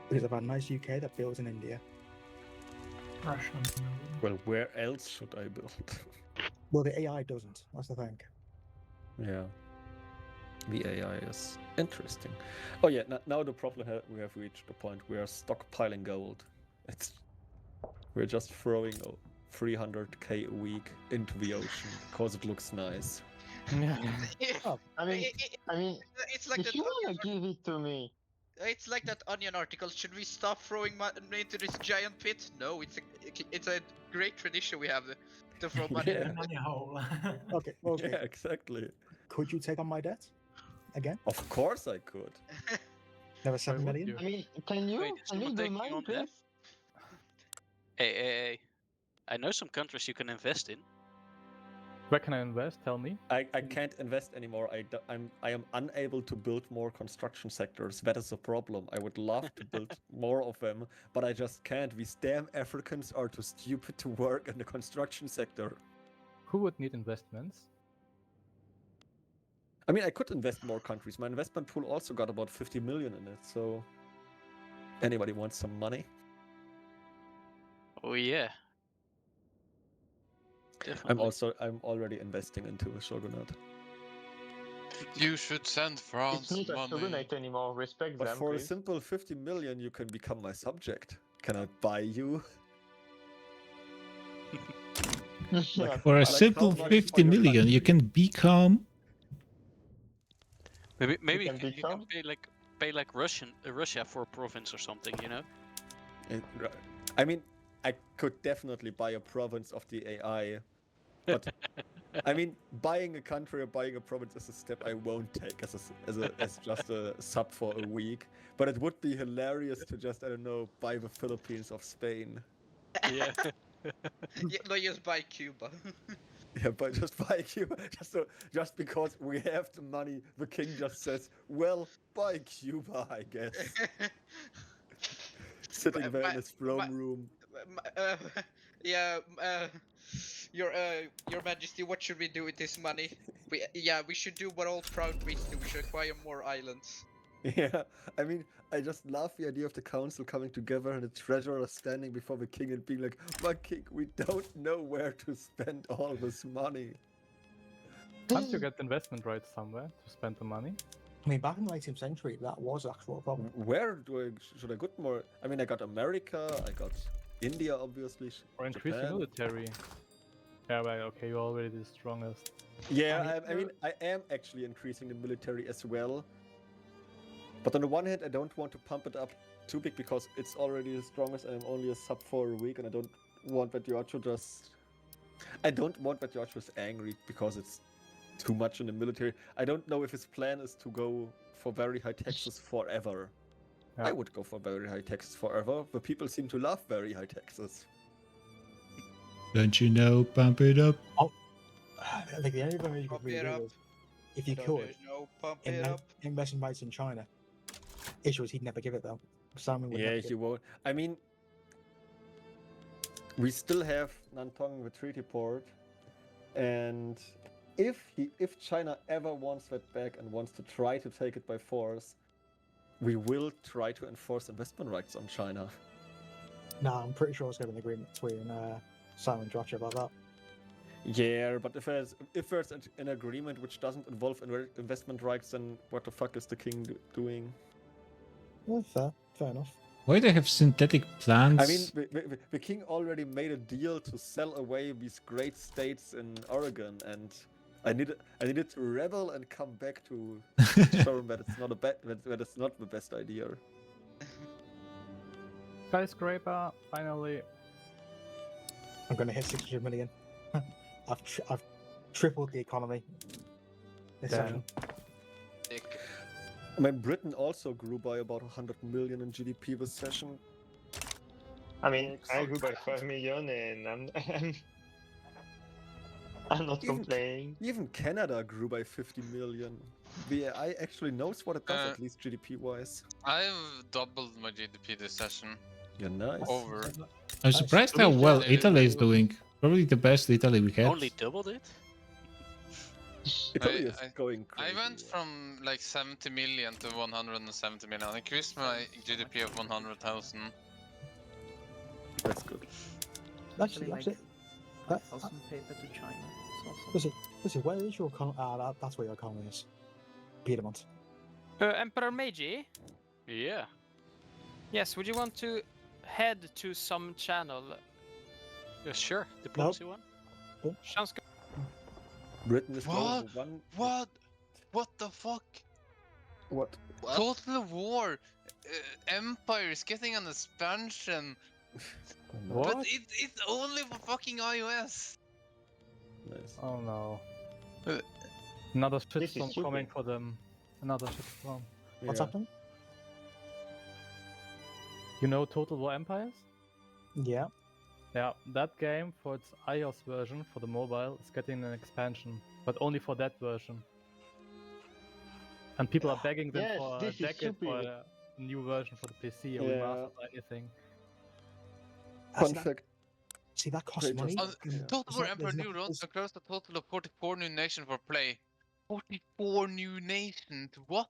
Because I've had a nice UK that builds in India. Russian. Well, where else should I build? Well, the AI doesn't. That's the thing. Yeah. The AI is interesting. Oh yeah, now the problem we have reached the point we are stockpiling gold. We're just throwing 300k a week into the ocean because it looks nice. Oh, I mean, it's like if that you wanna give it to me, it's like that Onion article. Should we stop throwing money into this giant pit? No, it's a great tradition we have to throw money. Yeah. Money hole. Okay. Yeah, exactly. Could you take on my debt again? Of course I could. There was 7 million. I mean, can you do mine, please? Hey. I know some countries you can invest in. Where can I invest? Tell me. I can't invest anymore. I am unable to build more construction sectors. That is a problem. I would love to build more of them, but I just can't. These damn Africans are too stupid to work in the construction sector. Who would need investments? I mean, I could invest more countries. My investment pool also got about 50 million in it, so anybody wants some money? Oh yeah. Definitely. I'm already investing into a shogunate. You should send France It's not a money. shogunate anymore. Respect But them, for a please. simple 50 million, you can become my subject. Can I buy you? For a simple how much 50 for your million, you country? can become. Maybe can you can become? pay like Russia for a province or something, you know? I mean, I could definitely buy a province of the AI, but I mean, buying a country or buying a province is a step I won't take as just a sub for a week. But it would be hilarious to just, I don't know, buy the Philippines of Spain. Yeah. Yeah, no, just buy Cuba. Yeah, but just buy Cuba, just because we have the money, the king just says, well, buy Cuba, I guess. Sitting there in his throne room. Yeah, your Majesty, what should we do with this money? We should do what all proud Brits do. We should acquire more islands. Yeah, I mean, I just love the idea of the council coming together and the treasurer standing before the king and being like, my king, we don't know where to spend all this money. Can't you get investment rights somewhere to spend the money? I mean, back in the 18th century, that was actually a problem. Where should I get more? I mean, I got America, I got India, obviously. Or increase the military. Yeah, well, okay, you're already the strongest. Yeah, I mean, I am actually increasing the military as well. But on the one hand, I don't want to pump it up too big because it's already the strongest and I'm only a sub for a week and I don't want Vetiacho just... I don't want Vetiacho's angry because it's too much in the military. I don't know if his plan is to go for very high taxes forever. Yeah. I would go for very high taxes forever. The people seem to love very high taxes. Don't you know, pump it up. Oh, I think the only way you could really do is if you could invest in rights in China. Issue is he'd never give it though. Simon would Yeah, never he won't. I mean, we still have Nantong, the treaty port, and if China ever wants that back and wants to try to take it by force, we will try to enforce investment rights on China. No, I'm pretty sure it's going to be an agreement between Simon and Josh about that. Yeah, but if there's an agreement which doesn't involve investment rights, then what the fuck is the king doing? Well, fair enough. Why they have synthetic plants? I mean, the king already made a deal to sell away these great states in Oregon, and I needed to rebel and come back to show him that it's not that it's not the best idea. Skyscraper, finally. I'm going to hit 600 million. I've tripled the economy. This session. I mean, Britain also grew by about 100 million in GDP this session. I mean, I grew by 5 million and I'm not complaining. Even Canada grew by 50 million. The AI actually knows what it does, at least GDP-wise. I've doubled my GDP this session. Yeah, nice. Over. I'm surprised how well Italy is doing. Probably the best Italy we had. Only doubled it? Italy is going crazy. I went from like 70 million to 170 million. I increased my GDP of 100,000. That's good. Actually, Awesome paper to China. Listen, where is your economy? That's where your economy is. Piedmont. Emperor Meiji? Yeah. Yes, would you want to head to some channel? Yeah, sure. Diplomacy one? Sounds good. Britain is What? What the fuck? What? Total war. Empire is getting an expansion. What? But it's only for fucking iOS. Nice. Oh no. Another shitstorm coming for them. Another shitstorm. What's happening? You know Total War Empires? Yeah. Yeah, that game for its iOS version for the mobile is getting an expansion, but only for that version. And people are begging them for a decade for a new version for the PC or remastered or anything. Fun fact. See, that costs money. Total War Emperor New runs across a total of 44 new nations for play. 44 new nations. What?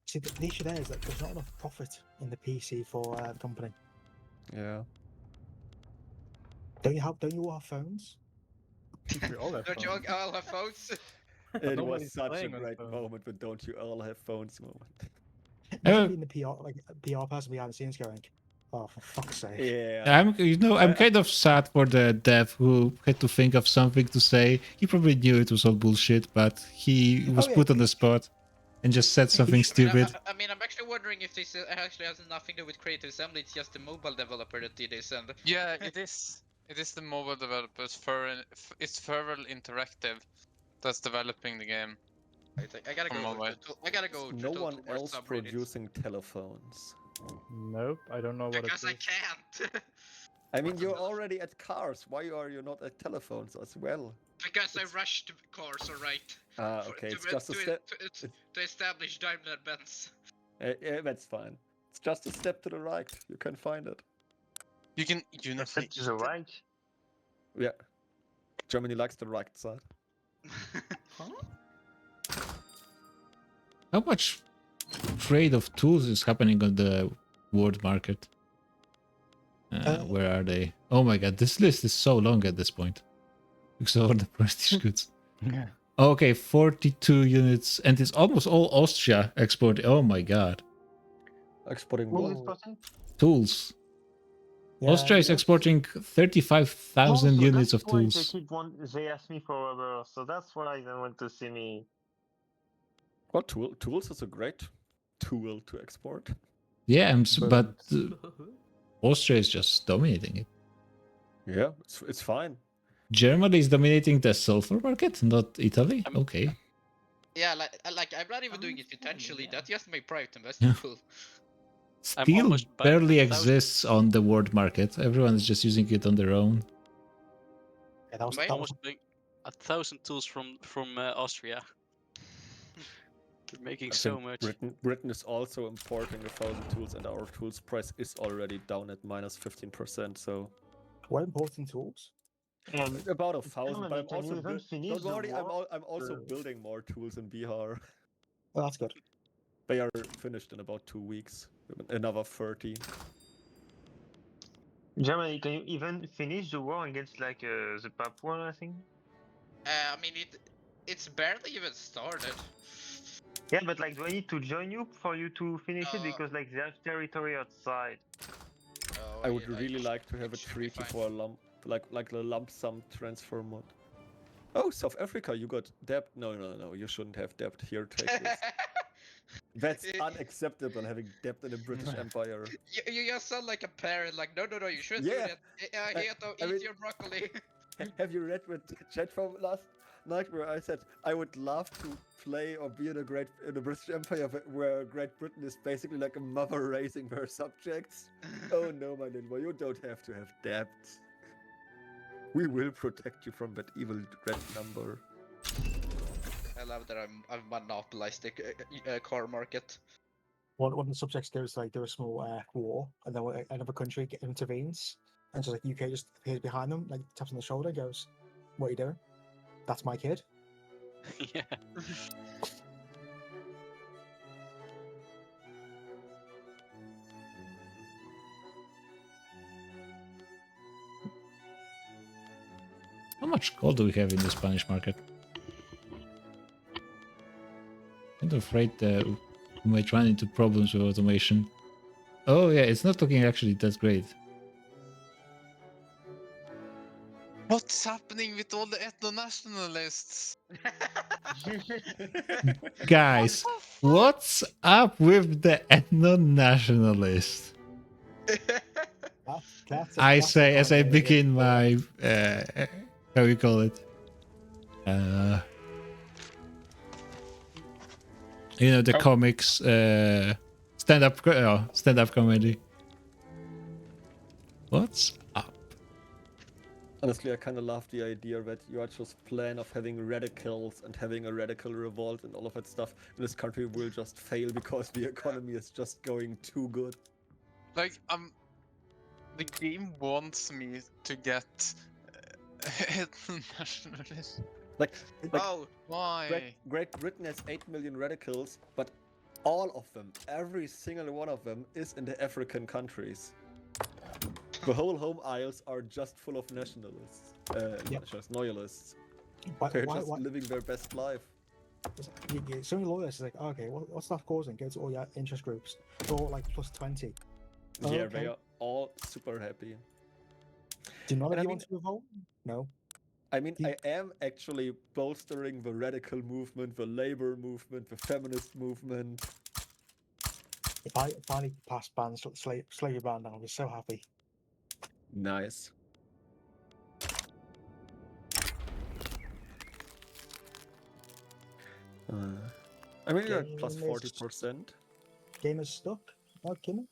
See, the issue there is that there's not enough profit in the PC for the company. Yeah. Don't you all have phones? We all have Don't you phones. all have phones? It Nobody's was such a playing on great phone. moment, but don't you all have phones moment. Imagine being the PR person behind the scenes going, "Oh, for fuck's sake!" Yeah. I'm kind of sad for the dev who had to think of something to say. He probably knew it was all bullshit, but he was put on the spot and just said something stupid. I mean, I'm actually wondering if this actually has nothing to do with Creative Assembly. It's just the mobile developer that did this, and Yeah, it is. It is the mobile developers. It's Feral Interactive that's developing the game. I gotta For go. mobile. I gotta go. No to one more else subreddits. producing telephones. Nope, I don't know what Because it I is. can't. I mean, you're already at cars. Why are you not at telephones as well? Because I rushed cars, alright. Ah, okay. It's just a to, step. to establish Daimler-Benz. Yeah, that's fine. It's just a step to the right. You can find it. You can. You know. Step to the right. Yeah. Germany likes the right side. How much trade of tools is happening on the world market? Where are they? Oh my god, this list is so long at this point. Looks all the prestige goods. Okay, 42 units, and it's almost all Austria export. Oh my god. Exporting What what? is percent? Tools. Yeah, Austria is exporting 35,000 Also, units that's of why tools. they ask me for rubber, so that's why they want to see me. Well, tools is a great tool to export. Yeah, but Austria is just dominating it. Yeah, it's fine. Germany is dominating the sulfur market, not Italy? Okay. Yeah, like I'm not even doing it intentionally. That's just my private investment pool. Steel barely exists on the world market. Everyone is just using it on their own. Yeah, I'm almost buying 1,000 tools from Austria. We're making I so think much. Britain is also importing 1,000 tools, and our tools price is already down at minus 15%. So we're importing tools. About 1,000. But I'm Can also you even finish don't the worry. war? I'm also building more tools in Bihar. Well, that's good. They are finished in about 2 weeks. Another 30. Germany, can you even finish the war against like the Papua? I think. I mean, it's barely even started. Yeah, but like, do I need to join you for you to finish it? Because like they have territory outside. Oh, I would really like to have a treaty for a lump, like the lump sum transfer mod. Oh, South Africa, you got debt. No, you shouldn't have debt. Here, take this. That's unacceptable, having debt in the British Empire. You just sound like a parent, like, no, you shouldn't do that. Here, eat your broccoli. Have you read with chat from last night where I said I would love to play or be in the British Empire where Great Britain is basically like a mother raising her subjects? Oh no, my little boy, you don't have to have debt. We will protect you from that evil red number. I love that I've monopolized the car market. One of the subjects goes like do a small war, and then another country intervenes, and so like UK just appears behind them, like taps on the shoulder, goes, "What are you doing? That's my kid." Yeah. How much gold do we have in the Spanish market? I'm afraid we might run into problems with automation. Oh yeah, it's not looking actually that great. What's happening with all the ethno-nationalists? Guys, what's up with the ethno-nationalist? I say as I begin my how you call it? You know, the comics stand-up comedy. What's up? Honestly, I kind of love the idea that you are just plan of having radicals and having a radical revolt and all of that stuff. And this country will just fail because the economy is just going too good. Like, the game wants me to get ethno-nationalist. Like Oh, Why? Great Britain has 8 million radicals, but all of them, every single one of them, is in the African countries. The whole home isles are just full of nationalists, just loyalists. They're just living their best life. Some loyalists is like, okay, what's that causing? Go to all your interest groups. They're all like plus 20. Oh, Yeah, okay. they are all super happy. Do none of you want to revolt? No. I mean, I am actually bolstering the radical movement, the labor movement, the feminist movement. If I finally pass slavery ban now, I'll be so happy. Nice. I mean, you're at plus 40%. Game is stuck. No, Kimmy?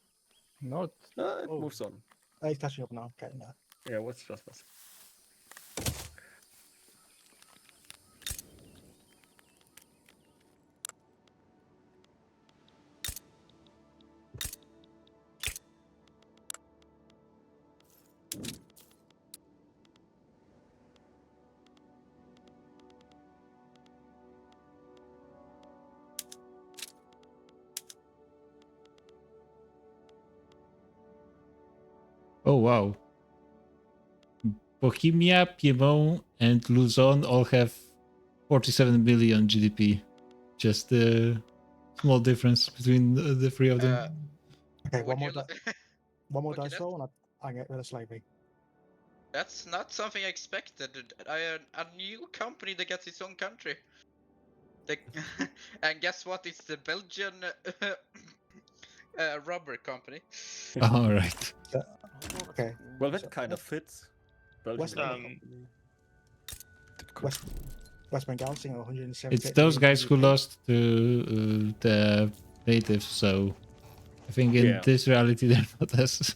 No, it moves on. Oh, he's catching up now. Okay, no. Yeah, what's just this? Oh wow. Bohemia, Piedmont, and Luzon all have 47 billion GDP. Just a small difference between the three of them. Okay, one more dice roll, and I get rid of slavery. That's not something I expected. A new company that gets its own country. And guess what? It's the Belgian rubber company. All right. Okay. Well, that kind of fits. West Bengal seeing 170. It's those guys who lost to the natives, so I think in this reality they're not as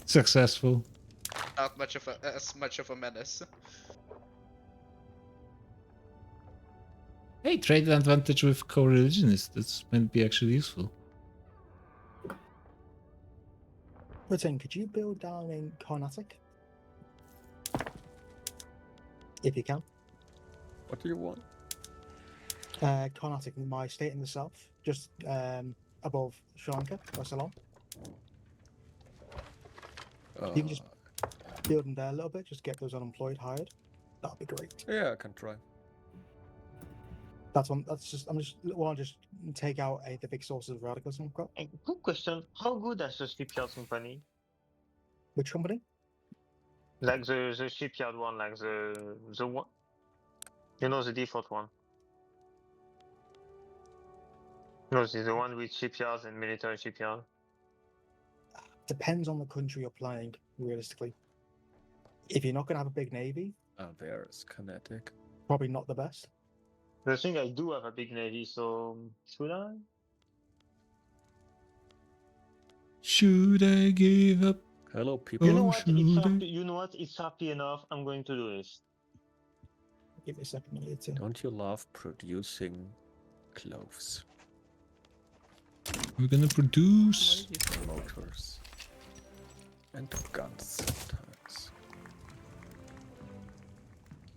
successful. Not much of as much of a menace. Hey, trade advantage with co-religionists. That's might be actually useful. Britain, could you build down in Carnatic? If you can. What do you want? Carnatic, my state in the south, just above Sri Lanka, or Ceylon. You can just build them there a little bit, just get those unemployed hired. That'd be great. Yeah, I can try. That's one. That's just. I'm just want to just take out the big sources of radicalism we've got. A quick question: how good is the shipyard company? Which company? Like the shipyard one, like the one. You know, the default one. No, the one with shipyards and military shipyard. Depends on the country you're playing, realistically. If you're not going to have a big navy, there's kinetic. Probably not the best. The thing, I do have a big navy, so should I? Should I give up? Hello, people. You know what? It's happy. You know what? It's happy enough. I'm going to do this. Give me a second. Don't you love producing clothes? We're gonna produce motors and guns sometimes.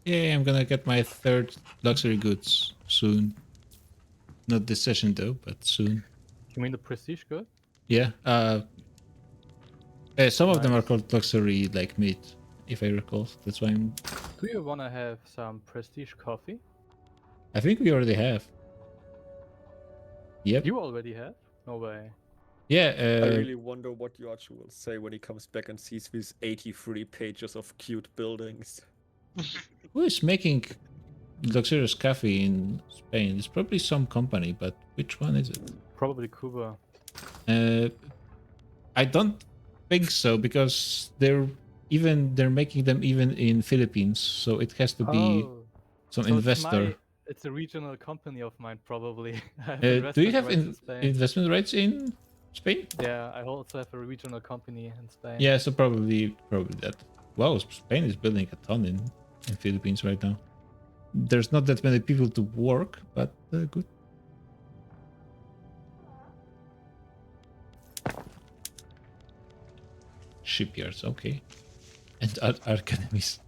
Yeah, I'm gonna get my third luxury goods soon. Not this session though, but soon. You mean the prestige good? Yeah. Some of them are called luxury, like meat, if I recall. That's why I'm. Do you wanna have some prestige coffee? I think we already have. Yep. You already have? No way. Yeah. I really wonder what George will say when he comes back and sees these 83 pages of cute buildings. Who is making luxurious coffee in Spain? It's probably some company, but which one is it? Probably Cuba. I don't think so, because they're making them even in Philippines, so it has to be some investor. It's a regional company of mine, probably. Do you have investment rights in Spain? Yeah, I also have a regional company in Spain. Yeah, so probably that. Wow, Spain is building a ton in Philippines right now. There's not that many people to work, but good. Shipyards, okay. And art academies.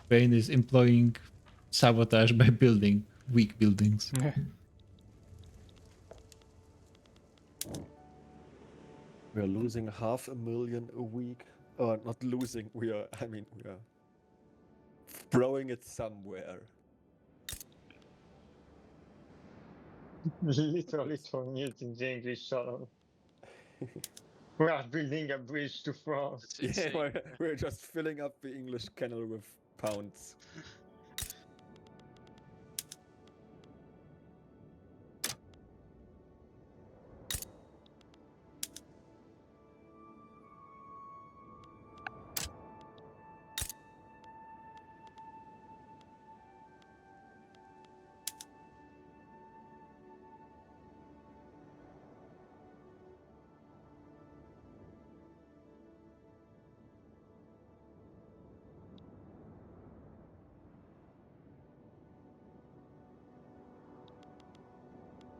Spain is employing sabotage by building weak buildings. We are losing 500,000 a week. Not losing. We are throwing it somewhere. Literally throwing it in the English Channel. We are building a bridge to France. Yeah, we're just filling up the English Channel with pounds.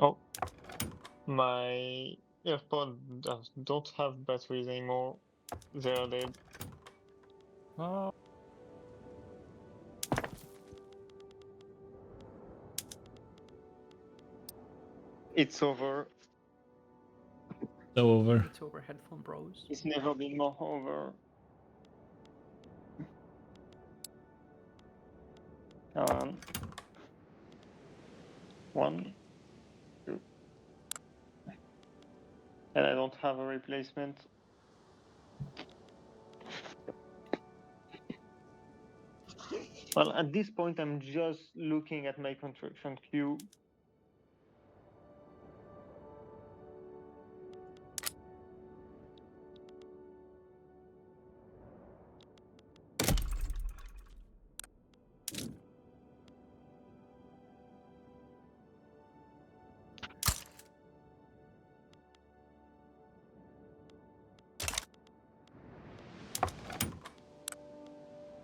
Oh, my AirPods don't have batteries anymore. They're dead. Oh. It's over. So over. It's over, headphone bros. It's never been more over. One, two. And I don't have a replacement. Well, at this point, I'm just looking at my construction queue.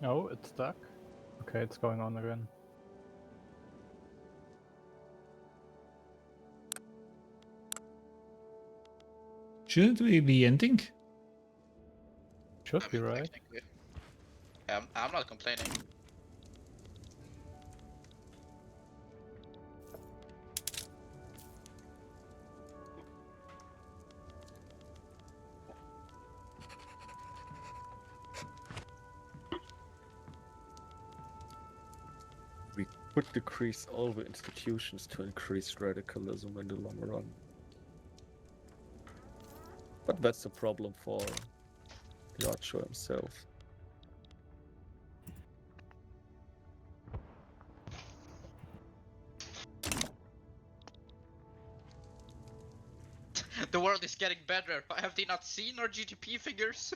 Oh, it's stuck. Okay, it's going on again. Shouldn't we be ending? Should be, right? Technically. I'm not complaining. We could decrease all the institutions to increase radicalism in the long run. But that's a problem for the Archer himself. The world is getting better. Have they not seen our GDP figures?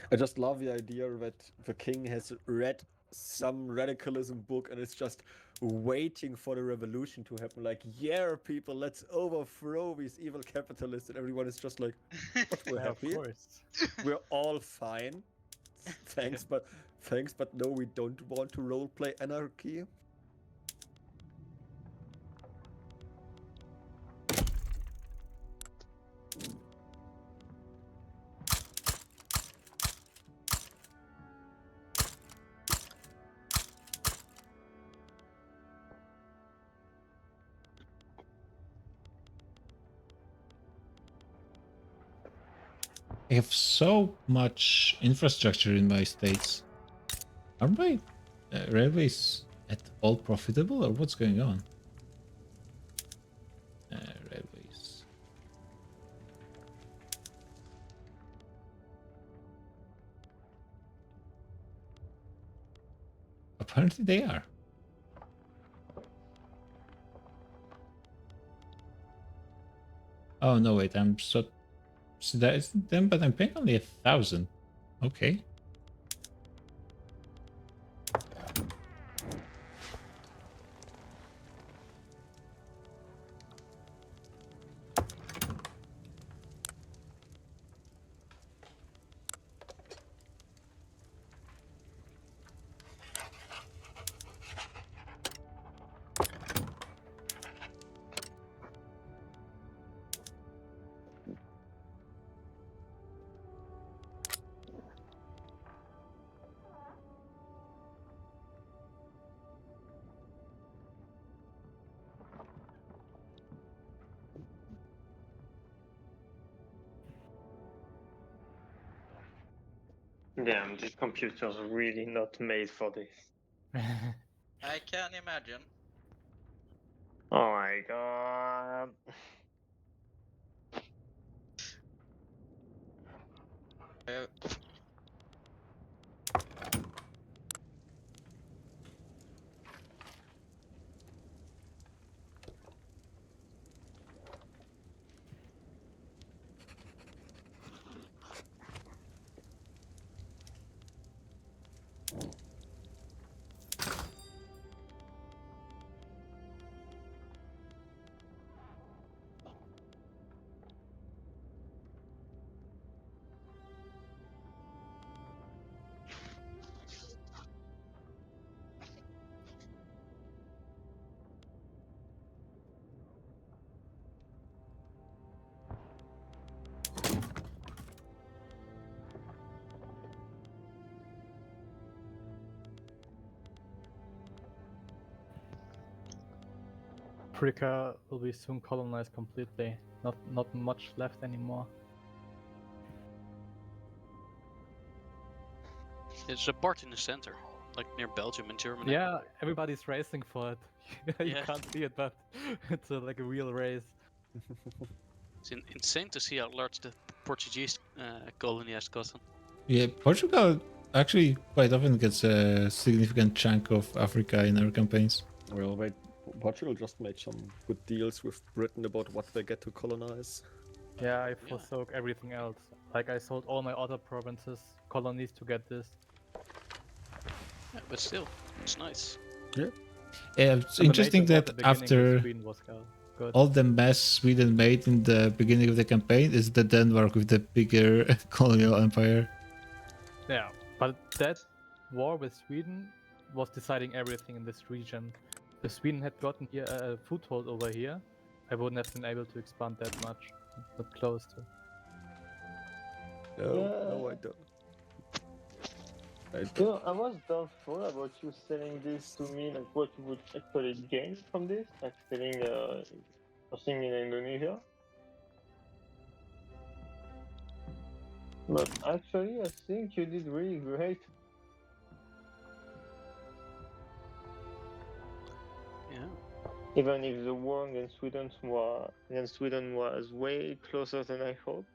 I just love the idea that the king has read some radicalism book and is just waiting for the revolution to happen. Like, yeah, people, let's overthrow these evil capitalists. And everyone is just like, but we're happy. Of course. We're all fine. Thanks, but no, we don't want to roleplay anarchy. I have so much infrastructure in my states. Are my railways at all profitable, or what's going on? Railways. Apparently they are. Oh no, wait, I'm so that isn't them, but I'm paying only 1,000. Okay. Damn, this computer's really not made for this. I can imagine. Oh my god. Africa will be soon colonized completely. Not much left anymore. There's a part in the center, like near Belgium and Germany. Yeah, everybody's racing for it. You Yeah. can't see it, but it's like a real race. It's insane to see how large the Portuguese colony has gotten. Yeah, Portugal actually quite often gets a significant chunk of Africa in our campaigns. Well, wait, Portugal just made some good deals with Britain about what they get to colonize. Yeah, I forsook everything else. Like I sold all my other provinces, colonies to get this. Yeah, but still, it's nice. Yeah. Yeah, it's And the interesting NATO war at that the beginning with after Sweden was good. all the mess Sweden made in the beginning of the campaign is the Denmark with the bigger colonial empire. Yeah, but that war with Sweden was deciding everything in this region. If Sweden had gotten here a foothold over here, I wouldn't have been able to expand that much. Not close to. No, I don't. You know, I was doubtful about you selling this to me, like what you would actually gain from this, like selling something in Indonesia. But actually, I think you did really great. Yeah. Even if the war against Sweden was way closer than I hoped.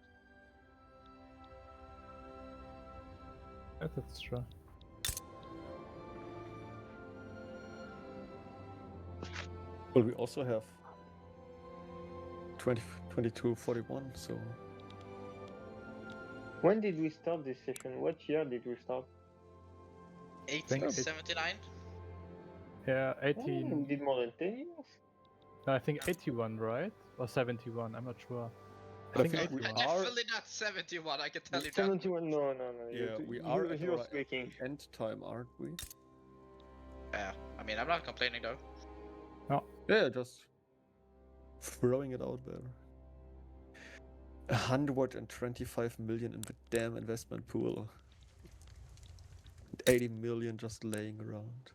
That's true. Well, we also have 2241, so... When did we start this session? What year did we start? 1879? Yeah, Oh, 18. we did more than 10 years? No, I think 81, right? Or 71, I'm not sure. But I think I think 81. Definitely not 71, I can tell you that. 71, no. Yeah, we are at you're our speaking. end time, aren't we? Yeah, I mean, I'm not complaining though. No. Yeah, just throwing it out there. 125 million in the damn investment pool. And 80 million just laying around.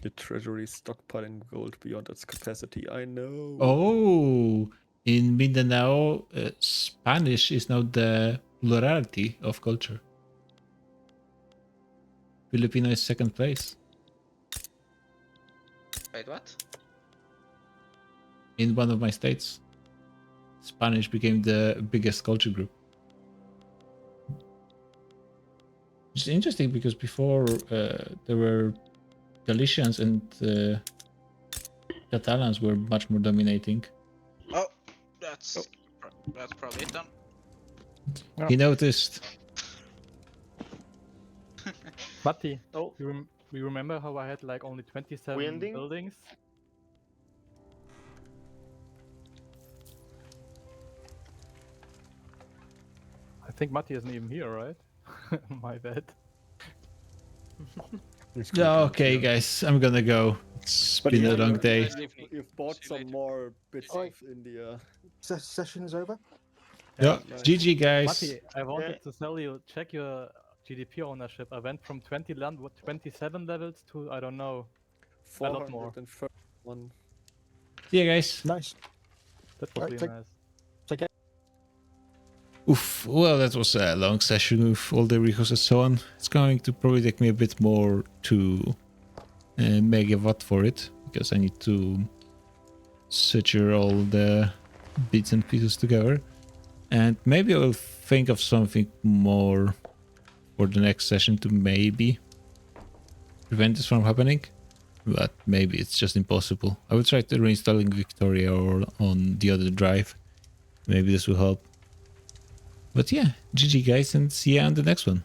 The treasury stockpiling gold beyond its capacity, I know. Oh, in Mindanao, Spanish is now the plurality of culture. Filipino is second place. Wait, what? In one of my states, Spanish became the biggest culture group. It's interesting because before there were Galicians and Catalans were much more dominating. Oh, that's probably it then. He noticed. Matti, we remember how I had like only 27 buildings? I think Matti isn't even here, right? My bad. Yeah, okay, guys, I'm gonna go. It's been a long day. You've bought some more bits of India. Session is over. Yeah, GG, guys. Matti, I wanted to tell you, check your GDP ownership. I went from 27 levels to, I don't know, a lot more. 431. See you guys. Nice. That would be nice. Take care. Oof, well, that was a long session with all the recos and so on. It's going to probably take me a bit more to make a VOD for it, because I need to suture all the bits and pieces together. And maybe I'll think of something more for the next session to maybe prevent this from happening. But maybe it's just impossible. I will try to reinstalling Victoria or on the other drive. Maybe this will help. But yeah, GG guys, and see you on the next one.